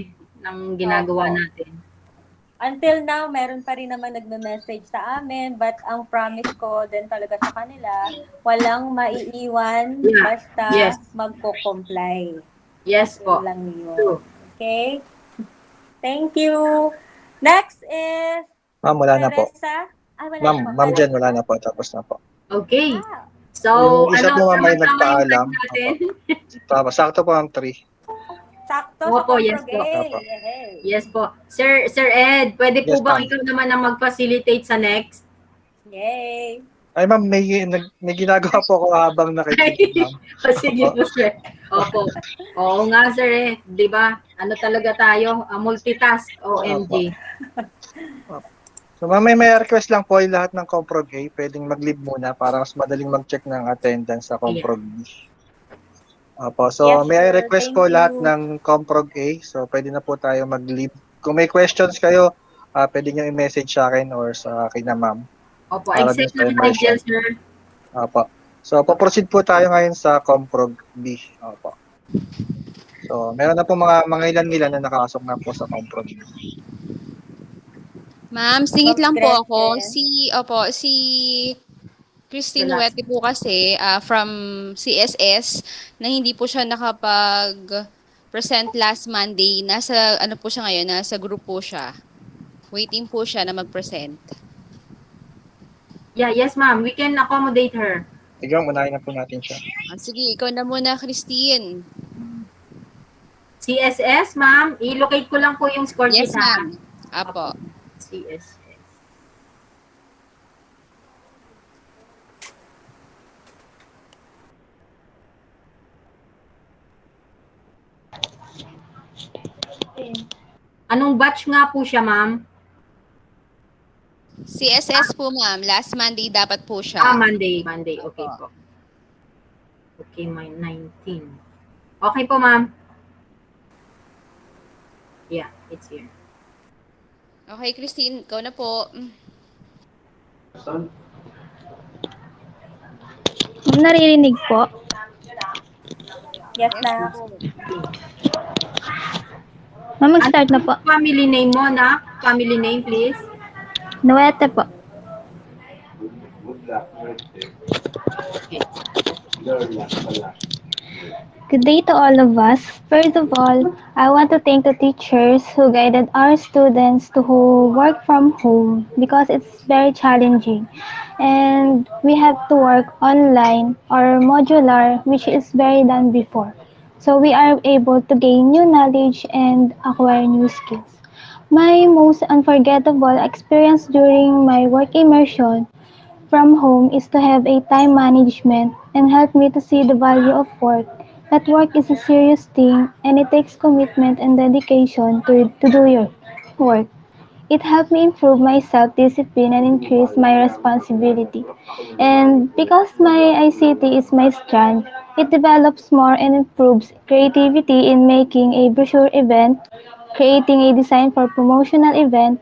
ng ginagawa natin. until now, meron pa rin naman nagme-message sa amin, but ang promise ko din talaga sa kanila, walang maiiwan basta magko-comply. Yes po. Yun lang yun. Okay? Thank you. Next is Ma'am, wala na po. Teresa. Ay, wala Ma'am, na po. Ma'am Jen, wala na po. Tapos na po. Okay. So, yung isa po ma'am ay nagpaalam. natin? Tapos, sakto po ang 3. Sakto Opo, sa yes po. Opo. Yes po. Sir Ed, pwede po Yes, ba ma'am. ikaw naman ang mag-facilitate sa next? Yay! Ay ma'am, may ginagawa po ako habang nakikinig, ma'am. Sige po, sir. Opo. Oo nga, sir. Di ba? Ano talaga tayo? Multitask. OMG. So ma'am, may request lang po yung lahat ng Comprog A. Pwedeng mag-leave muna para mas madaling mag-check ng attendance sa Comprog B. Opo. So Yes, may sir. request Thank po you. lahat ng Comprog A. So pwede na po tayo mag-leave. Kung may questions kayo, pwede nyo i-message sa akin or sa akin na ma'am. Opo, Para except dun sa ng immersion. Nigel, sir. Opo. So, po-proceed po tayo ngayon sa Comprog B. Opo. So, meron na po mga ilan-ilan na nakasok na po sa Comprog B. Ma'am, singit lang po ako. Gretchen. Si Christine Nuete po kasi from CSS na hindi po siya nakapag-present last Monday. Nasa ano po siya ngayon, nasa group po siya. Waiting po siya na mag-present. Yeah, yes ma'am. We can accommodate her. Sige, unahin na po natin siya. Sige, ikaw na muna, Christine. CSS, ma'am. I-locate ko lang po yung score sheet. Yes, ma'am. Apo. CSS. Anong batch nga po siya, ma'am? CSS po, ma'am. Last Monday dapat po siya. Monday. Okay po. Okay, my 19. Okay po, ma'am. Yeah, it's here. Okay, Christine, ikaw na po. Ma'am, naririnig po. Yes, na. Ma'am, mag-start na po. Family name mo, na? Family name, please. Nuete po. Good day to all of us. First of all, I want to thank the teachers who guided our students to who work from home because it's very challenging. And we have to work online or modular, which is very done before. So we are able to gain new knowledge and acquire new skills. My most unforgettable experience during my work immersion from home is to have a time management and help me to see the value of work. That work is a serious thing and it takes commitment and dedication to do your work. It helped me improve my self-discipline and increase my responsibility. And because my ICT is my strength, It develops more and improves creativity in making a brochure event, creating a design for promotional event,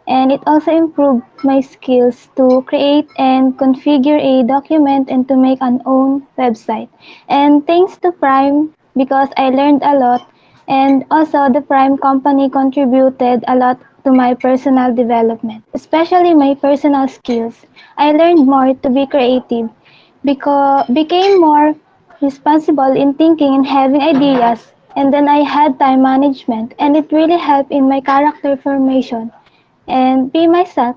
and it also improved my skills to create and configure a document and to make an own website. And thanks to Prime, because I learned a lot, and also the Prime company contributed a lot to my personal development, especially my personal skills. I learned more to be creative, because became more responsible in thinking and having ideas, and then I had time management, and it really helped in my character formation and be myself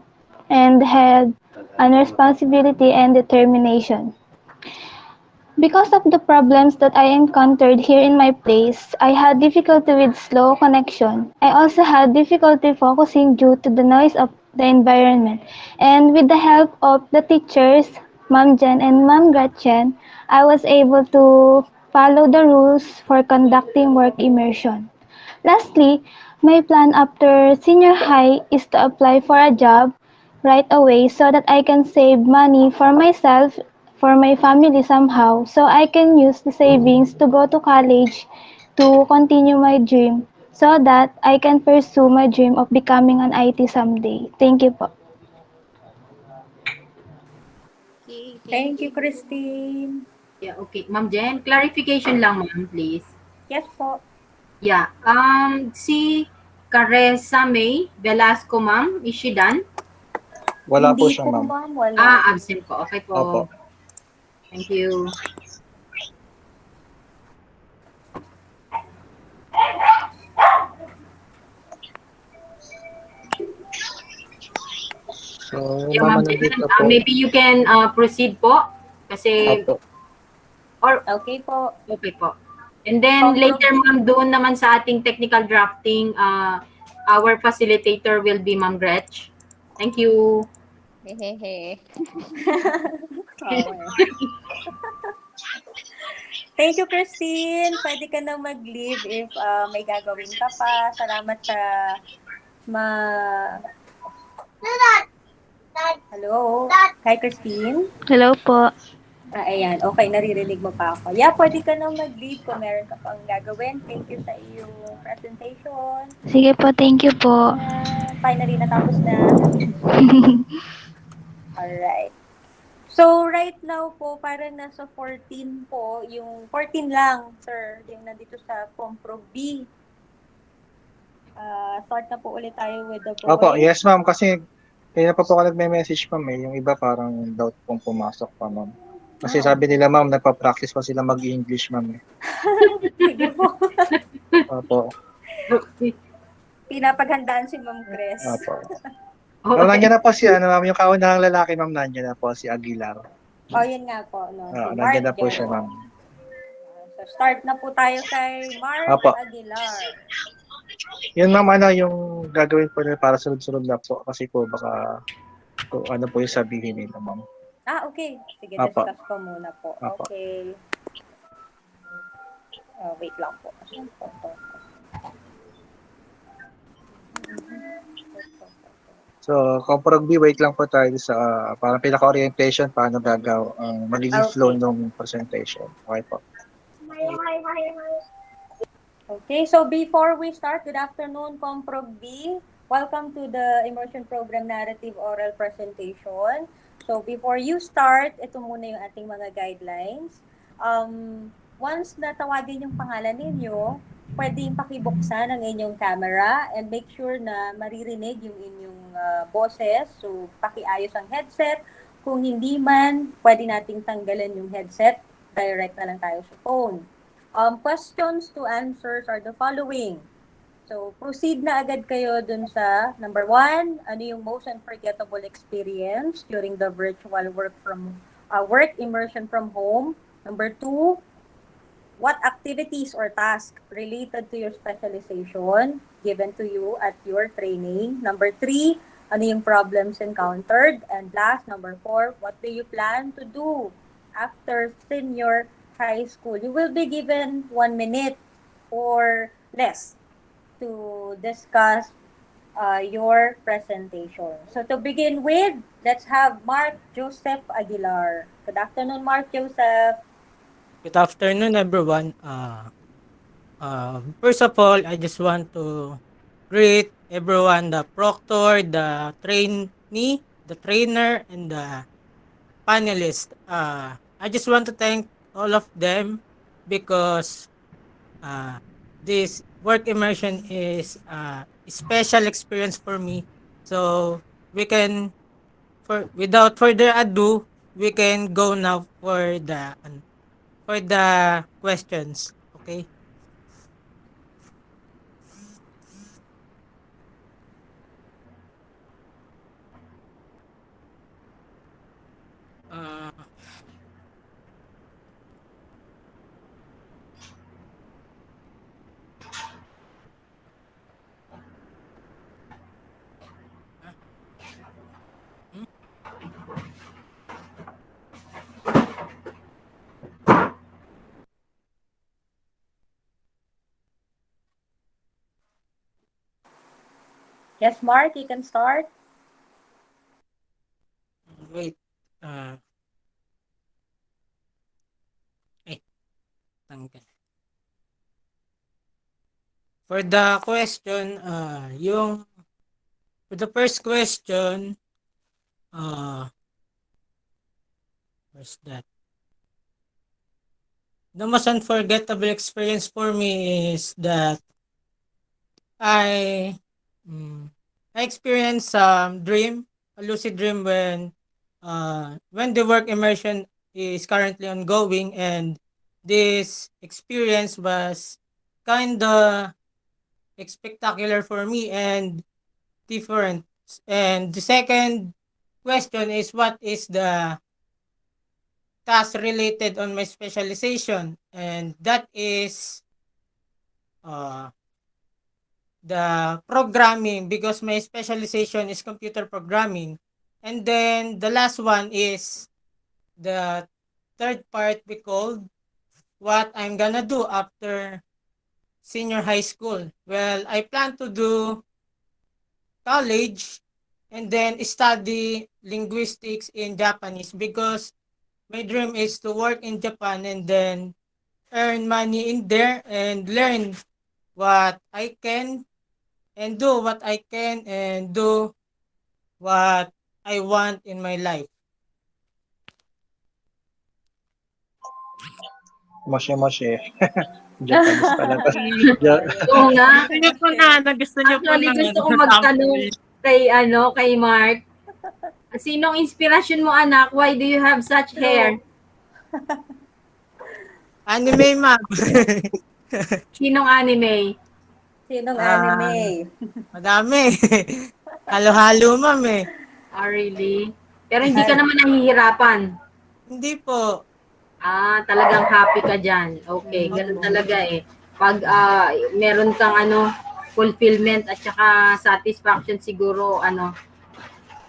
and had an responsibility and determination. Because of the problems that I encountered here in my place, I had difficulty with slow connection. I also had difficulty focusing due to the noise of the environment. And with the help of the teachers, Ma'am Jen and Ma'am Gretchen, I was able to follow the rules for conducting work immersion. Lastly, my plan after senior high is to apply for a job right away so that I can save money for myself, for my family somehow, so I can use the savings to go to college to continue my dream so that I can pursue my dream of becoming an IT someday. Thank you po. Okay, thank Thank you, you. Christine. Yeah, okay. Ma'am Jen, clarification lang ma'am, please. Yes po. Yeah, si Caressa May Velasco ma'am, is she done? Wala po Hindi siya, po, ma'am. ma'am. Wala. Absent po. Okay Opo. po. Thank you. So, Yeah, ma'am, Ma'am ano Jen, dito po? maybe you can proceed po. Kasi, Opo. or, Okay po. okay po. And then later ma'am, doon naman sa ating technical drafting, our facilitator will be Ma'am Gretch. Thank you. Hehehe. Okay. Thank you, Christine. Pwede ka na mag-leave if may gagawin ka pa. Salamat sa ma... Hello? Hi, Christine? Hello po. Ayan. Okay, naririnig mo pa ako. Yeah, pwede ka na mag-leave kung meron ka pang gagawin. Thank you sa iyong presentation. Sige po, thank you po. Finally, natapos na. Alright. So, right now po, parang nasa 14 po, yung 14 lang, sir, yung nandito sa Compro B. Start na po ulit tayo with the boys. Opo, yes ma'am. Kasi kaya pa po ako nagme-message ma'am eh. Yung iba parang doubt pong pumasok pa ma'am. Kasi sabi nila ma'am, nagpa-practice pa sila mag-English ma'am eh. Sige po. Opo. Pinapaghandaan si Ma'am Chris. Opo. Oh, nandiyan na po si ano ma'am, yung kaunahang lalaki ma'am, nandiyan na po si Aguilar. Oh, yun nga po. No? Si Nandiyan na po Mark siya ma'am. So, start na po tayo kay Mark Opo. Aguilar. Yun ma'am, ano, yung gagawin po nila para sunod-sunod na po. Kasi po baka kung ano po yung sabihin nila ma'am. Okay. Sige, Opo. discuss ko muna po. Opo. Okay. Wait lang po. So, Comprog B, wait lang po tayo sa parang pinaka-orientation paano gagaw ang magiging flow ng presentation. Okay po. Okay, so before we start, good afternoon, Comprog B. Welcome to the Immersion Program Narrative Oral Presentation. So before you start, ito muna yung ating mga guidelines. Once natawagin yung pangalan ninyo, pwedeng pakibuksan ang inyong camera and make sure na maririnig yung inyong boses. So pakiayos ang headset. Kung hindi man, pwede nating tanggalan yung headset. Direct na lang tayo sa phone. Questions to answers are the following. So, proceed na agad kayo dun sa number 1, ano yung most unforgettable experience during the virtual work immersion from home. Number 2, what activities or tasks related to your specialization given to you at your training. Number 3, ano yung problems encountered. And last, number 4, what do you plan to do after senior high school? You will be given 1 minute or less to discuss your presentation. So to begin with, let's have Mark Joseph Aguilar. Good afternoon, Mark Joseph. Good afternoon, everyone. First of all, I just want to greet everyone, the proctor, the trainee, the trainer, and the panelist. I just want to thank all of them because this work immersion is a special experience for me. So we can, without further ado, we can go now for the questions. Okay. Uh, hmm? Yes, Mark, you can start. Wait. Uh, eh, tanggal. For the question, for the first question, uh, where's that? The most unforgettable experience for me is that I, mm, I experienced dream, a lucid dream when the work immersion is currently ongoing, and this experience was kind of spectacular for me and different. And the second question is, what is the task related on my specialization? And that is uh, the programming, because my specialization is computer programming. And then the last one is the third part, we called what I'm gonna do after senior high school. Well, I plan to do college and then study linguistics in Japanese, because my dream is to work in Japan and then earn money in there and learn what I can and do what I can and do what I want in my life. Moshe Moshe. Japanese pala to. Oo nga. Gusto niyo po na, gusto niyo po Actually, na gusto ko magtanong sample. kay Mark. Sinong inspirasyon mo, anak? Why do you have such hair? Anime, ma'am. Sinong anime? Sinong anime? Madami. Halo-halo, ma'am eh. Really? Pero hindi ka naman nahihirapan? Hindi po. Talagang happy ka dyan. Okay, ganun talaga eh. Pag meron kang fulfillment at saka satisfaction siguro,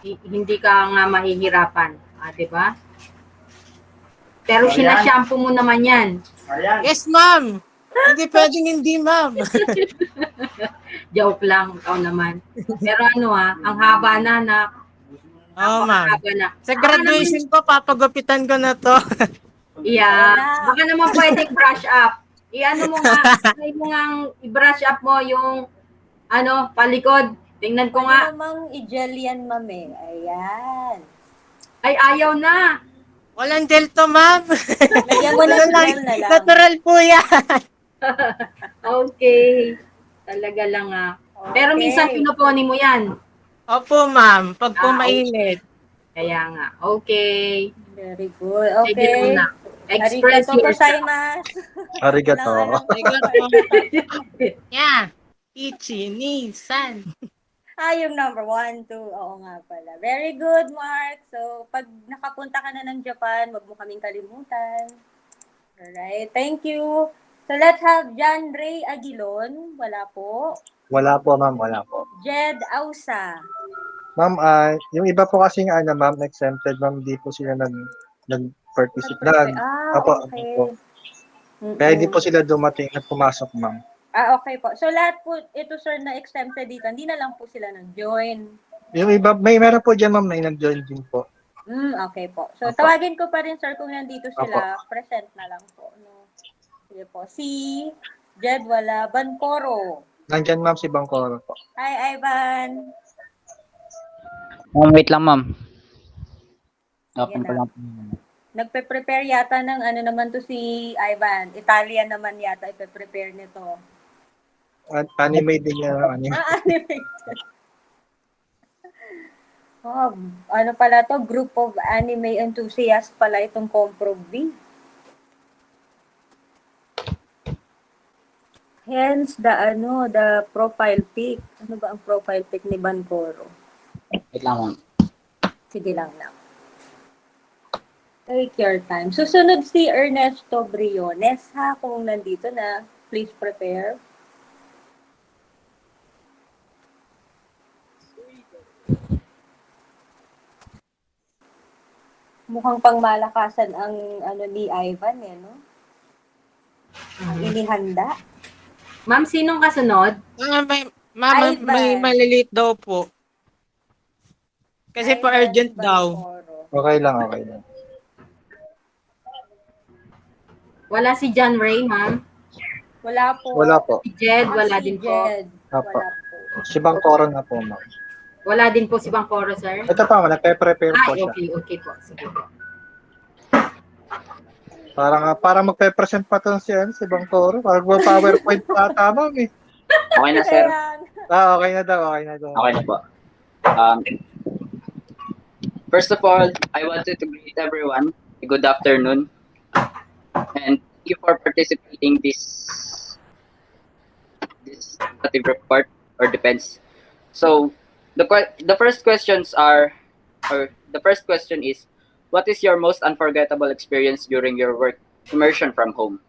hindi ka nga mahihirapan. Di ba? Pero sinashampoo mo naman yan. Yes, ma'am. Hindi pwedeng hindi, ma'am. Joke lang, ikaw naman. Pero ang haba na, anak. Oo, ma'am. Na. Sa graduation ko, papagupitan ko na to. Yeah. Baka naman pwedeng brush up. I-ano mo nga, try mo nga i-brush up mo yung palikod. Tingnan ko nga. Ano namang i-gel yan, ma'am eh. Ayan. Ay, ayaw na. Walang gel to, ma'am. Lagyan mo ng gel na lang. Natural po yan. Okay. Talaga lang Pero minsan pinuponi mo yan. Opo, ma'am. Pag po mainit. Kaya nga. Okay. Very good. Sige Okay. muna. Express Arigato yourself. gozaimasu. Arigato. Yeah. Ichi, ni, san. Yung number 1, 2. Oo nga pala. Very good, Mark. So, pag nakapunta ka na ng Japan, wag mo kaming kalimutan. Alright. Thank you. So, let's have John Ray Aguilon. Wala po. Wala po, ma'am. Wala po. Jed Ausa. Ma'am, yung iba po kasing ma'am, exempted, ma'am, di po sila nag-participate. Okay. Kaya di po sila dumating at pumasok, ma'am. Okay po. So, lahat po, ito sir, na exempted dito, hindi na lang po sila nag-join. Yung iba, meron po dyan, ma'am, na nag-join din po. Okay po. So, Opo. tawagin ko pa rin, sir, kung nandito Opo. sila, present na lang po. No? Sige po. Si Jed wala, Bancoro. Nandyan ma'am si Bangkoro po. Hi, Ivan. Wait lang, ma'am. Sige Open ko na. lang. Nagpe-prepare yata ng ano naman to si Ivan. Italian naman yata ipe-prepare nito. Anime din niya. Anime. Animated. Oh, ano pala to? Group of anime enthusiasts pala itong Comprog B. Hence the profile pic. Ano ba ang profile pic ni Bancoro? Wait lang, ma'am. Sige lang. Take your time. Susunod si Ernesto Briones, ha? Kung nandito na, please prepare. Mukhang pangmalakasan ang ano ni Ivan, no? Ang inihanda. Ma'am, sinong kasunod? May maliliit daw po. Kasi po urgent daw. Okay lang. Wala si John Ray, ma'am? Wala po. Wala po. Si Jed, wala Si din po. Jed. Opo. Si Bangkoro na po ma'am. Wala din po si Bangkoro, sir? Ito pa, nagpe-prepare po siya. Okay po. Sige po. Parang magpe-present pa to si Bangkoro. Parang PowerPoint pa ata ma'am eh. Okay na, sir. Okay na daw. Okay na po. First of all, I wanted to greet everyone. Good afternoon. And thank you for participating this report or defense. So the first question is, what is your most unforgettable experience during your work immersion from home?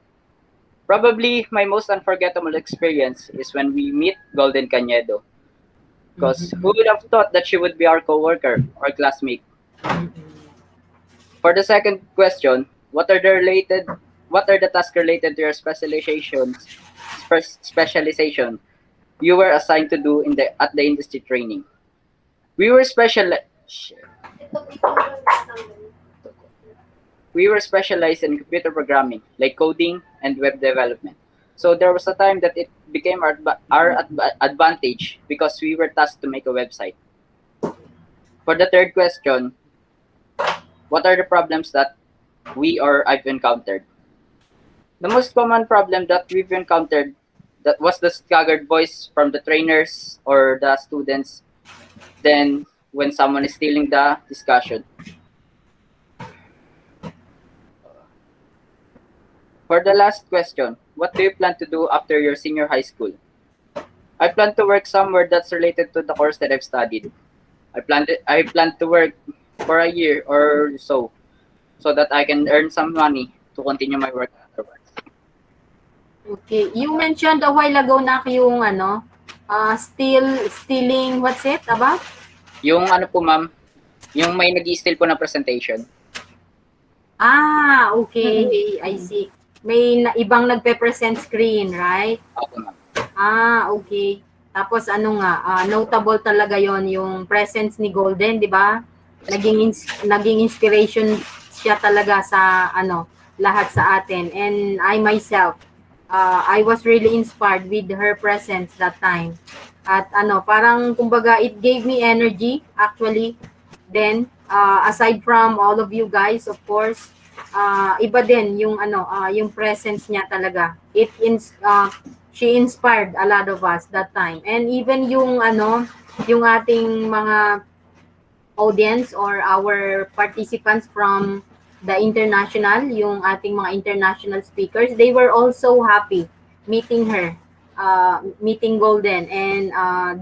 Probably my most unforgettable experience is when we meet Golden Cañedo. Because who would have thought that she would be our coworker or classmate? For the second question, what are the tasks related to your specialization you were assigned to do at the industry training? We were specialized in computer programming, like coding and web development. So there was a time that it became our advantage because we were tasked to make a website. For the third question, what are the problems that I've encountered? The most common problem that we've encountered that was the staggered voice from the trainers or the students. Then when someone is stealing the discussion. For the last question, what do you plan to do after your senior high school? I plan to work somewhere that's related to the course that I've studied. I plan to work for a year or so that I can earn some money to continue my work afterwards. Okay. You mentioned a while ago na yung stealing, what's it about? Yung ano po ma'am, yung may nag-i-steal po na presentation. Okay. I see. May ibang nagpe-present screen, right? Opo ma'am. Okay. Tapos notable talaga yon yung presence ni Golden, di ba? Naging inspiration siya talaga sa lahat sa atin. And I myself, I was really inspired with her presence that time. At parang kumbaga it gave me energy actually. Then aside from all of you guys, of course, iba din yung yung presence niya talaga. She inspired a lot of us that time. And even yung yung ating mga audience or our participants from the international, yung ating mga international speakers, they were also happy meeting her, meeting Golden and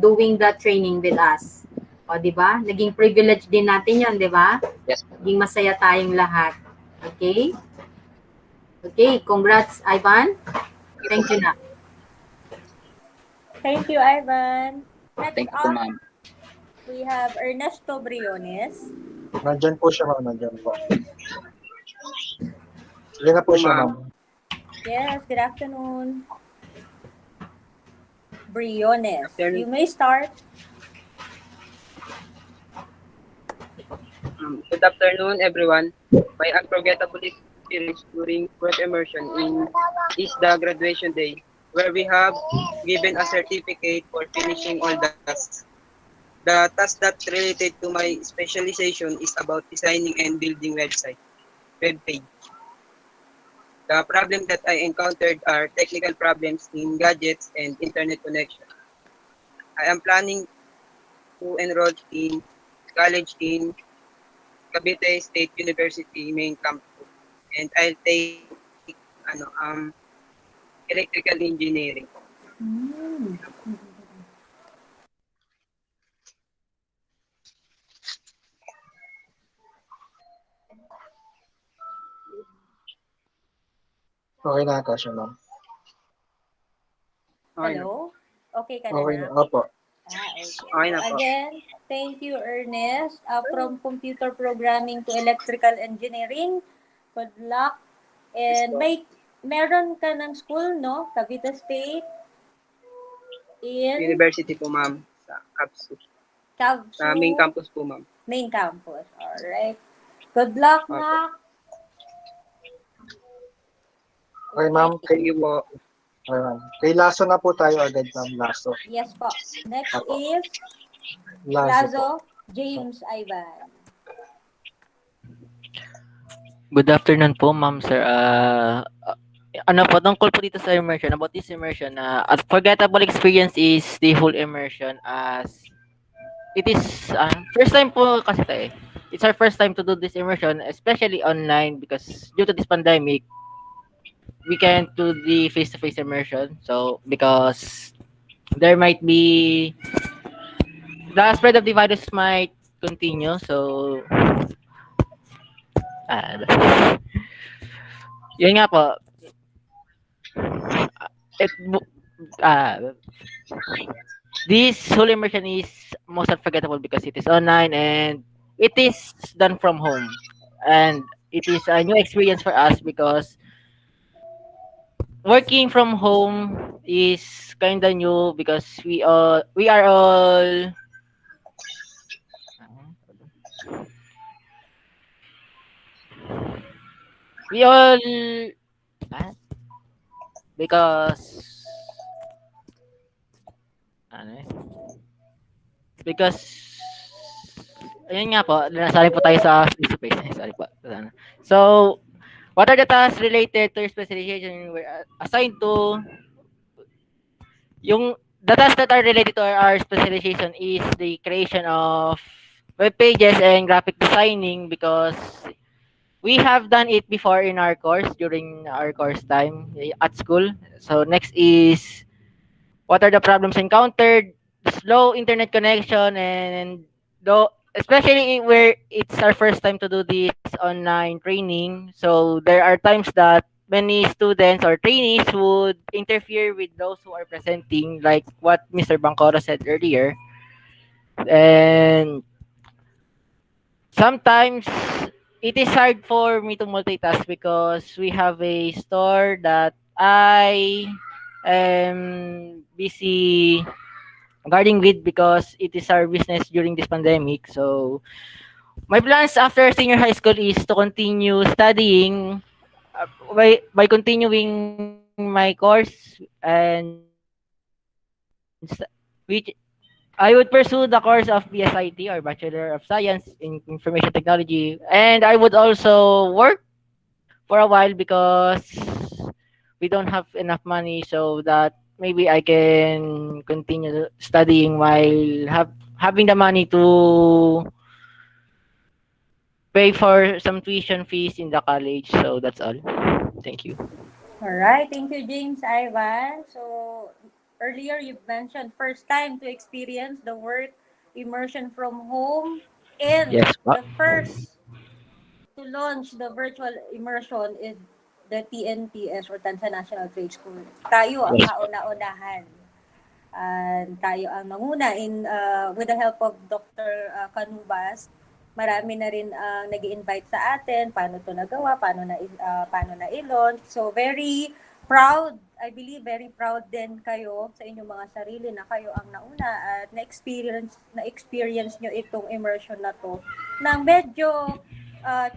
doing the training with us. O, di ba? Naging privilege din natin yan, di ba? Yes. Naging masaya tayong lahat. Okay? Okay, congrats, Ivan. Thank you na. Thank you, Ivan. Next Thank you, ma'am. We have Ernesto Briones. Nandyan po siya, ma'am. Nandyan po. Sige na po siya, ma'am. Yes, good afternoon. Briones. You may start. Good afternoon, everyone. My unforgettable experience during work immersion is the graduation day, where we have given a certificate for finishing all the tasks. The task that related to my specialization is about designing and building web page. The problem that I encountered are technical problems in gadgets and internet connection. I am planning to enroll in college in Cavite State University main campus, and I'll take electrical engineering. Mm. Okay na ata siya, ma'am. Okay na. Hello? Okay ka na Okay na? na. Opo. Okay. Okay So na po. again, thank you, Ernest. From computer programming to electrical engineering. Good luck. And meron ka ng school, no? Cavite State in University po, ma'am. Sa CAPSU. Sa main Cavsu campus po, ma'am. main campus. Alright. Good luck, Opo. Nak. Okay, ma'am. Thank you po. Okay, ma'am. Kay Lasso na po tayo agad, ma'am. Lasso. Yes po. Next Opo. is Lasso po. Lazo James Ivan. Good afternoon po, ma'am, sir. Ano po, tungkol po dito sa immersion, about this immersion, unforgettable experience is the whole immersion as it is, first time po kasi tayo eh. It's our first time to do this immersion, especially online because due to this pandemic, we can't do the face-to-face immersion. So, because there might be, the spread of the virus might continue. So, yun nga po, it this whole immersion is most unforgettable because it is online and it is done from home, and it is a new experience for us because working from home is kind of new because we are all we all because ano eh, because ayun nga po, nasali po tayo sa face to face. Sorry po. So, what are the tasks related to your specialization were assigned to yung the tasks that are related to our specialization is the creation of web pages and graphic designing because we have done it before in our course during our course time at school. So next is what are the problems encountered, slow internet connection, and though especially where it's our first time to do this online training, so there are times that many students or trainees would interfere with those who are presenting, like what Mr. Bancoro said earlier. And sometimes it is hard for me to multitask because we have a store that I am busy guarding with because it is our business during this pandemic. So my plans after senior high school is to continue studying by continuing my course and which I would pursue the course of BSIT or Bachelor of Science in Information Technology, and I would also work for a while because we don't have enough money so that maybe I can continue studying while having the money to pay for some tuition fees in the college. So that's all. Thank you. Alright, thank you, James Ivan. So, earlier you mentioned first time to experience the work immersion from home and Yes, the first to launch the virtual immersion is the TNTS or Tansa National Trade School. Tayo ang Yes. kauna-unahan. Tayo ang nanguna with the help of Dr. Canubas. Marami na rin ang nag-invite sa atin, paano to nagawa, paano na i-launch. So very proud I believe very proud din kayo sa inyong mga sarili na kayo ang nauna at na-experience nyo itong immersion na to na medyo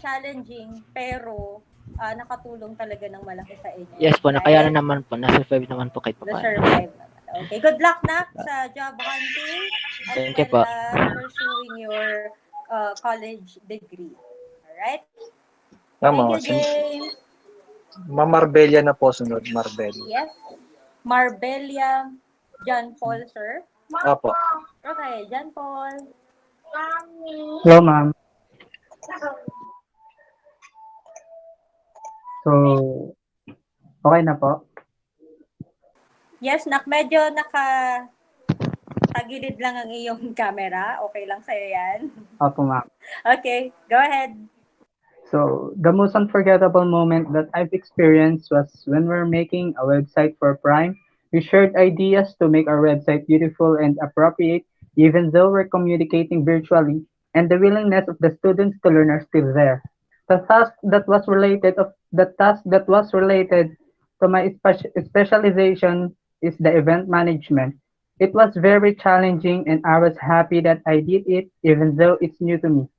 challenging pero nakatulong talaga ng malaki sa inyo. Yes po, Right? nakayanan naman po. Na-survive naman po kahit pa paano. Na-survive naman. Okay, good luck na sa job hunting as Thank you well po. as pursuing your college degree. Alright? Tama. Thank you, James. Marbella na po sunod, Marbella. Yes. Marbella John Paul, sir. Apo. Okay, John Paul. Hello, ma'am. So, okay na po? Yes, medyo tagilid lang ang iyong camera. Okay lang sa'yo yan? Opo, ma'am. Okay, go ahead. So, the most unforgettable moment that I've experienced was when we're making a website for Prime. We shared ideas to make our website beautiful and appropriate, even though we're communicating virtually, and the willingness of the students to learn are still there. The task that was related to my specialization is the event management. It was very challenging, and I was happy that I did it, even though it's new to me.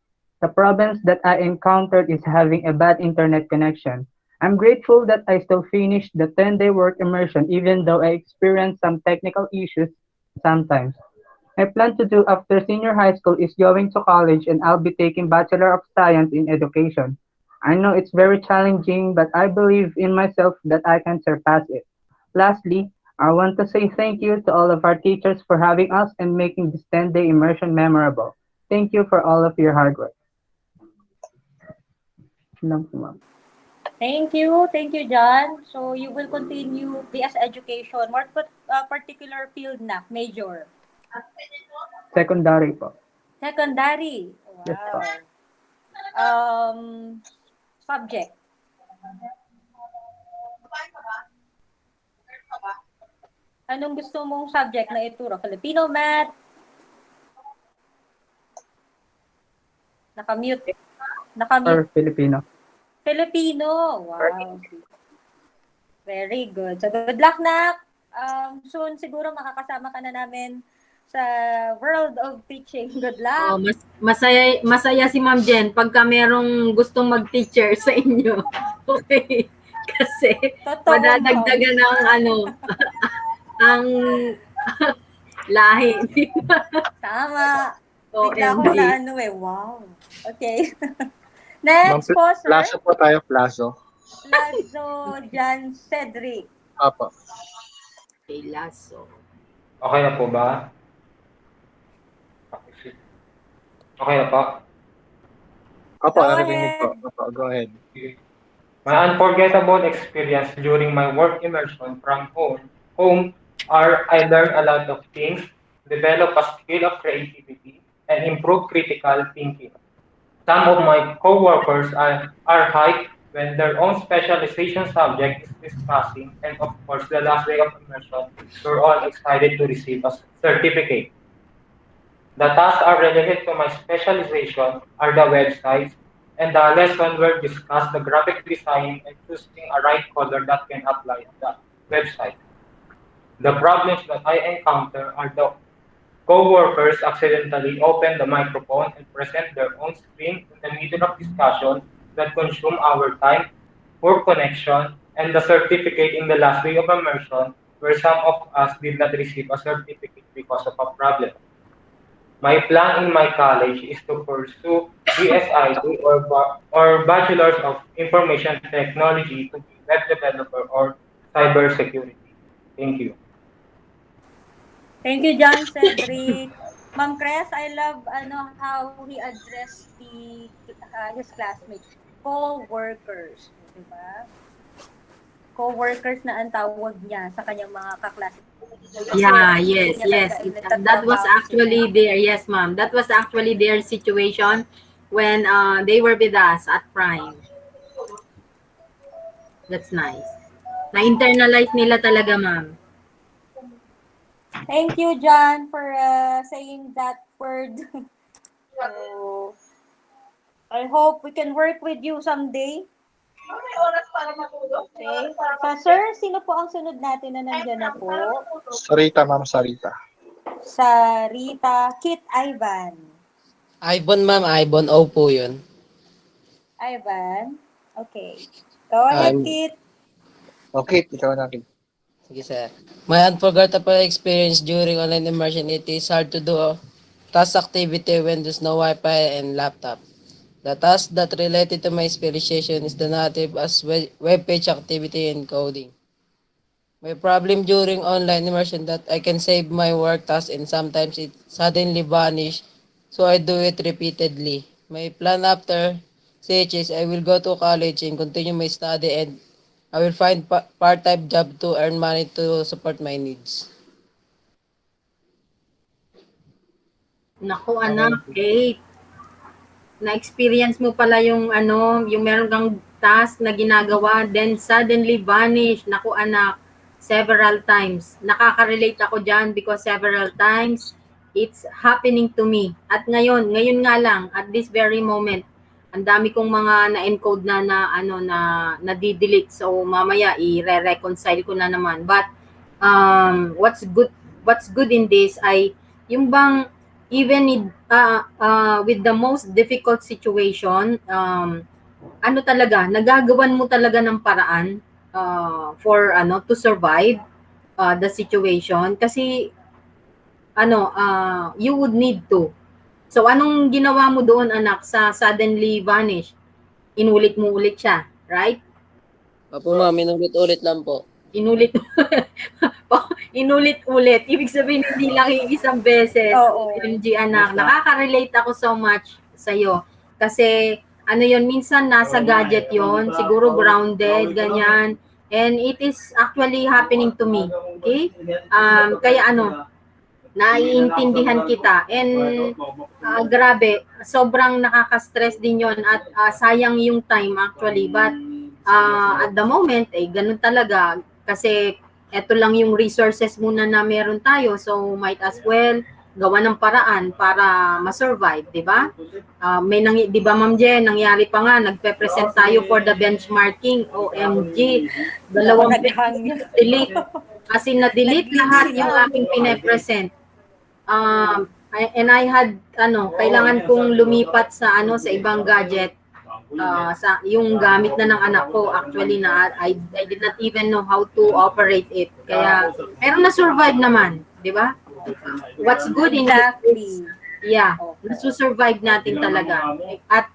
The problems that I encountered is having a bad internet connection. I'm grateful that I still finished the 10-day work immersion even though I experienced some technical issues sometimes. My plan to do after senior high school is going to college and I'll be taking Bachelor of Science in Education. I know it's very challenging, but I believe in myself that I can surpass it. Lastly, I want to say thank you to all of our teachers for having us and making this 10-day immersion memorable. Thank you for all of your hard work. Thank you. Thank you, John. So, you will continue BS Education. What particular field na? Major? Secondary po. Secondary. Yes po. Wow. Subject? Anong gusto mong subject na ituro? Filipino, Math? Nakamute. Or Filipino. Filipino. Wow. Very good. So, good luck, Nak. Soon, siguro makakasama ka na namin sa world of teaching. Good luck. Oh, masaya si Ma'am Jen pagka merong gustong mag-teacher sa inyo. Okay. Kasi Totoo, madadagdagan ng ang lahi. Tama. OMG. Bigla ko na wow. Okay. Next po, sir. Plazo po tayo, Plazo. Lazo Jan Cedric. Apo. Okay, Lazo. Okay na po ba? Okay na po? Apo, narinig po. Apo, go ahead. My unforgettable experience during my work immersion from home are I learned a lot of things, develop a skill of creativity, and improve critical thinking. Some of my co-workers are hyped when their own specialization subject is discussing, and of course, the last day of immersion, we're all excited to receive a certificate. The tasks are related to my specialization are the websites, and the lesson were discussed the graphic design and choosing a right color that can apply to the website. The problems that I encounter are the co-workers accidentally open the microphone and present their own screen in the middle of discussion that consume our time, poor connection, and the certificate in the last day of immersion where some of us did not receive a certificate because of a problem. My plan in my college is to pursue BSID or Bachelor's of Information Technology to be web developer or cybersecurity. Thank you. Thank you, John Cedric. Ma'am Cres, I love how he addressed his classmates. Co-workers. Diba? Co-workers na ang tawag niya sa kanyang mga kaklase. Yeah, yes. That was actually their, yes ma'am, that was actually their situation when they were with us at Prime. That's nice. Na-internalize nila talaga, ma'am. Thank you, John, for saying that word. So, I hope we can work with you someday. Okay. Sa sir, sino po ang sunod natin na nandiyan na po? Sarita, Ma'am Sarita. Sa Rita, Kit Ivan. Ibon ma'am, Ibon O po yun. Ivan. Okay. Go ahead, Um, Kit. Okay, ikaw na, Kit. Sige sir. My unforgettable experience during online immersion, it is hard to do task activity when there's no Wi-Fi and laptop. The task that related to my specialization is the native as web page activity and coding. My problem during online immersion that I can save my work task and sometimes it suddenly vanish, so I do it repeatedly. My plan after CHS, I will go to college and continue my study and I will find part-time job to earn money to support my needs. Naku anak, Kate, na-experience mo pala yung ano, yung meron kang task na ginagawa, then suddenly vanish. Naku anak, several times. Nakaka-relate ako dyan because several times it's happening to me. At ngayon nga lang, at this very moment, ang dami kong mga na-encode na ano na di-delete. So mamaya i-reconcile ko na naman. But what's good in this ay yung bang even with the most difficult situation, ano talaga, nagagawan mo talaga ng paraan for ano to survive the situation kasi ano you would need to. So anong ginawa mo doon anak sa suddenly vanish? Inulit mo ulit siya, right? Opo ma'am, inulit-ulit lang po. Inulit inulit-ulit. Ibig sabihin hindi lang yung isang beses. Oo. OMG anak, nakaka-relate ako so much sa iyo. Kasi ano yon minsan nasa gadget yon, siguro grounded ganyan. And it is actually happening to me. Okay? Kaya ano, naiintindihan kita. And grabe, sobrang nakaka-stress din yon at sayang yung time actually. But at the moment, ganun talaga. Kasi eto lang yung resources muna na meron tayo. So, might as well gawa ng paraan para ma-survive, di ba? Di ba Ma'am Jen, nangyari pa nga, nagpe-present tayo for the benchmarking. OMG, dalawang delete. Kasi na-delete lahat yung aking pine-present. And I had kailangan kong lumipat sa sa ibang gadget, sa yung gamit na ng anak ko actually na I did not even know how to operate it, kaya pero na survive naman, di ba? What's good in Exactly. nasusurvive natin talaga. At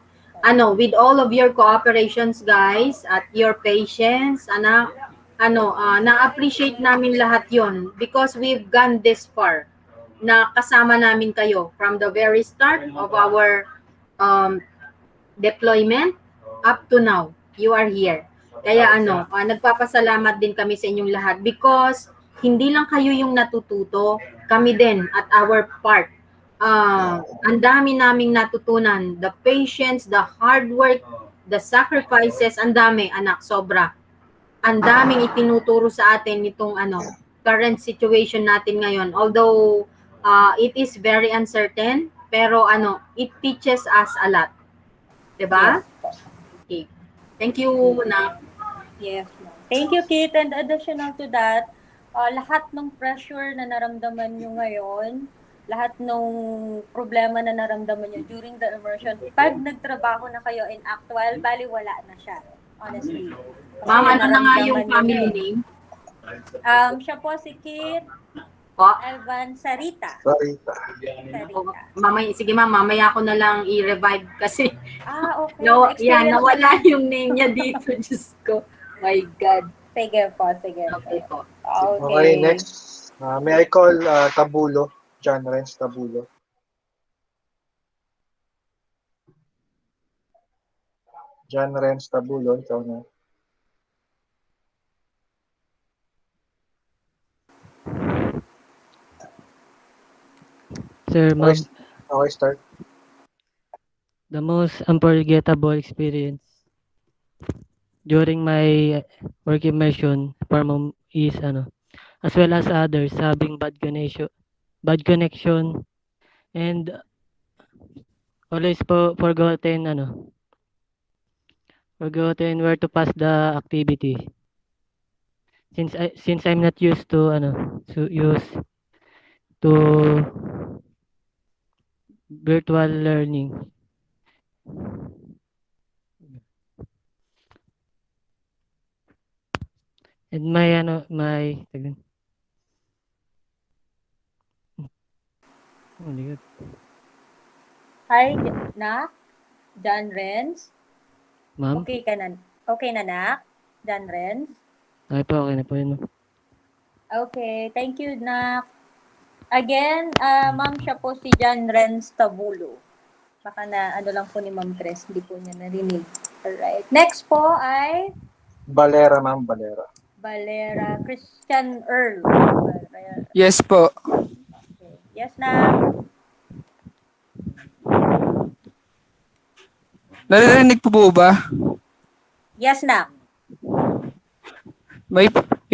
with all of your cooperations guys at your patience, anak, na-appreciate namin lahat yon because we've gone this far na kasama namin kayo from the very start of our deployment up to now. You are here. Kaya nagpapasalamat din kami sa inyong lahat because hindi lang kayo yung natututo, kami din at our part. Ang dami naming natutunan, the patience, the hard work, the sacrifices, ang dami anak, sobra. Ang daming itinuturo sa atin nitong current situation natin ngayon. Although it is very uncertain, pero it teaches us a lot. Diba? Yes. Okay. Thank you na. Yes, ma'am. Thank you, Kit. And additional to that, lahat ng pressure na naramdaman nyo ngayon, lahat ng problema na naramdaman nyo during the immersion, pag nagtrabaho na kayo in actual, bali wala na siya. Honestly. Ma'am, ano na nga yung family name? Siya po si Kit Evan Sarita. Sarita. Sige ma'am, mamaya ako na lang i-revive kasi okay. Nawala yung name niya dito. Diyos ko. My God. Sige po. Okay po. Okay, next. May I call Tabulo? John Renz Tabulo. John Renz Tabulo, ikaw na. Sir, ma'am, Okay, start. the most unforgettable experience during my work immersion for mom is as well as others having bad connection and always forgotten Forgotten where to pass the activity. Since I'm not used to to use to virtual learning. And my oh my God. Hi, Nak. John Renz. Ma'am? Okay ka na? Okay na, Nak? John Renz? Okay na po yun. Ma'am. Okay, thank you, Nak. Again, ma'am, siya po si John Renz Tabulo. Baka na ano lang po ni Ma'am Chris, hindi po niya narinig. Alright. Next po ay Valera, ma'am, Valera. Valera Christian Earl. Valera. Yes po. Okay. Yes, Nak. Naririnig po ba? Yes, Nak. May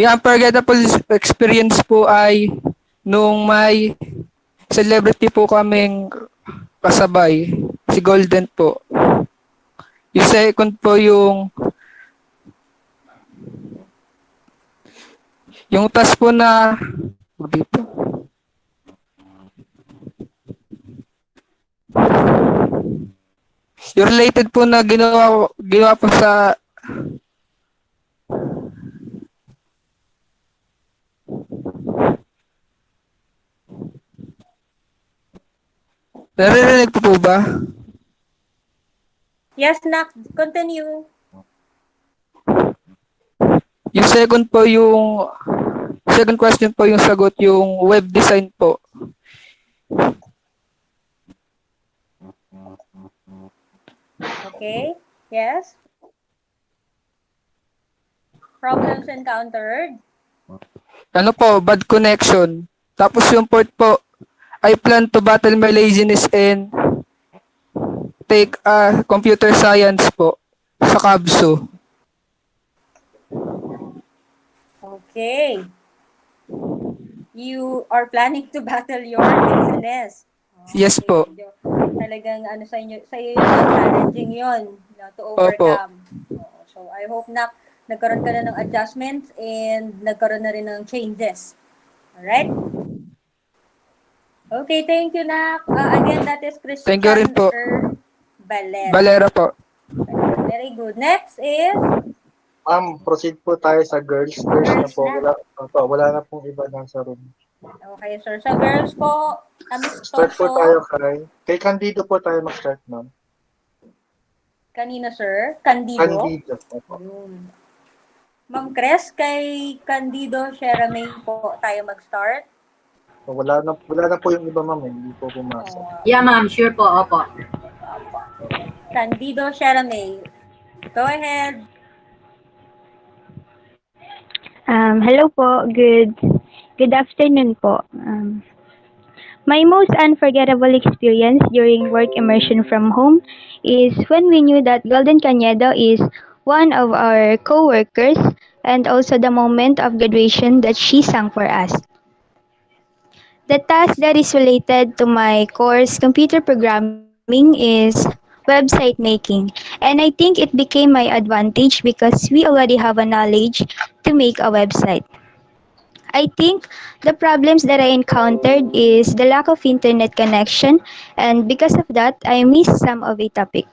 unforgettable experience po ay nung may celebrity po kaming kasabay, si Golden po. Yung second po yung task po na dito. Yung related po na ginawa po sa naririnig po ba? Yes, Nak. Continue. Yung second question po yung sagot, yung web design po. Okay. Yes. Problems encountered. Ano po, bad connection. Tapos yung fourth po, I plan to battle my laziness and take computer science po sa KABSO. Okay. You are planning to battle your laziness. Yes po. Talagang ano sa iyo yung challenging yon, to overcome. So I hope na nagkaroon ka na ng adjustments and nagkaroon na rin ng changes. Alright? Okay, thank you, Nak. Again, that is Christian Thank you rin po. Valera. Valera po. Very good. Next is Ma'am, proceed po tayo sa girls. Girls na po. Wala na pong iba na sa room. okay, sir. Sa girls po, Start po tayo kay Candido po tayo mag-start, ma'am. Kanina, sir? Candido? Candido. Ayun. Ma'am Cres, kay Candido Sheramay po tayo mag-start. Wala na po yung iba, ma'am. Hindi po pumasok. Yeah, ma'am. Sure po. Opo. Candido Sheramay. Go ahead. Hello po. Good afternoon po. My most unforgettable experience during work immersion from home is when we knew that Golden Cañedo is one of our co-workers and also the moment of graduation that she sang for us. The task that is related to my course, computer programming, is website making. And I think it became my advantage because we already have a knowledge to make a website. I think the problems that I encountered is the lack of internet connection, and because of that, I missed some of a topic.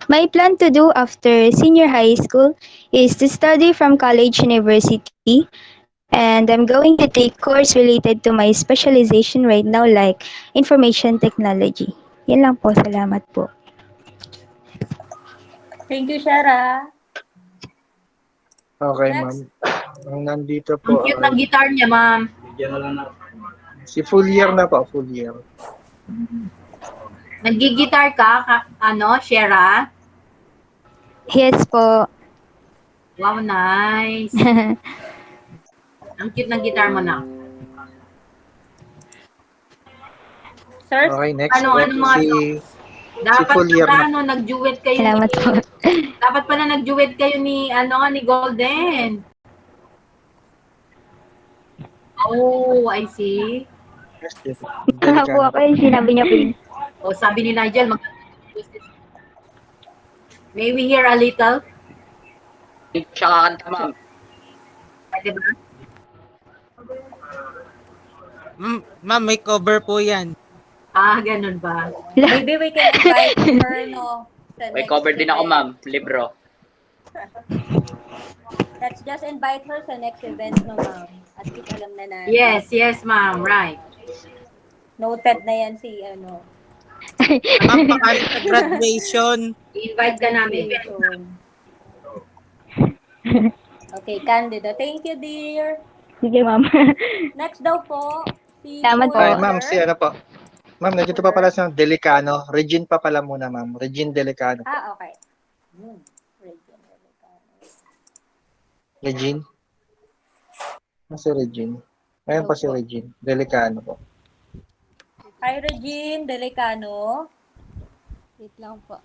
My plan to do after senior high school is to study from college university, and I'm going to take course related to my specialization right now like information technology. Yan lang po, salamat po. Thank you, Shara. Okay, Next. ma'am. Ang nandito Ang po cute ng guitar niya, ma'am. si full year na po, full year. Naggigitar ka, Shera? Yes po. Wow, nice. Ang cute ng guitar mo na. Sir? Okay, next Ano mga dapat full year pala, nag-duet kayo Salamat po. Dapat pala nag-duet kayo ni Golden. Oh, I see. Mga po ako yung sinabi niya po yun. O, sabi ni Nigel, May we hear a little? Hindi siya kakanta, ma'am. Pwede ba? Ma'am, may cover po yan. Ganun ba? Maybe we can invite her, no, sa May next cover din ako, event. ma'am. Libro. Let's just invite her sa next event, no, ma'am. At least alam na natin. Yes, ma'am, right. Noted na yan si, ano. Ma'am, pakali sa graduation. Invite ka namin. Graduation. Okay, Candida. Thank you, dear. Sige, ma'am. Next daw po, si Salamat po. Ay, ma'am, si ano po. Ma'am, nandito pa pala sa Delicano. Regine pa pala muna, ma'am. Regine Delicano. Okay. Regine? Si Regine. Ayan pa si Regine. Delicano po. Hi, Regine Delicano. Wait lang po.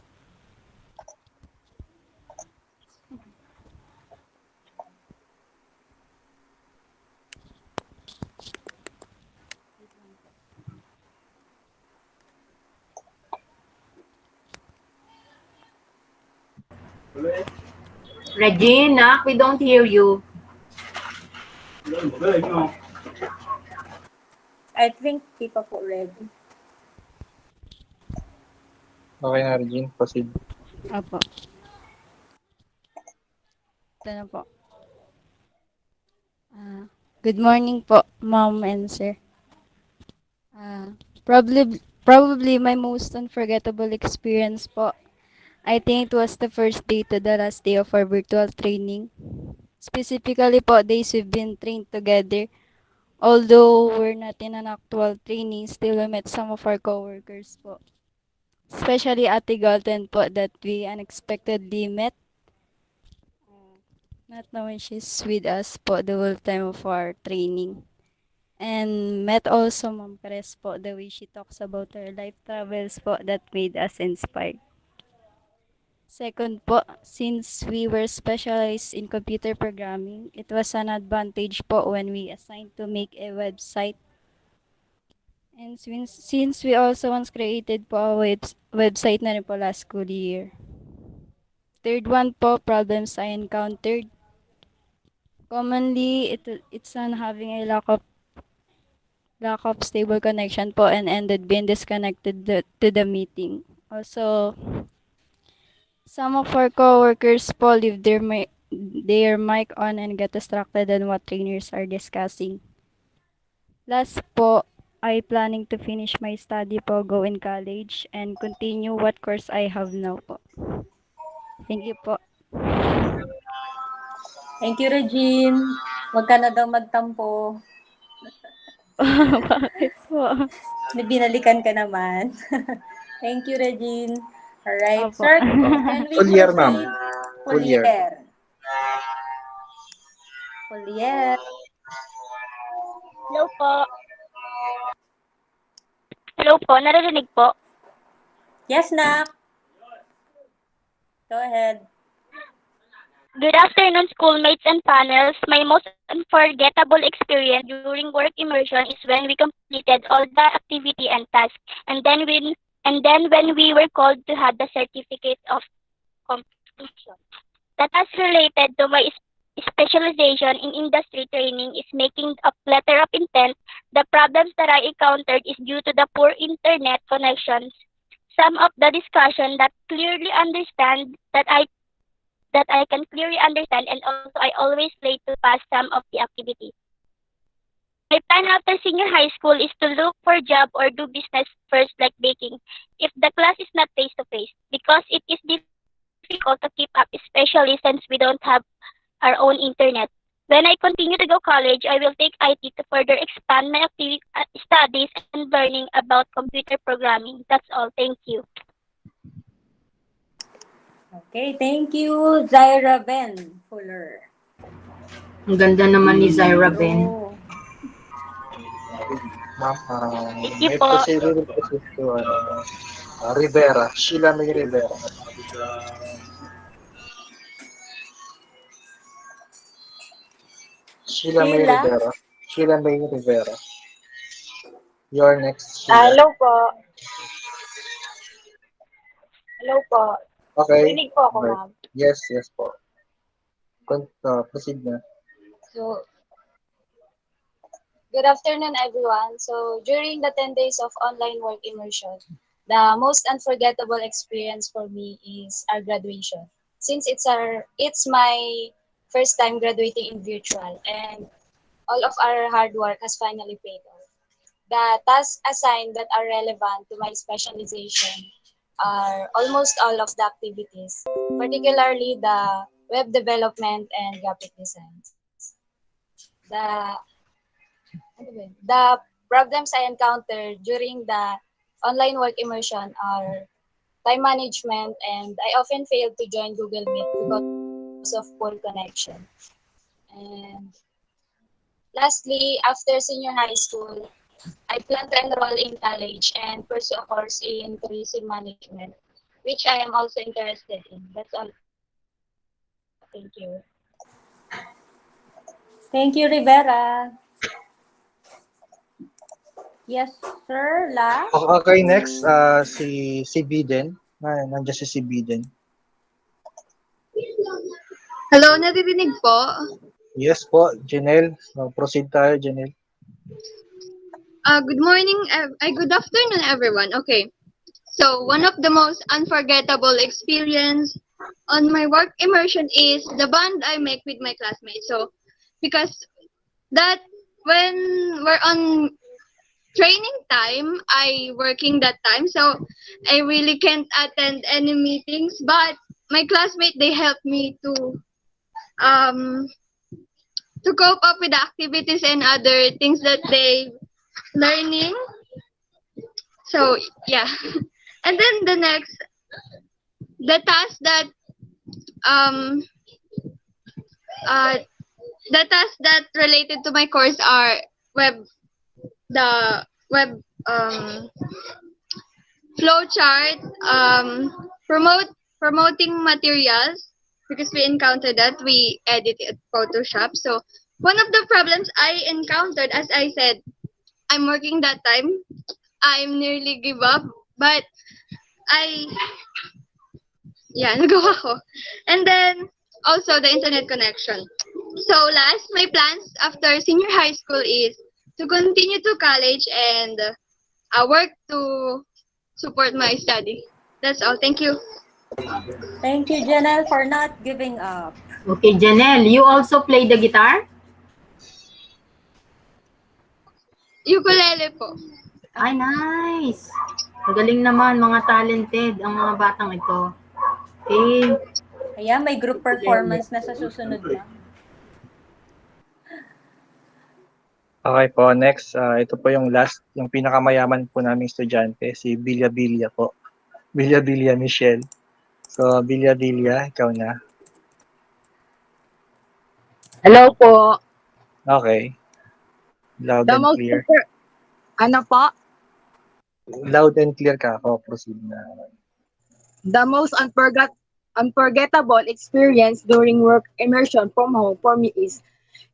Regina, we don't hear you. I think di pa po ready. Okay na, Regine. Proceed. Opo. Ito na po. Good morning po, ma'am and sir. Probably my most unforgettable experience po. I think it was the first day to the last day of our virtual training. Specifically po, days we've been trained together. Although we're not in an actual training, still we met some of our coworkers po. Especially Ate Galton po that we unexpectedly met. Not knowing she's with us po the whole time of our training. And met also Ma'am Perez po, the way she talks about her life travels po that made us inspired. Second po, since we were specialized in computer programming, it was an advantage po when we assigned to make a website. And since we also once created po a website na rin po last school year. Third one po, problems I encountered. Commonly, it's on having a lack of stable connection po and ended being disconnected to the meeting. Also, some of our coworkers po leave their mic on and get distracted on what trainers are discussing. Last po, I planning to finish my study po, go in college, and continue what course I have now po. Thank you po. Thank you, Regine. Huwag ka na daw magtampo. Bakit po? Binalikan ka naman. Thank you, Regine. Alright. Opo. Sir, can we Full year, ma'am. proceed? Full year. Full year. Hello po. Hello po, naririnig po? Yes, Nak. Go ahead. Good afternoon, schoolmates and panels. My most unforgettable experience during work immersion is when we completed all the activity and tasks, and then when we were called to have the certificate of completion. The task related to my specialization in industry training is making a letter of intent. The problems that I encountered is due to the poor internet connections. Some of the discussion that I can clearly understand, and also I always late to pass some of the activities. My plan after senior high school is to look for job or do business first, like baking, if the class is not face-to-face, because it is difficult to keep up, especially since we don't have our own internet. When I continue to go college, I will take IT to further expand my studies and learning about computer programming. That's all. Thank you. Okay, thank you, Zaira Ben Fuller. Ang ganda naman ni Zaira Ben. Ma'am, Thank you may po. procedural process to Rivera. Sheila May Rivera. Sheila May Rivera. Sheila May Rivera. You're next, Sheila. Hello po. Hello po. Okay. Rinig po ako, Okay. ma'am. Yes, yes po. Proceed na. So, good afternoon, everyone. So, during the 10 days of online work immersion, the most unforgettable experience for me is our graduation. Since it's my first time graduating in virtual, and all of our hard work has finally paid off. The tasks assigned that are relevant to my specialization are almost all of the activities, particularly the web development and graphic designs. The the problems I encountered during the online work immersion are time management, and I often fail to join Google Meet because of poor connection. And lastly, after senior high school, I plan to enroll in college and pursue a course in tourism management, which I am also interested in. That's all. Thank you. Thank you, Rivera. Yes, sir. Last. Okay, next, si Biden. Nandiyan si Biden. Hello, naririnig po? Yes po, Janelle. So, proceed tayo, Janelle. Good morning, good afternoon, everyone. Okay, so one of the most unforgettable experience on my work immersion is the bond I make with my classmates. So, because that when we're on training time, I working that time, so I really can't attend any meetings. But my classmate, they help me um to cope up with the activities and other things that they learning. So yeah, and then the task that um uh the tasks that related to my course are the web flow chart, promoting materials, because we encountered that we edited Photoshop. So one of the problems I encountered, as I said, I'm working that time. I'm nearly give up, but I nagawa ko. And then also the internet connection. So last, my plans after senior high school is to continue to college and work to support my study. That's all. Thank you. Thank you, Janelle, for not giving up. Okay, Janelle, you also play the guitar? Ukulele po. Ay, nice! Magaling naman, mga talented ang mga batang ito. Okay. Ayan, may group performance na sa susunod na. Okay po, next, ito po yung last, yung pinakamayaman po naming estudyante, si Bilya Bilya po. Bilya Bilya Michelle. So, Bilya Bilya, ikaw na. Hello po. Okay. Loud The and most clear. ano po? Loud and clear ka ako. Proceed na. The most unforgettable experience during work immersion from home for me is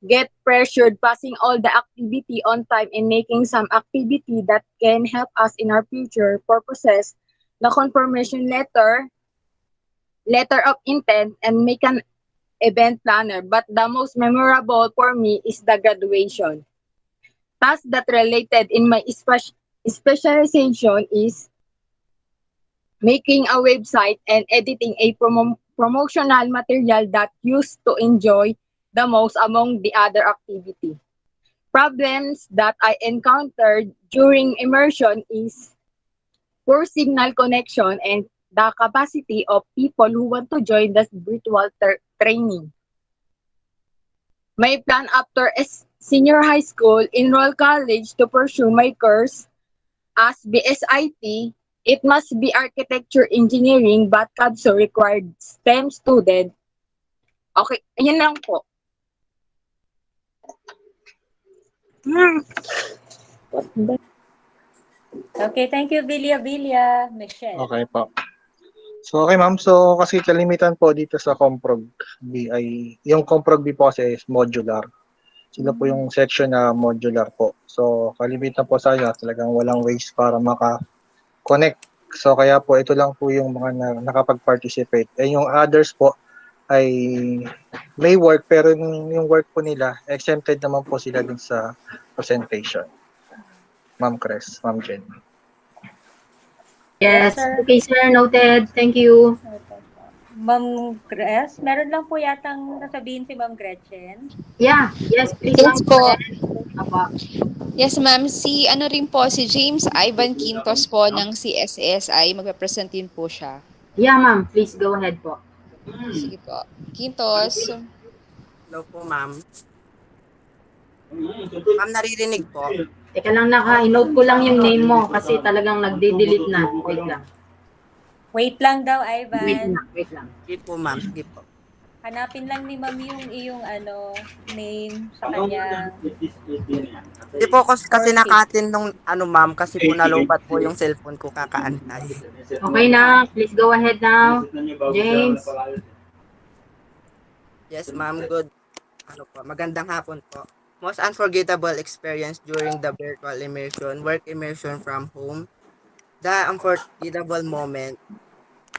get pressured passing all the activity on time and making some activity that can help us in our future purposes, the confirmation letter of intent, and make an event planner. But the most memorable for me is the graduation. Tasks that related in my specialization is making a website and editing a promotional material that used to enjoy the most among the other activity. Problems that I encountered during immersion is poor signal connection and the capacity of people who want to join the virtual training. My plan after senior high school, enroll college to pursue my course as BSIT. It must be architecture engineering, but CADSO required STEM student. Okay, ayan lang po. Okay, thank you, Bilya Bilya. Michelle. Okay po. So, okay ma'am. So, kasi kalimitan po dito sa Comprog B ay, yung Comprog B po kasi is modular. Sila po yung section na modular po. So, kalimitan po sa talagang walang ways para maka-connect So kaya po ito lang po yung mga nakapag-participate. Yung others po ay may work pero yung work po nila exempted naman po sila dun sa presentation. Ma'am Cres, Ma'am Jen. Yes. sir. Okay, sir. Noted. Thank you. Ma'am Gres, meron lang po yatang sasabihin si Ma'am Gretchen. Yeah. Yes, please, Yes ma'am. Go po. ahead. Apa. Yes, ma'am. Si ano rin po, si James Ivan Quintos po ng CSS ay magpe-present din po siya. Yeah, ma'am. Please go ahead po. Sige po. Quintos. Hello po, ma'am. Ma'am, naririnig po. Teka lang, naka-note ko lang yung name mo kasi talagang nagde-delete na. Wait lang. Wait lang daw, Ivan. Wait lang. Sige po, ma'am. Sige po. Hanapin lang ni Ma'am yung iyong name sa kanya. Hindi po kasi nakatin nung ma'am kasi po nalobat po yung cellphone ko kakaantay. Okay na. Please go ahead now. James. Yes, ma'am. Good. Magandang hapon po. Most unforgettable experience during the virtual immersion, work immersion from home. The unforgettable moment.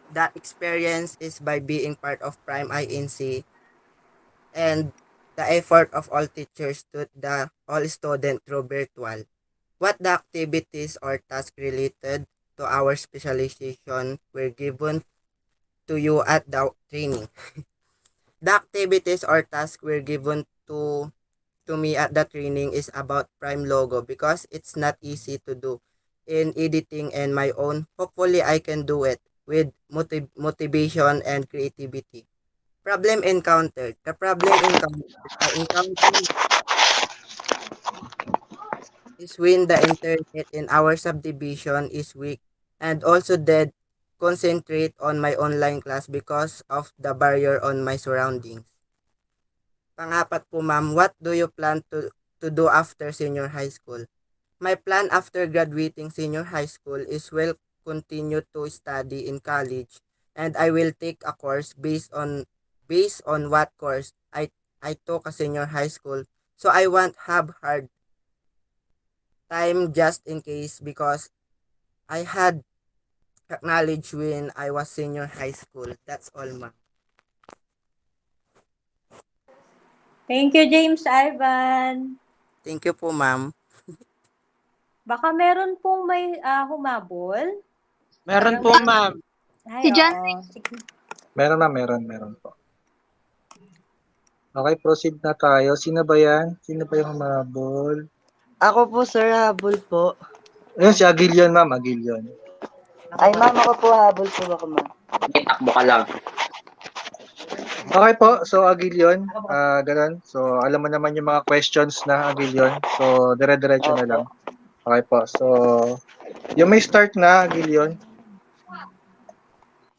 The experience is by being part of Prime INC and the effort of all teachers to the all student through virtual. What the activities or tasks related to our specialization were given to you at the training. The activities or tasks were given to me at the training is about Prime logo because it's not easy to do in editing and my own. Hopefully, I can do it with motivation and creativity. Problem encountered. The problem I encountered is when the internet in our subdivision is weak and also dead concentrate on my online class because of the barrier on my surroundings. Pangapat po, ma'am, what do you plan to do after senior high school? My plan after graduating senior high school is will continue to study in college and I will take a course based on what course I took a senior high school. So I won't have hard time just in case because I had knowledge when I was senior high school. That's all, ma'am. Thank you, James Ivan. Thank you po, ma'am. Baka meron pong may humabol. Meron po, ma'am. Ay, Si John. oo. Sige. Meron na, meron po. Okay, proceed na tayo. Sino ba yan? Sino ba yung humabol? Ako po, sir, habol po. Ayun, si Agilion, ma'am. Agilion. Ay, ma'am, ako po, habol po ako, ma'am. May takbo ka lang. Okay po, so Agilion, ganun. So, alam mo naman yung mga questions na Agilion. So, dire-diretso na lang. Okay po, so, yung may start na, Agilion.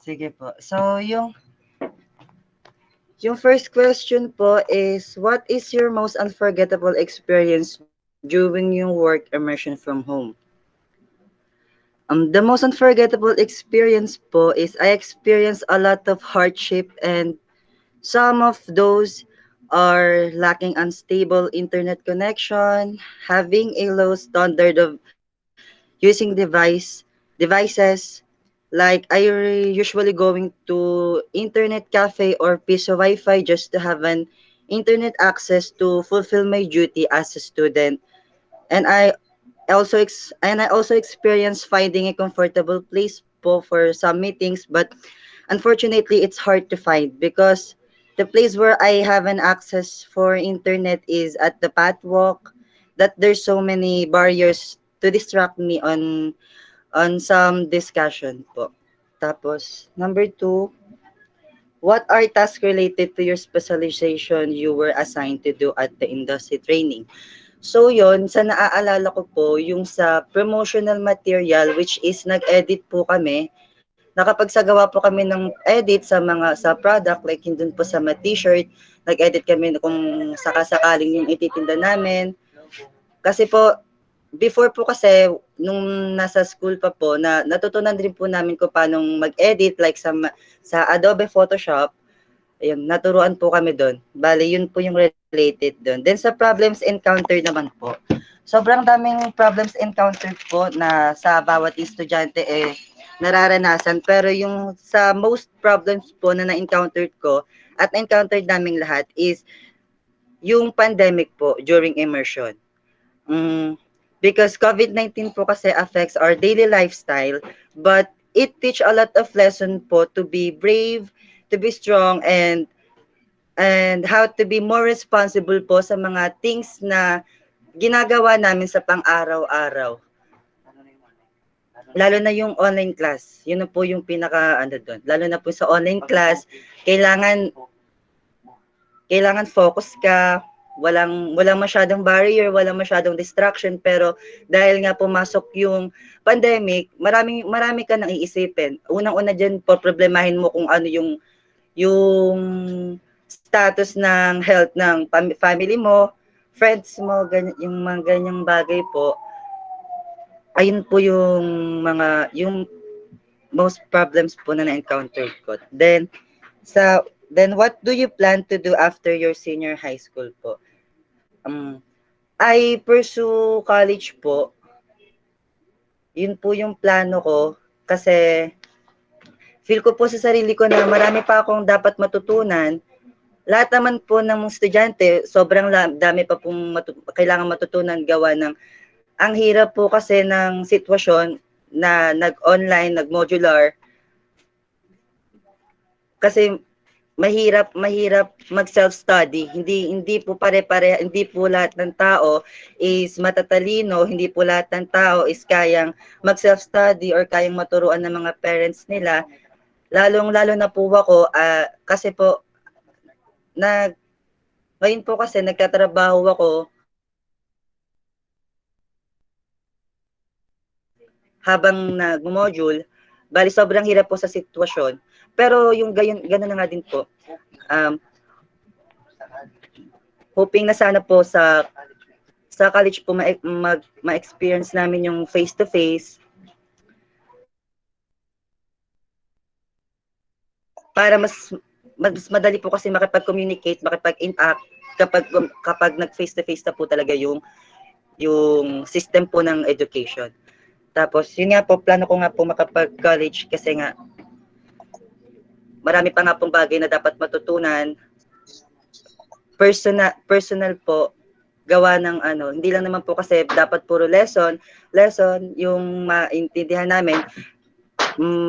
Sige po. So, yung first question po is, what is your most unforgettable experience during your work immersion from home? The most unforgettable experience po is I experienced a lot of hardship and some of those are lacking unstable internet connection, having a low standard of using devices. Like I usually going to internet cafe or piece of Wi-Fi just to have an internet access to fulfill my duty as a student. And I also experienced finding a comfortable place po for some meetings, but unfortunately it's hard to find because the place where I have an access for internet is at the pathwalk, that there's so many barriers to distract me on some discussion po. Tapos, number 2, what are tasks related to your specialization you were assigned to do at the industry training? So yon, sa naaalala ko po, yung sa promotional material which is nag-edit po kami, nakapagsagawa po kami ng edit sa product, like yun dun po sa mga t-shirt, nag-edit kami kung sakasakaling yung ititinda namin. Kasi po, before po kasi, nung nasa school pa po, natutunan din po namin kung paano mag-edit, like sa Adobe Photoshop. Ayun, naturuan po kami doon. Bale, yun po yung related doon. Then sa problems encountered naman po, sobrang daming problems encountered po na sa bawat estudyante nararanasan. Pero yung sa most problems po na na-encountered ko at na-encountered naming lahat is yung pandemic po during immersion. Because COVID-19 po kasi affects our daily lifestyle, but it teach a lot of lesson po to be brave, to be strong, and how to be more responsible po sa mga things na ginagawa namin sa pang-araw-araw. Lalo na yung online class. Yun na po yung pinaka ano doon. Lalo na po sa online class, kailangan focus ka, walang masyadong barrier, walang masyadong distraction, pero dahil nga pumasok yung pandemic, marami ka nang iisipin. Unang-una diyan po problemahin mo kung ano yung status ng health ng family mo, friends mo, yung mga ganyang bagay po. Ayun po yung most problems po na na-encounter ko. Then what do you plan to do after your senior high school po? I pursue college po. Yun po yung plano ko kasi feel ko po sa sarili ko na marami pa akong dapat matutunan. Lahat naman po ng estudyante, sobrang dami pa pong kailangan matutunan gawa ng ang hirap po kasi ng sitwasyon na nag-online, nag-modular. Kasi mahirap mag-self-study. Hindi po pare-pare, hindi po lahat ng tao is matatalino, hindi po lahat ng tao is kayang mag-self-study or kayang maturuan ng mga parents nila. Lalong-lalo na po ako kasi po ngayon po kasi nagtatrabaho ako habang nag-module, bali sobrang hirap po sa sitwasyon. Pero yung gano'n na nga din po. Hoping na sana po sa college po ma-experience namin yung face-to-face para mas madali po kasi makipag-communicate, makipag-interact kapag nag-face-to-face na po talaga yung system po ng education. Tapos, yun nga po, plano ko nga po makapag-college kasi nga marami pa nga pong bagay na dapat matutunan. Personal po, gawa ng hindi lang naman po kasi dapat puro lesson yung maintindihan namin.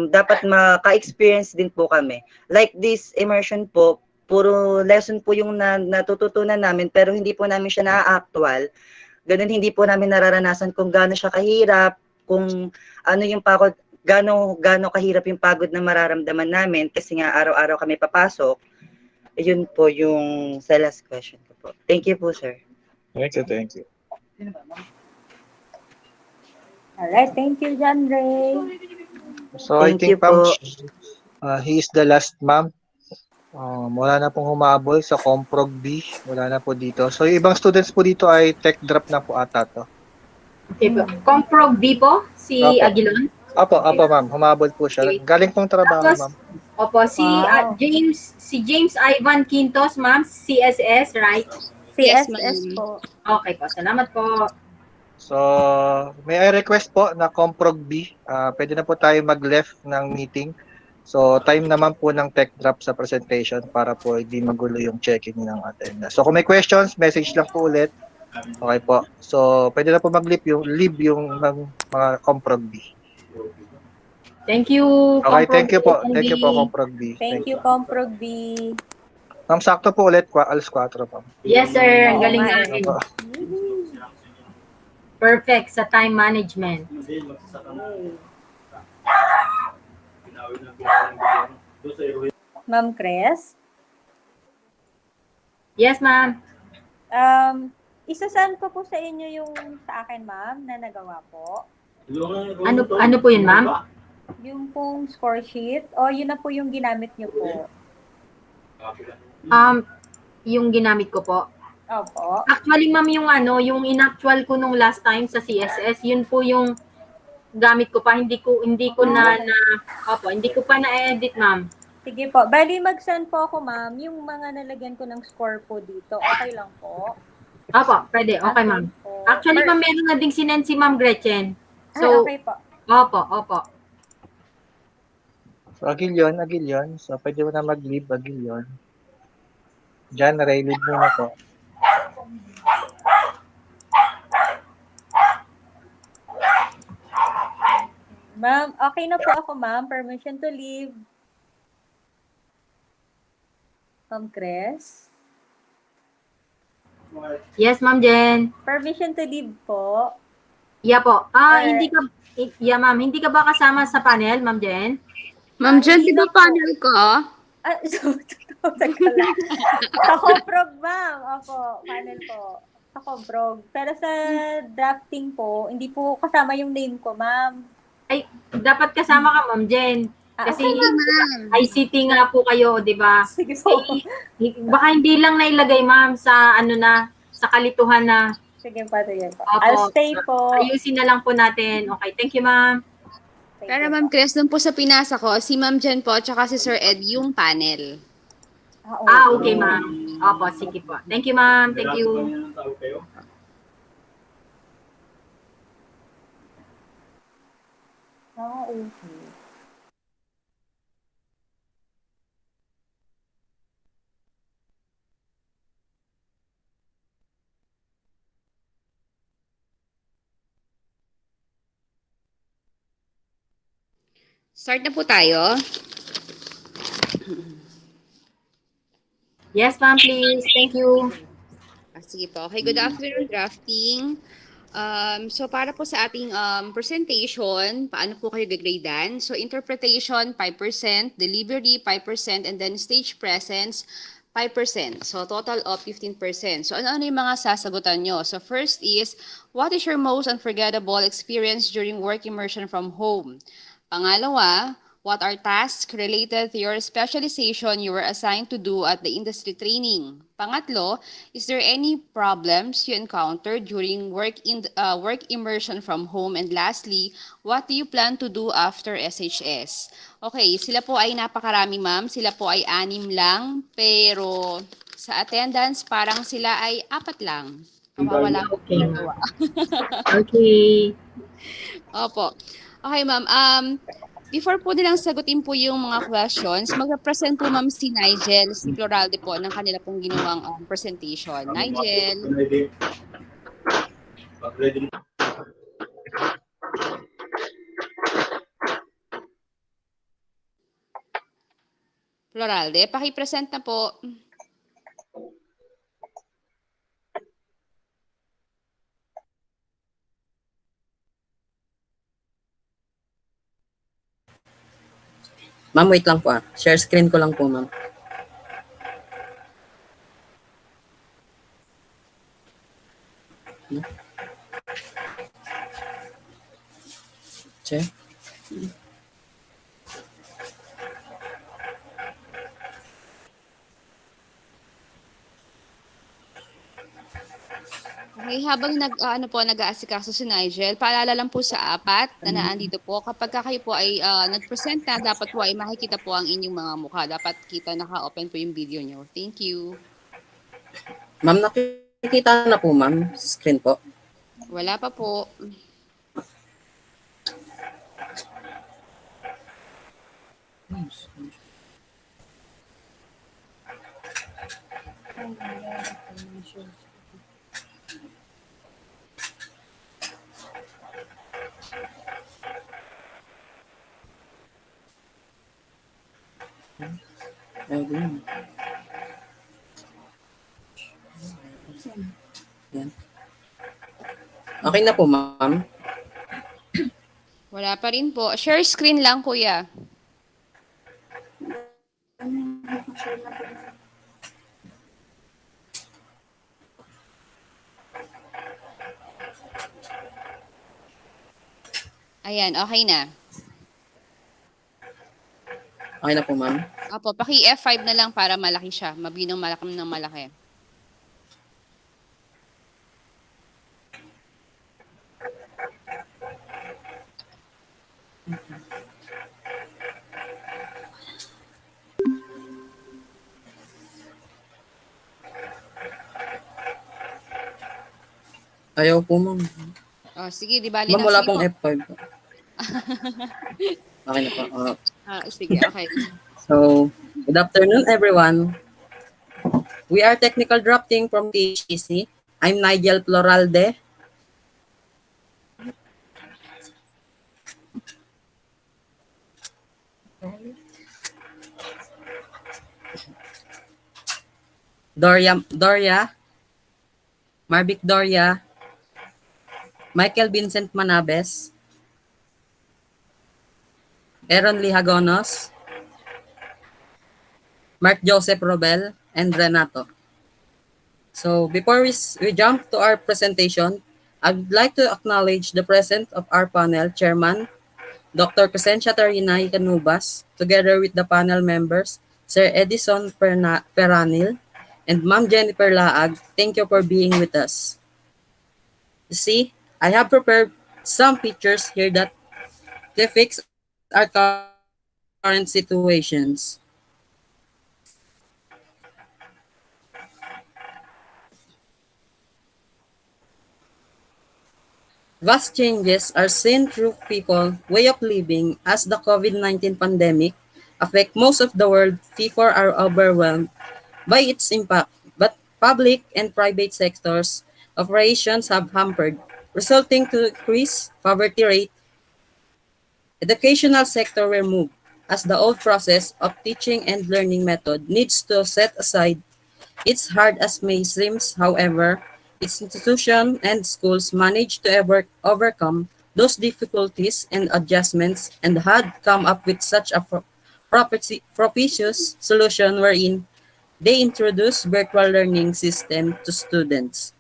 Dapat maka-experience din po kami. Like this immersion po, puro lesson po yung natututunan namin pero hindi po namin siya na-actual. Ganun, hindi po namin nararanasan kung gaano siya kahirap, kung ano yung pagod, gaano kahirap yung pagod na mararamdaman namin kasi nga araw-araw kami papasok. Yun po yung sa last question ko po. Thank you po, sir. Thank you. Alright, thank you, John Ray. So I think, ma'am, he is the last, ma'am. Wala na pong humabol sa Comprog B. Wala na po dito. So yung ibang students po dito ay tech drop na po ata to. Okay po. Comprog B po, si Aguilon? Opo, ma'am. Humabol po siya. Okay. Galing pong trabaho, ma'am. Opo, si James Ivan Quintos, ma'am, CSS, right? CSS po. Okay po, salamat po. So, may I request po na Comprog B, pwede na po tayo mag-left ng meeting. So, time naman po ng tech drop sa presentation para po hindi magulo yung checking ng attendance. So, kung may questions, message lang po ulit. Okay po. So, pwede na po mag-leave yung mga Comprog B. Thank you, Okay, thank you po. Comprog Thank you po, B. Comprog B. Thank you, Comprog B. Ma'am, sakto po ulit, alas 4 po. Yes, sir. Ang Oo galing nga eh. namin. Perfect sa time management. Ma'am Cres? Yes, ma'am. Isasend ko po sa inyo yung sa akin, ma'am, na nagawa po. Ano po yun, ma'am? Yung pong score sheet, o yun na po yung ginamit niyo po. Yung ginamit ko po. Opo. Actually, ma'am, yung in-actual ko nung last time sa CSS, yun po yung gamit ko pa. Hindi ko pa na-edit, ma'am. Sige po. Bali, mag-send po ako, ma'am, yung mga nalagyan ko ng score po dito. Okay lang po? Opo, pwede. Okay, ma'am. Actually, ma'am, meron na ding sinend si Ma'am Gretchen. So, okay po. Opo. So, Agilyon. So, pwede mo na mag-leave, Agilyon. John Ray, leave muna po. Ma'am, okay na po ako, ma'am. Permission to leave. Ma'am Chris? Yes, Ma'am Jen. Permission to leave po. Yeah po. Or- Ma'am, hindi ka ba kasama sa panel, Ma'am Jen? Ma'am Jen, hindi di ba na po. panel ka? So, teka lang. Sa Coprog, ma'am. Opo, panel po. Sa Coprog. Pero sa drafting po, hindi po kasama yung name ko, ma'am. Ay, dapat kasama ka, Ma'am Jen. Kasi okay, ma'am. ICT nga po kayo, di ba? Sige po. Baka hindi lang nailagay, ma'am, sa sa kalituhan na. Sige po, sige po. Opo. I'll stay po. Ayusin na lang po natin. Okay, thank you, ma'am. Pero Ma'am Chris, dun po sa pinasa ko, si Ma'am Jen po, tsaka si Sir Ed, yung panel. Okay, ma'am. Opo, sige po. Thank you, ma'am. Thank you. Okay. Start na po tayo. Yes, ma'am, please. Thank you. Sige po. Okay, good afternoon, drafting. So para po sa ating presentation, paano po kayo gagradean? So interpretation, 5%, delivery, 5%, and then stage presence, 5%. So total of 15%. So ano-ano yung mga sasagutan nyo? So first is, what is your most unforgettable experience during work immersion from home? Pangalawa, what are tasks related to your specialization you were assigned to do at the industry training? Pangatlo, is there any problems you encountered during work immersion from home? And lastly, what do you plan to do after SHS? Okay, sila po ay napakarami, ma'am. Sila po ay 6 lang, pero sa attendance parang sila ay 4 lang. Mawawala ko Okay, yung ma'am. gawa. Okay. Opo. Okay, ma'am. Before po nilang sagutin po yung mga questions, mag-present po ma'am si Nigel, si Pluralde po ng kanila pong ginawang presentation. Nigel. Pluralde, paki-present na po. Ma'am, wait lang po ah. Share screen ko lang po, ma'am. Share. Okay, habang nag-aasikaso si Nigel, paalala lang po sa 4 na naandito po, kapag kayo po ay nag-present na, dapat po ay makikita po ang inyong mga mukha. Dapat kita naka-open po yung video nyo. Thank you. Ma'am, nakikita na po, ma'am. Screen po. Wala pa po. Yan. Okay na po, ma'am. Wala pa rin po. Share screen lang, kuya. Ayan, okay na. Okay na po, ma'am. Apo, paki-F5 na lang para malaki siya. Mabinong malaki ng malaki. Ayaw po, ma'am. Oh, sige, di bali Ma'am, na. wala Sige pong po. F5 po. Okay na po. Sige, okay. So, good afternoon, everyone. We are Technical Drafting from THEC. I'm Nigel Ploralde. Doria, Marvic Doria, Michael Vincent Manabes, Aaron Lihagonos, Mark Joseph Robel, and Renato. So before we jump to our presentation, I'd like to acknowledge the presence of our panel chairman, Dr. Crescencia Tarina Canubas, together with the panel members, Sir Edison Peranil, and Ma'am Jennifer Laag. Thank you for being with us. You see, I have prepared some pictures here that depicts our current situations. Vast changes are seen through people's way of living as the COVID-19 pandemic affect most of the world. People are overwhelmed by its impact, but public and private sectors operations have hampered, resulting to increased poverty rate. Educational sector were moved as the old process of teaching and learning method needs to set aside. It's hard as may seem, however, its institution and schools managed to overcome those difficulties and adjustments and had come up with such a propitious solution wherein they introduced virtual learning system to students.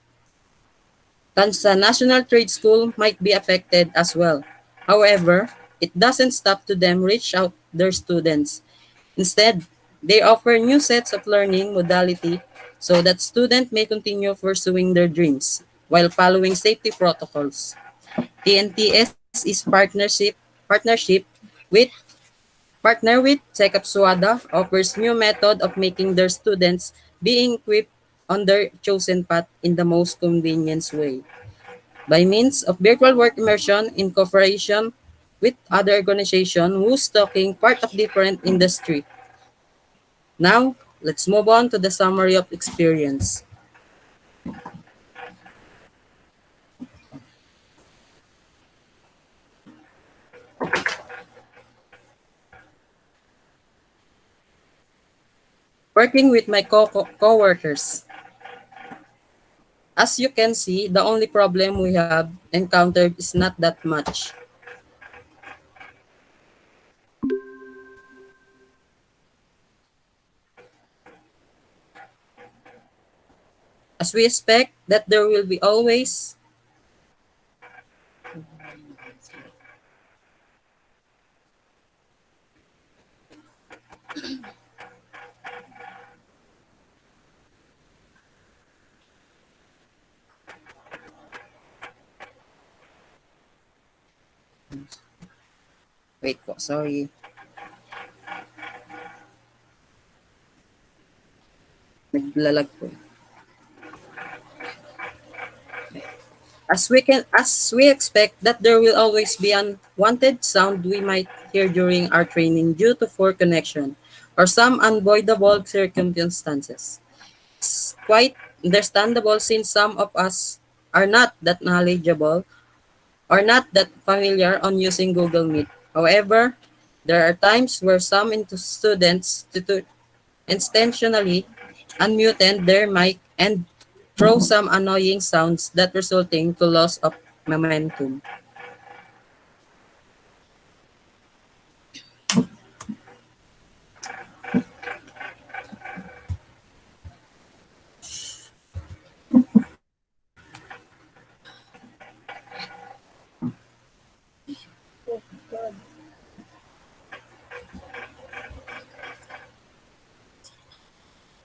Kansa National Trade School might be affected as well. However, it doesn't stop to them reach out their students. Instead, they offer new sets of learning modality so that students may continue pursuing their dreams while following safety protocols. TNTS is partnership with partner with Check-up Suada offers new method of making their students being equipped on their chosen path in the most convenient way by means of virtual work immersion in cooperation with other organizations who's talking part of different industry. Now, let's move on to the summary of experience. Working with my co-workers. As you can see, the only problem we have encountered is not that much. As we expect that there will be always wait po, sorry. Naglalag po. As we expect that there will always be unwanted sound we might hear during our training due to poor connection or some unavoidable circumstances. It's quite understandable since some of us are not that knowledgeable or not that familiar on using Google Meet. However, there are times where some students intentionally unmute their mic and throw some annoying sounds that resulting to loss of momentum.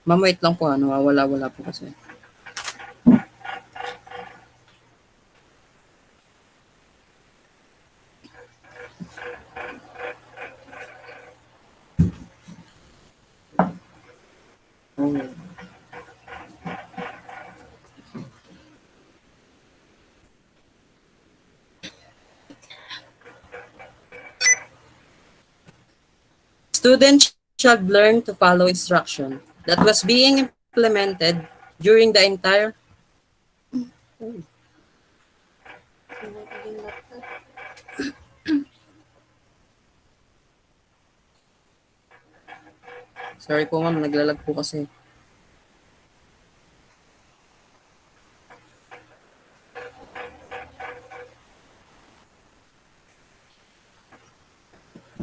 Ma'am, wait lang po, nawawala-wala po kasi. Oh. Students should learn to follow instruction that was being implemented during the entire Sorry po ma'am, naglalag po kasi.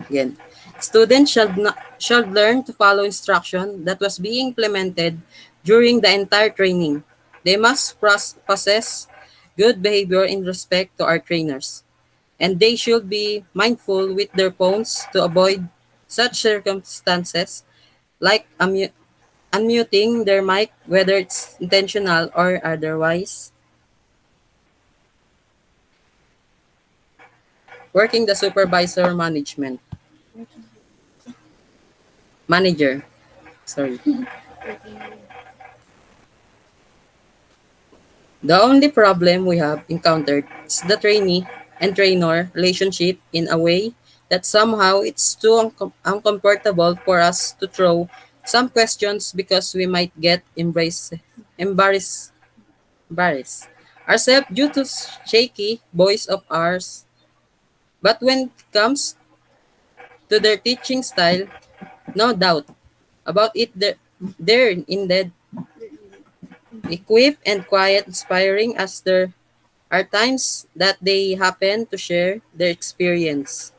Again, students should learn to follow instruction that was being implemented during the entire training. They must possess good behavior in respect to our trainers, and they should be mindful with their phones to avoid such circumstances like unmuting their mic, whether it's intentional or otherwise. Working the supervisor manager. Sorry. The only problem we have encountered is the trainee and trainer relationship in a way that somehow it's too uncomfortable for us to throw some questions because we might get embarrassed, embarrassed ourselves due to shaky voice of ours. But when it comes to their teaching style, no doubt about it, they're indeed equipped and quiet, inspiring as there are times that they happen to share their experience.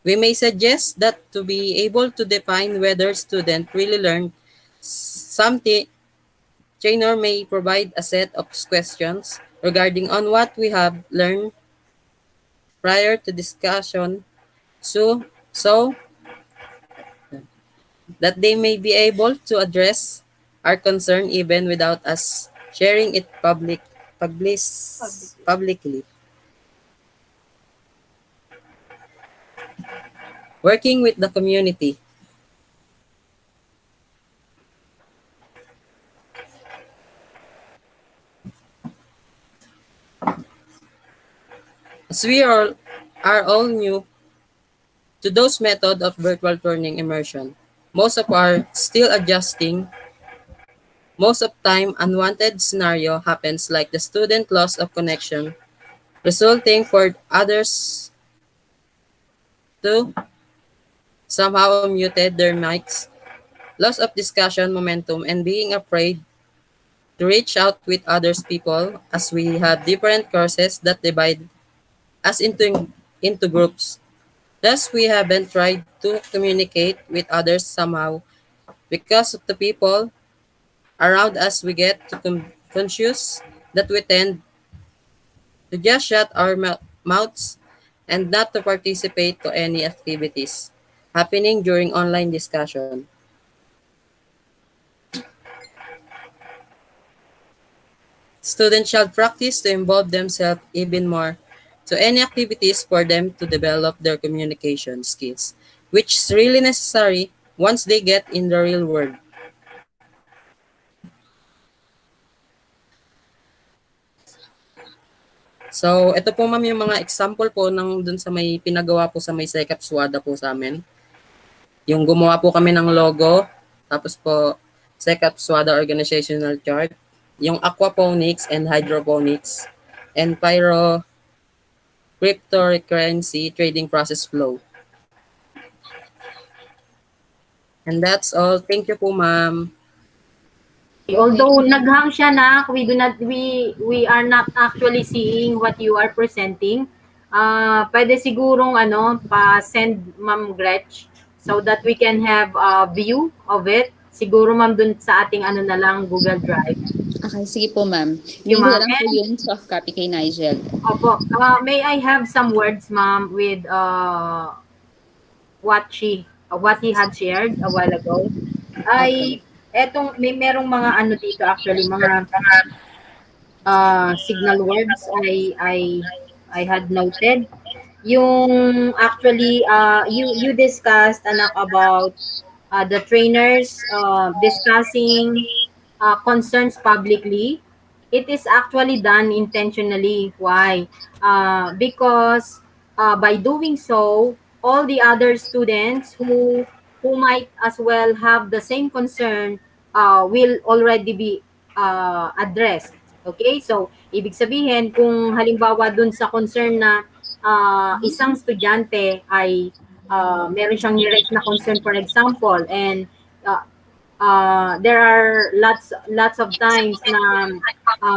We may suggest that to be able to define whether student really learned something, trainer may provide a set of questions regarding on what we have learned prior to discussion so that they may be able to address our concern even without us sharing it publicly. Working with the community. As are all new to those method of virtual learning immersion, most of are still adjusting. Most of time, unwanted scenario happens like the student loss of connection, resulting for others to somehow muted their mics, loss of discussion momentum, and being afraid to reach out with others people as we have different courses that divide us into groups. Thus, we haven't tried to communicate with others somehow because of the people around us. We get to conscious that we tend to just shut our mouths and not to participate to any activities happening during online discussion. Students should practice to involve themselves even more to any activities for them to develop their communication skills, which is really necessary once they get in the real world. So, ito po ma'am yung mga example po ng dun sa may pinagawa po sa may Sekap Suwada po sa amin. Yung gumawa po kami ng logo, tapos po Sekap Suwada organizational chart, yung aquaponics and hydroponics, and cryptocurrency trading process flow. And that's all. Thank you po, ma'am. Although naghang siya na, we are not actually seeing what you are presenting. Pwede sigurong pa-send Ma'am Gretch so that we can have a view of it. Siguro ma'am dun sa ating na lang Google Drive. Okay, sige po ma'am. Yung Hindi ko ma'am. lang po yung soft copy kay Nigel. Opo. May I have some words ma'am with what he had shared a while ago? Merong mga dito actually, mga signal words I had noted. Yung actually you discussed about the trainers discussing concerns publicly. It is actually done intentionally. Why? Because by doing so, all the other students who might as well have the same concern will already be addressed. Okay? So, ibig sabihin, kung halimbawa dun sa concern na isang estudyante ay meron siyang ni-raise na concern, for example, and uh, there are lots of times na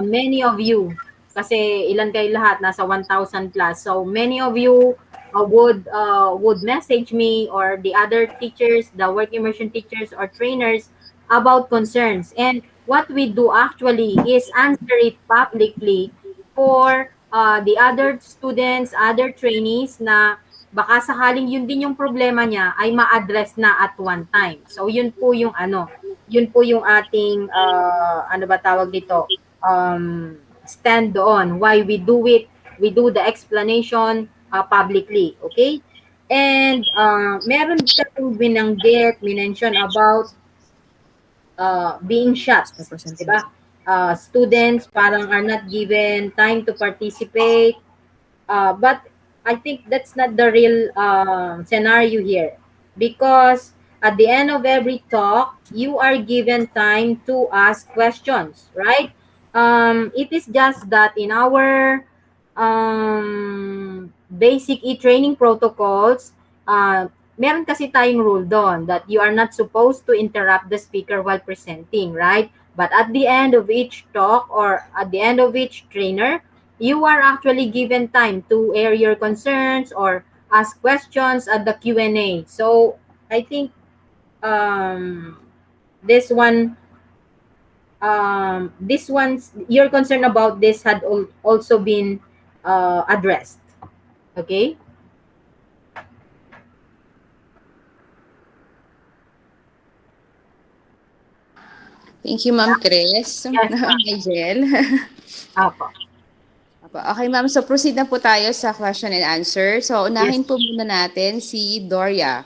many of you, kasi ilan kayo lahat, nasa 1,000 plus, so many of you would message me or the other teachers, the work immersion teachers or trainers about concerns, and what we do actually is answer it publicly for the other students, other trainees na baka sakaling yun din yung problema niya ay ma-address na at one time. So yun po yung yun po yung ating ano ba tawag dito? Stand doon why we do it. We do the explanation publicly, okay? And meron kayong binanggit, minention about being shut, 'di ba? Students parang are not given time to participate. But I think that's not the real scenario here, because at the end of every talk, you are given time to ask questions, right? It is just that in our basic e-training protocols, meron kasi tayong rule doon that you are not supposed to interrupt the speaker while presenting, right? But at the end of each talk or at the end of each trainer, you are actually given time to air your concerns or ask questions at the Q&A. So I think this one's your concern about this had also been addressed. Okay. Thank you, Ma'am Chris. Yes, Nigel. Apo. Okay, ma'am. So, proceed na po tayo sa question and answer. So, unahin Yes. po muna natin si Doria.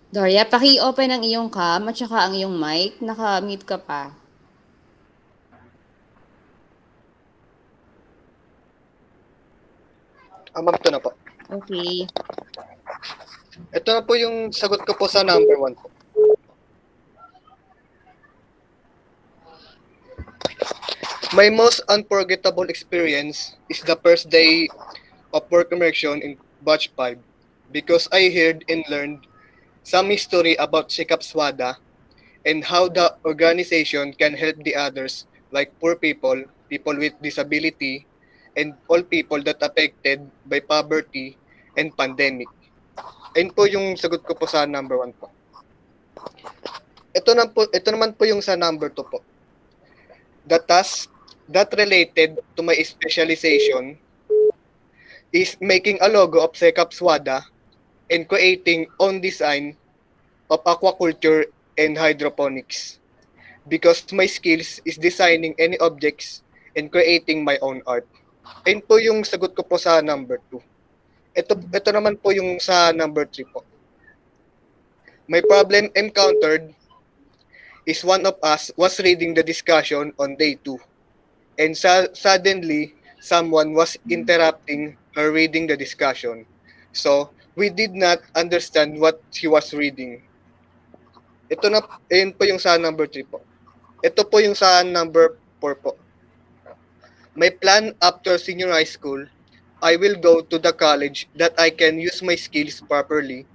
Doria, paki-open ang iyong cam at saka ang iyong mic. Naka-mute ka pa. Ma'am, ito na po. Okay. Ito na po yung sagot ko po sa number 1 po. My most unforgettable experience is the first day of work immersion in Batch 5 because I heard and learned some history about Shikap Swada and how the organization can help the others like poor people, people with disability, and all people that affected by poverty and pandemic. Ayun po yung sagot ko po sa number 1 po. Ito naman po yung sa number 2 po. The task that related to my specialization is making a logo of Sekap Swada and creating own design of aquaculture and hydroponics. Because my skills is designing any objects and creating my own art. Ayun po yung sagot ko po sa number 2. Ito naman po yung sa number 3 po. My problem encountered is one of us was reading the discussion on day 2. And suddenly, someone was interrupting her reading the discussion. So, we did not understand what she was reading. Ayun po yung sa number 3 po. Ito po yung sa number 4 po. My plan after senior high school, I will go to the college that I can use my skills properly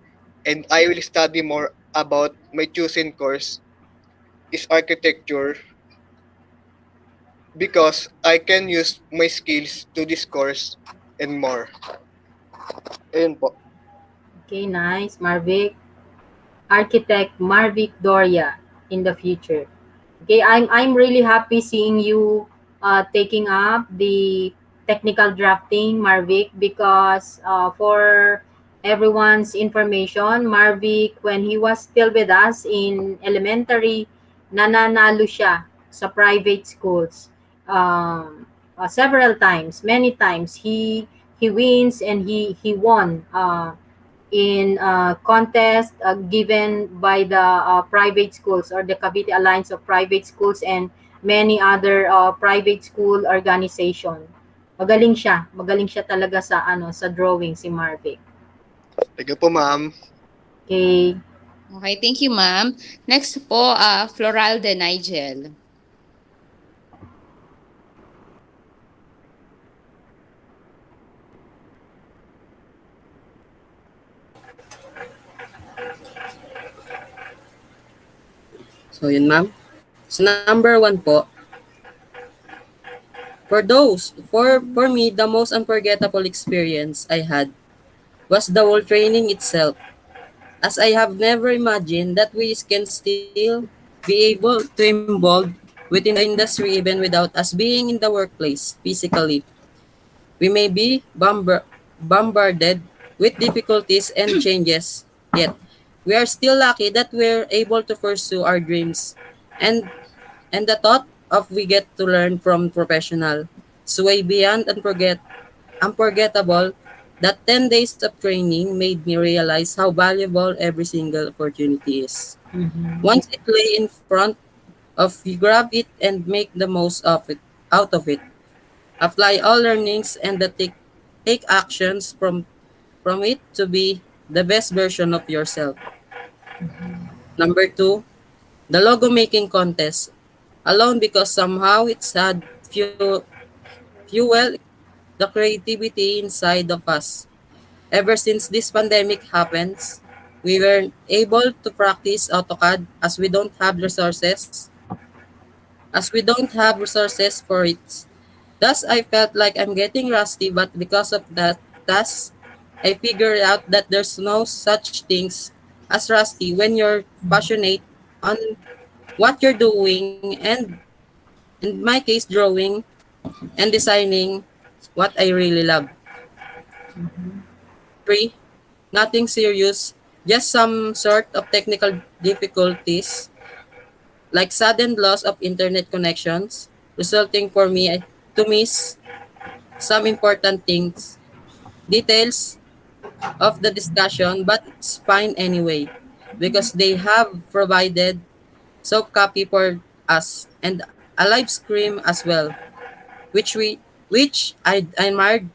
and I will study more about my chosen course is architecture because I can use my skills to this course and more. Ayun po. Okay, nice. Marvic. Architect Marvic Doria in the future. Okay, I'm really happy seeing you taking up the technical drafting, Marvic, because for everyone's information, Marvic, when he was still with us in elementary, nananalo siya sa private schools. several times, many times. He wins and he won in contest given by the private schools or the Cavite Alliance of Private Schools and many other private school organization. Magaling siya talaga sa sa drawing si Marvick. Thank you po, ma'am. Okay. Okay, thank you, ma'am. Next po, Floralde Nigel. So yun ma'am. So number 1 po, for me, the most unforgettable experience I had was the whole training itself, as I have never imagined that we can still be able to involve within the industry even without us being in the workplace physically. We may be bombarded with difficulties and changes, yet we are still lucky that we're able to pursue our dreams. And and the thought of we get to learn from professional sway beyond unforgettable. That 10 days of training made me realize how valuable every single opportunity is. Once it lay in front of you, grab it and make the most of it, out of it. Apply all learnings and take actions from it to be the best version of yourself. Number 2, the logo making contest. Alone because somehow it's had fuel the creativity inside of us. Ever since this pandemic happens, we were able to practice AutoCAD as we don't have resources for it. Thus, I felt like I'm getting rusty, but because of that task, I figured out that there's no such things as rusty when you're passionate on what you're doing, and in my case, drawing and designing what I really love. 3, nothing serious, just some sort of technical difficulties like sudden loss of internet connections, resulting for me to miss some important details of the discussion, but it's fine anyway because they have provided soft copy for us and a live stream as well, which I admired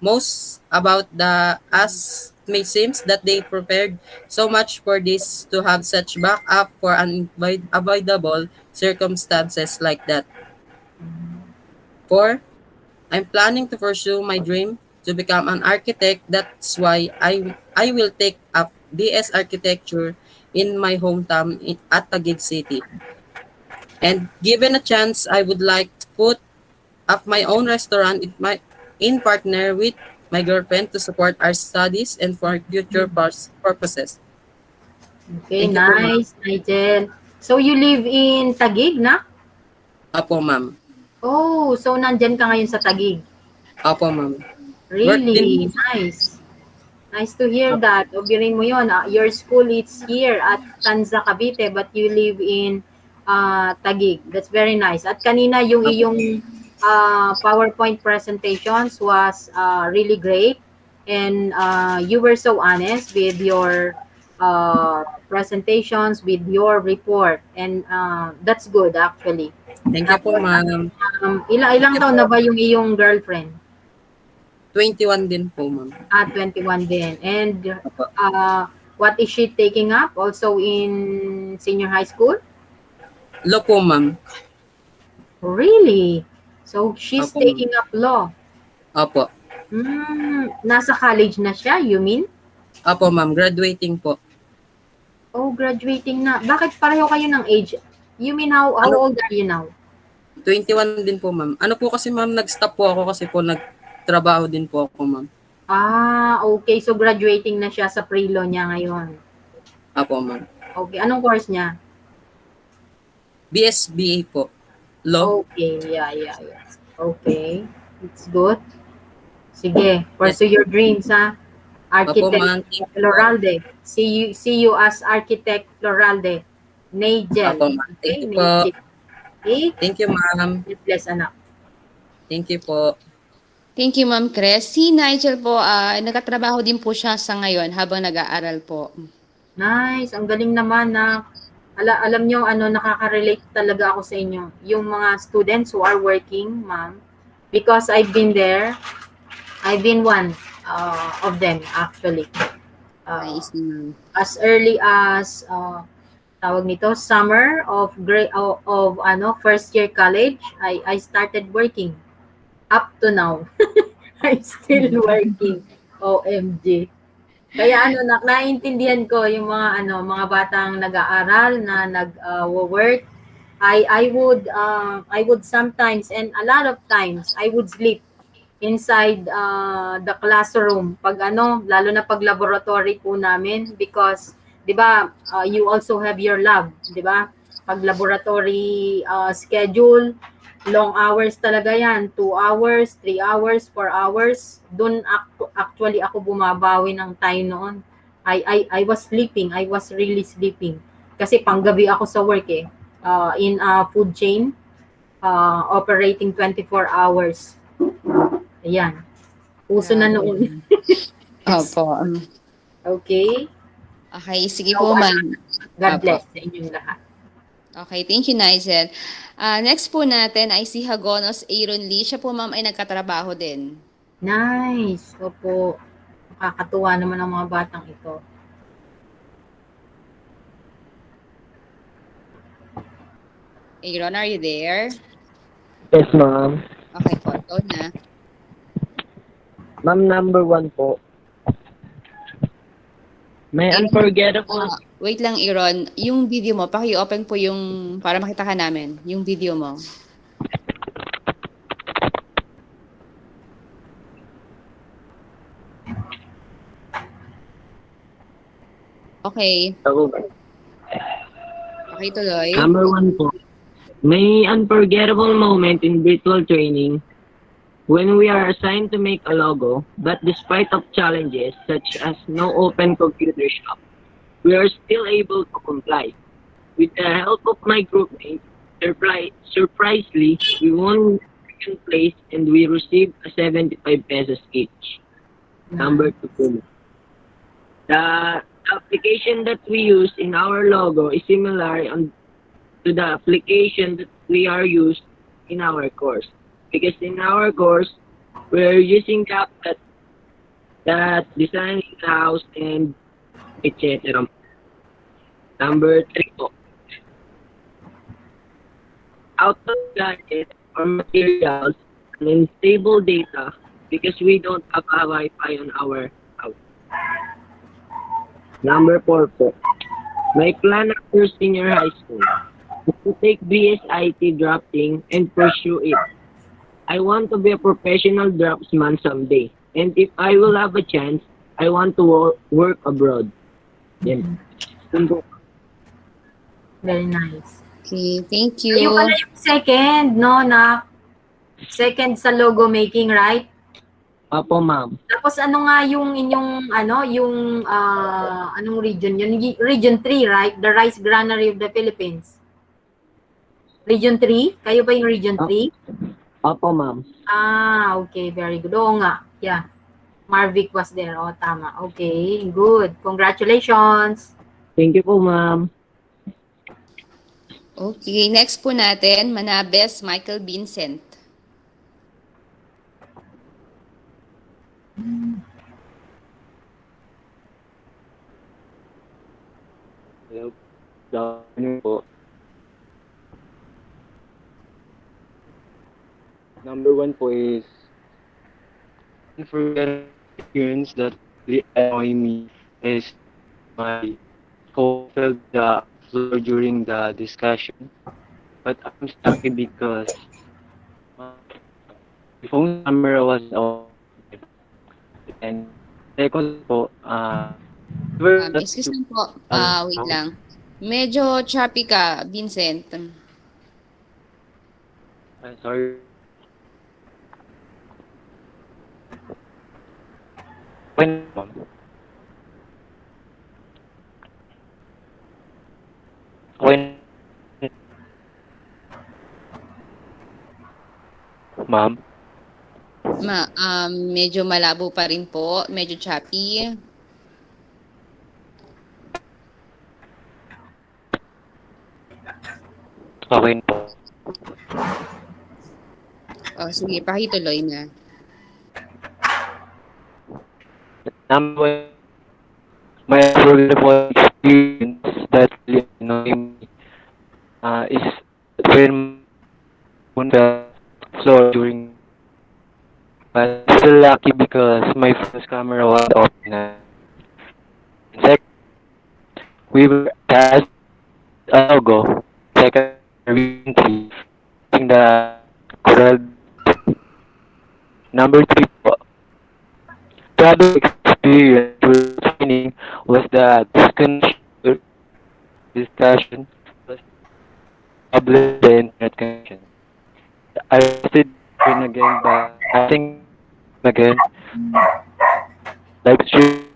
most about the as may seems that they prepared so much for this to have such backup for unavoidable circumstances like that. 4, I'm planning to pursue my dream to become an architect. That's why I will take up DS architecture in my hometown at Taguig City. And given a chance, I would like to put up my own restaurant in partner with my girlfriend to support our studies and for future purposes. Okay, Thank you po, ma'am. nice, Nigel. So you live in Taguig na? Apo, ma'am. Oh, so nandyan ka ngayon sa Taguig. Apo, ma'am. Work din po. Really? Nice. Nice to hear Apo. that. O birin mo yun, your school is here at Tanza, Cavite, but you live in Taguig. That's very nice. At kanina yung Apo. iyong PowerPoint presentations was really great. And you were so honest with your presentations, with your report. And that's good actually. Thank you po, Tapos, ma'am. ilang taon na ba yung iyong girlfriend? 21 din po, ma'am. 21 din. And Apo. what is she taking up? Also in senior high school? Law po, ma'am. Really? So she's Apo, ma'am. taking up law. Apo. Nasa college na siya, you mean? Apo, ma'am. Graduating po. Oh, graduating na. Bakit pareho kayo ng age? You mean how old are you now? 21 din po, ma'am. Ano po kasi, ma'am, nag-stop po ako kasi po nagtrabaho din po ako, ma'am. Okay. So graduating na siya sa pre-law niya ngayon. Apo, ma'am. Okay. Anong course niya? BSBA po. Law. Okay. Yeah. Okay. It's good. Sige. Pursue your dreams, ha? Apo, Architect ma'am. Thank you po. Floralde. See you as Architect Floralde. Nigel. Apo, ma'am. Okay, Thank you po. Nigel. Okay? Thank you, ma'am. God bless, anak. Thank you po. Thank you, Ma'am Cres. Si Nigel po, nagtatrabaho din po siya sa ngayon habang nag-aaral po. Nice, ang galing naman na alam nyo ano, nakaka-relate talaga ako sa inyo. Yung mga students who are working, ma'am, because I've been there. I've been one of them actually. I see, ma'am. As early as tawag nito, summer of first year college, I started working up to now. I'm still working. OMG. Kaya naiintindihan ko yung mga batang nag-aaral na nag-work. I would sometimes, and a lot of times I would sleep inside the classroom pag lalo na pag laboratory po namin, because 'di ba, you also have your lab, 'di ba? Pag laboratory schedule, long hours talaga yan, 2 hours, 3 hours, 4 hours. Doon actually ako bumabawi ng time noon. I was sleeping, I was really sleeping kasi panggabi ako sa work in a food chain, operating 24 hours. Ayan. Uso na noon. Opo. Okay. Okay, sige po, ma'am. God Opo. bless sa inyong lahat. Okay, thank you, Nigel. Next po natin ay si Hagonos Aaron Lee. Siya po, ma'am, ay nagkatrabaho din. Nice. Opo. Nakakatuwa naman ang mga batang ito. Aaron, are you there? Yes, ma'am. Okay po, ikaw na. Ma'am, number 1 po. May unforgettable. Wait lang, Aaron. Yung video mo, paki-open po yung, para makita ka namin, yung video mo. Okay. Okay, tuloy. Number 1 po. May unforgettable moment in virtual training when we are assigned to make a logo, but despite of challenges such as no open computer shop, we are still able to comply. With the help of my groupmates, surprisingly, we won second place and we received a 75 pesos each. Number 2. The application that we use in our logo is similar to the application that we are used in our course. Because in our course, we're using the app that design in-house and etc. Number 3 po. Out of gadgets or materials and unstable data because we don't have a Wi-Fi on our house. Number 4 po. My plan after senior high school is to take BSIT drafting and pursue it. I want to be a professional draftsman someday. And if I will have a chance, I want to work abroad. Yan. Very nice. Okay, thank you. Kayo pala yung second, no, na second sa logo making, right? Opo, ma'am. Tapos ano nga yung inyong, anong region yun? Region 3, right? The Rice Granary of the Philippines. Region 3? Kayo ba yung Region 3? Opo, ma'am. Okay. Very good. Oo nga. Yeah. Marvic was there. Tama. Okay. Good. Congratulations. Thank you po, ma'am. Okay, next po natin, Manabes Michael Vincent. Hello. Good afternoon po. Number 1 po is unforgettable experience that really annoy me is my phone fell the floor during the discussion. But I'm lucky because my phone camera was on. And second po, Excuse me po, wait lang. Medyo choppy ka, Vincent. Sorry. When, ma'am? When, ma'am? Medyo malabo pa rin po, medyo choppy. Okay po. Sige, pakituloy na. Number one, my unforgettable experience that really annoyed me is when phone fell floor during, but I'm still lucky because my phone's camera was open. Second, we were tasked a logo. Second, recently, using the Corel. Number three po, travel experience during training was the discussion was published the internet connection. I tested in again, but I think again, live stream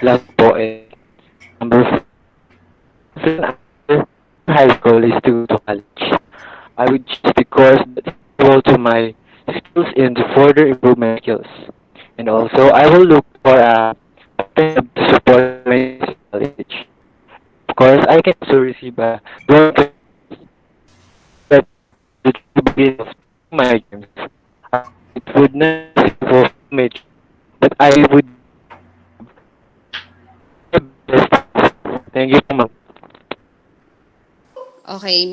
last po and number four, after high school is to go to college. I would choose the course that is equal to my skills and to further improve my skills. And also, I will look for a friend to support my college. Of course, I can also receive a loan that the beginning of my dreams. It would not fulfill my dream, but I would do my best. Thank you, ma'am. Okay,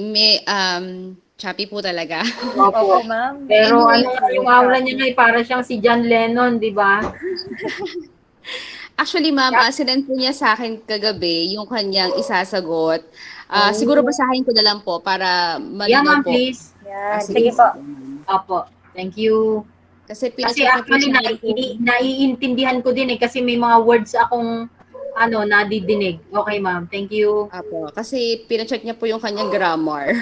choppy po talaga. Opo, ma'am. Pero ano Anyways, yung aura niya nga, para siyang si John Lennon, di ba? Actually, ma'am, sinend po niya sa akin kagabi yung kanyang isasagot. Siguro Oh. basahin ko na lang po para Yeah, malinaw ma'am, po. please. Yan. Sige Sige po. Opo. Thank you. Kasi Kasi pinacheck niya po actually, siya. naiintindihan ko din kasi may mga words akong nadidinig. Okay, ma'am. Thank you. Apo, kasi pinacheck niya po yung kanyang grammar.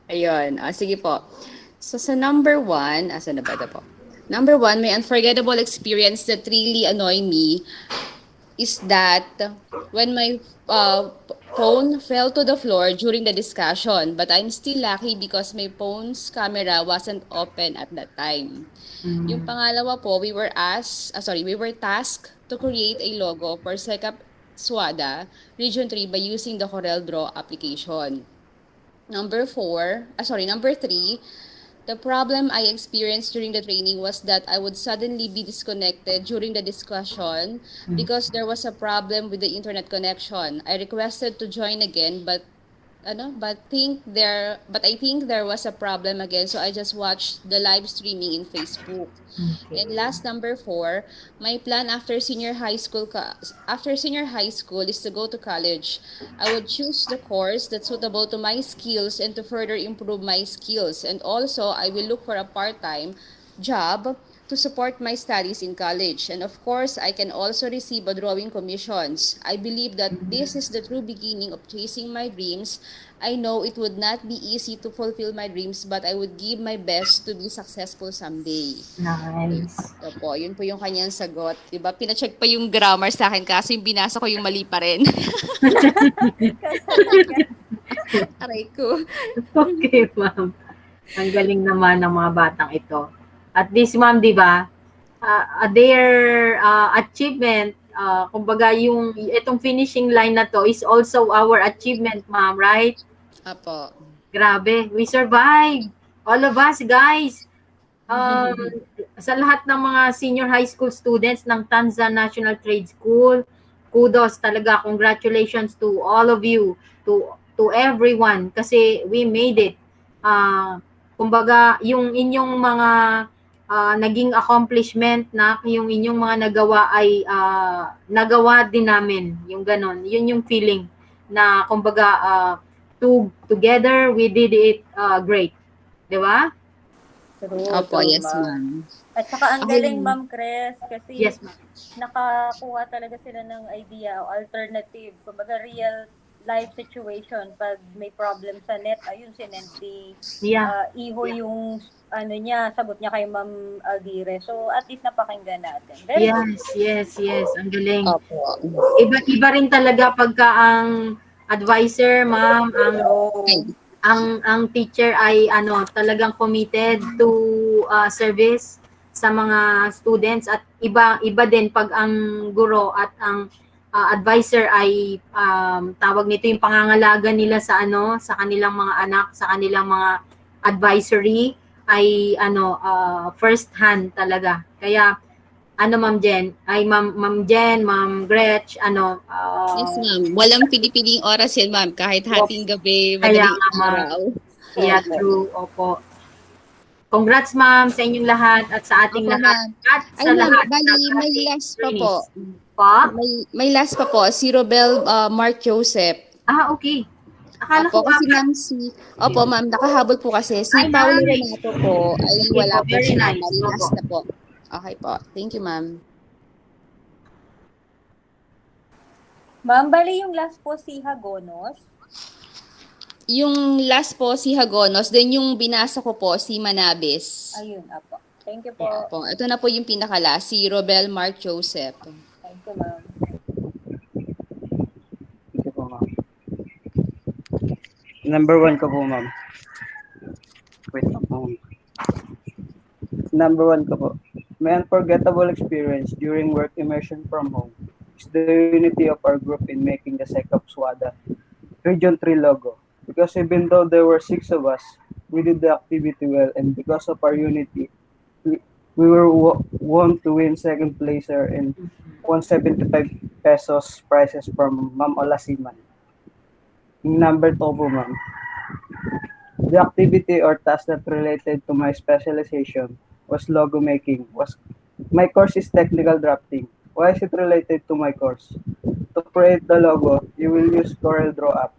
Ayun, sige po. So sa number one, asan na ba ito po? Number one, my unforgettable experience that really annoy me is that when my phone fell to the floor during the discussion, but I'm still lucky because my phone's camera wasn't open at that time. Yung pangalawa po, we were tasked to create a logo for Sekap Swada Region 3 by using the Corel Draw application. Number 3, the problem I experienced during the training was that I would suddenly be disconnected during the discussion because there was a problem with the internet connection. I requested to join again, but I think there was a problem again, so I just watched the live streaming in Facebook. And last, number 4, my plan after senior high school is to go to college. I would choose the course that's suitable to my skills and to further improve my skills. And also, I will look for a part-time job to support my studies in college. And of course, I can also receive a drawing commissions. I believe that this is the true beginning of chasing my dreams. I know it would not be easy to fulfill my dreams, but I would give my best to be successful someday. Nice. Ito po, yun po yung kanyang sagot. Diba? Pina-check pa yung grammar sa akin kasi yung binasa ko yung mali pa rin. Aray ko. Okay, ma'am. Ang galing naman ng mga batang ito. At least, ma'am, di ba, their achievement, kumbaga itong finishing line na to is also our achievement, ma'am, right? Apo. Grabe, we survived. All of us, guys. Sa lahat ng mga senior high school students ng Tanza National Trade School, kudos talaga, congratulations to all of you, to everyone, kasi we made it. Kumbaga, yung inyong mga naging accomplishment na yung inyong mga nagawa ay nagawa din namin, yung ganon. Yun yung feeling na kumbaga together we did it great. Di ba? True, Opo, true, yes, ma'am. At saka ang galing, Ma'am Cres, kasi Yes, ma'am. nakakuha talaga sila ng idea o alternative. Kumbaga, real life situation. Pag may problem sa net, ayun, sinenti Iho yung sagot niya kay Ma'am Aldire. So, at least napakinggan natin. Very good. Yes. Ang galing. Iba rin talaga pagka ang advisor, ma'am, ang teacher ay talagang committed to service sa mga students, at iba din pag ang guro at ang advisor ay tawag nito yung pangangalaga nila sa kanilang mga anak, sa kanilang mga advisory ay first hand talaga. Kaya Ma'am Jen, Ma'am Jen, Ma'am Gretch, Yes, ma'am. Walang pili-piling oras yan, ma'am. Kahit hating gabi, kaya madaling nga ma'am. araw. Yeah, Opo. true. Opo. Congrats ma'am sa inyong lahat at sa ating Opo, lahat. ma'am. At Ay, sa ma'am, lahat bali, ng may ating last pa trainees. po. Pa? May last pa po. Si Robel Mark Joseph. Okay. Akala Opo, ko kasi ma'am Opo, ma'am, nakahabol po kasi. Si Ay, Paolo nice. Renato po ay Okay wala po, po very siya. nice. Bali, Opo. last na po. Okay po. Thank you, ma'am. Ma'am, bali yung last po si Hagonos. Yung last po si Hagonos, then yung binasa ko po si Manabis. Ayun, apo. Thank you po. Yeah, po. Ito na po yung pinaka-last, si Robel Mark Joseph. Thank you, ma'am. Ito po, ma'am. Number 1 ko po, ma'am. Wait lang po. Number 1 ko po. My unforgettable experience during work immersion from home is the unity of our group in making the SecOp SWADA Region 3 logo. Because even though there were 6 of us, we did the activity well, and because of our unity, we were won to win second placer and 175 pesos prizes from Ma'am Olasiman. Number 2 po, ma'am. The activity or task that related to my specialization was logo making. My course is technical drafting. Why is it related to my course? To create the logo, you will use CorelDRAW app,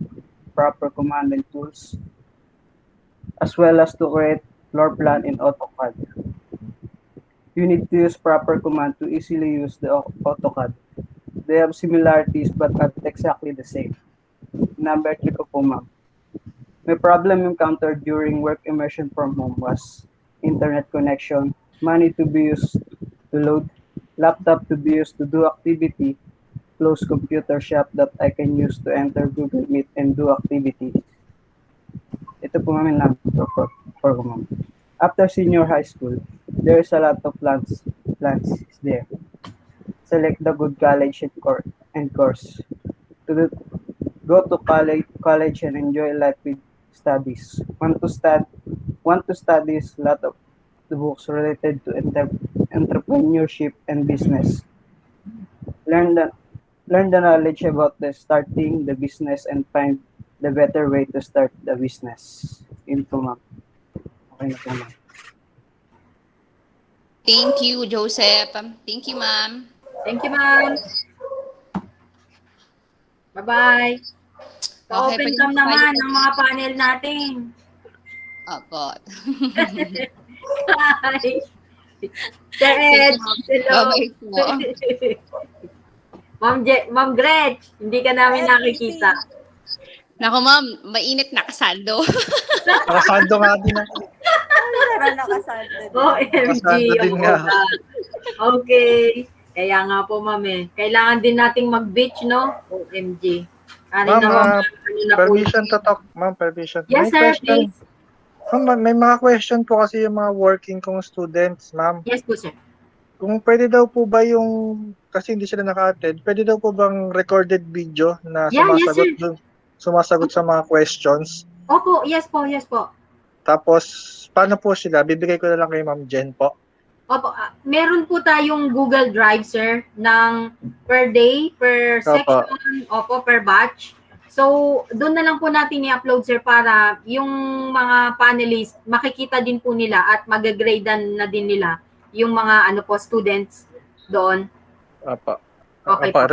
proper command and tools, as well as to create floor plan in AutoCAD. You need to use proper command to easily use the AutoCAD. They have similarities but not exactly the same. Number 3 ko po, ma'am. My problem encountered during work immersion from home was internet connection, money to be used to load, laptop to be used to do activity, close computer shop that I can use to enter Google Meet and do activity. Ito po, ma'am, yung number 4 ko, ma'am. After senior high school, there is a lot of plans is there. Select the good college and course. Go to college and enjoy life with studies. Want to study a lot of the books related to entrepreneurship and business. Learn the knowledge about the starting the business and find the better way to start the business. Info, ma'am. Okay na po, ma'am. Thank you, Joseph. Thank you, ma'am. Thank you, ma'am. Bye-bye. Pa-open cam naman ng mga panel natin. Opo. Hi. Sir Ed, hello. Bye-bye po. Ma'am Gretch, hindi ka namin nakikita. Naku, ma'am, mainit na kasando. Nakasando nga din ako. Para nakasando din. OMG. Nakasando din nga. Okay. Kaya nga po, ma'am kailangan din nating mag-beach, no? OMG. Ma'am, permission to talk. Ma'am, permission. Yes, sir, please. Ma'am, may mga question po kasi yung mga working kong students, ma'am. Yes po, sir. Kung pwede daw po ba yung, kasi hindi sila naka-attend, pwede daw po bang recorded video na sumasagot sa mga questions? Opo, yes po. Tapos, paano po sila? Bibigay ko na lang kay Ma'am Jen po. Opo, meron po tayong Google Drive, sir, ng per day, per section, per batch. So, doon na lang po natin i-upload, sir, para yung mga panelists, makikita din po nila at mag-gradean na din nila yung mga students doon. Opo. Okay Opo, po.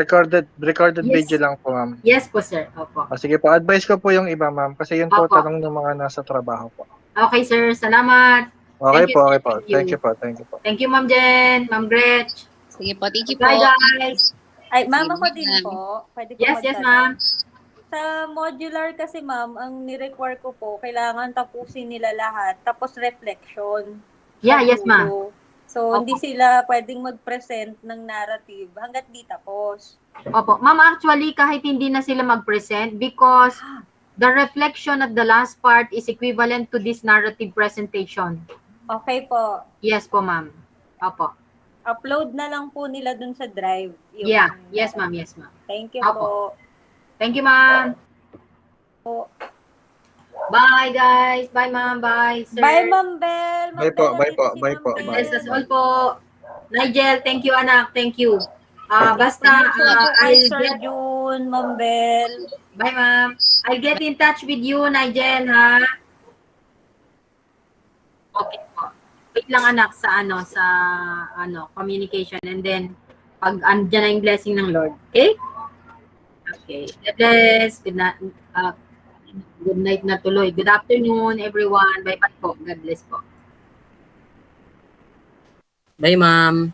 recorded video lang po, ma'am. Yes po, sir. Opo. Sige po, advice ko po yung iba, ma'am, kasi yun po tanong ng mga nasa trabaho po. Okay, sir. Salamat. Okay po. Thank you, Thank you, Ma'am Jen, Ma'am Gretch. Sige po, thank you po. Bye, guys. Ay, ma'am, ako din po. Pwede po Yes, magtanong? ma'am. Sa modular kasi, ma'am, ang ni-require ko po, kailangan tapusin nila lahat, tapos reflection. Yeah, yes, ma'am. So, hindi sila pwedeng mag-present ng narrative hanggat di tapos. Opo. Ma'am, actually, kahit hindi na sila mag-present because The reflection at the last part is equivalent to this narrative presentation. Okay po. Yes po, ma'am. Opo. Upload na lang po nila dun sa drive. Yung... Yeah. Yes, ma'am. Yes, ma'am. Thank you Opo. po. Thank you, ma'am. Bye, guys. Bye, ma'am. Bye, sir. Bye, Ma'am Bell. Bye po, bye po, bye po, Yes, bye. that's all po. Nigel, thank you, anak. Thank you. Basta, Thank you po kay I'll Sir get... June, Ma'am Bell. Bye, ma'am. I'll get in touch with you, Nigel, ha? Okay po. Wait lang, anak, sa communication. And then, pag andyan na yung blessing ng Lord. Okay? Okay. God bless. Good night na tuloy. Good afternoon, everyone. Bye-bye po. God bless po. Bye, ma'am.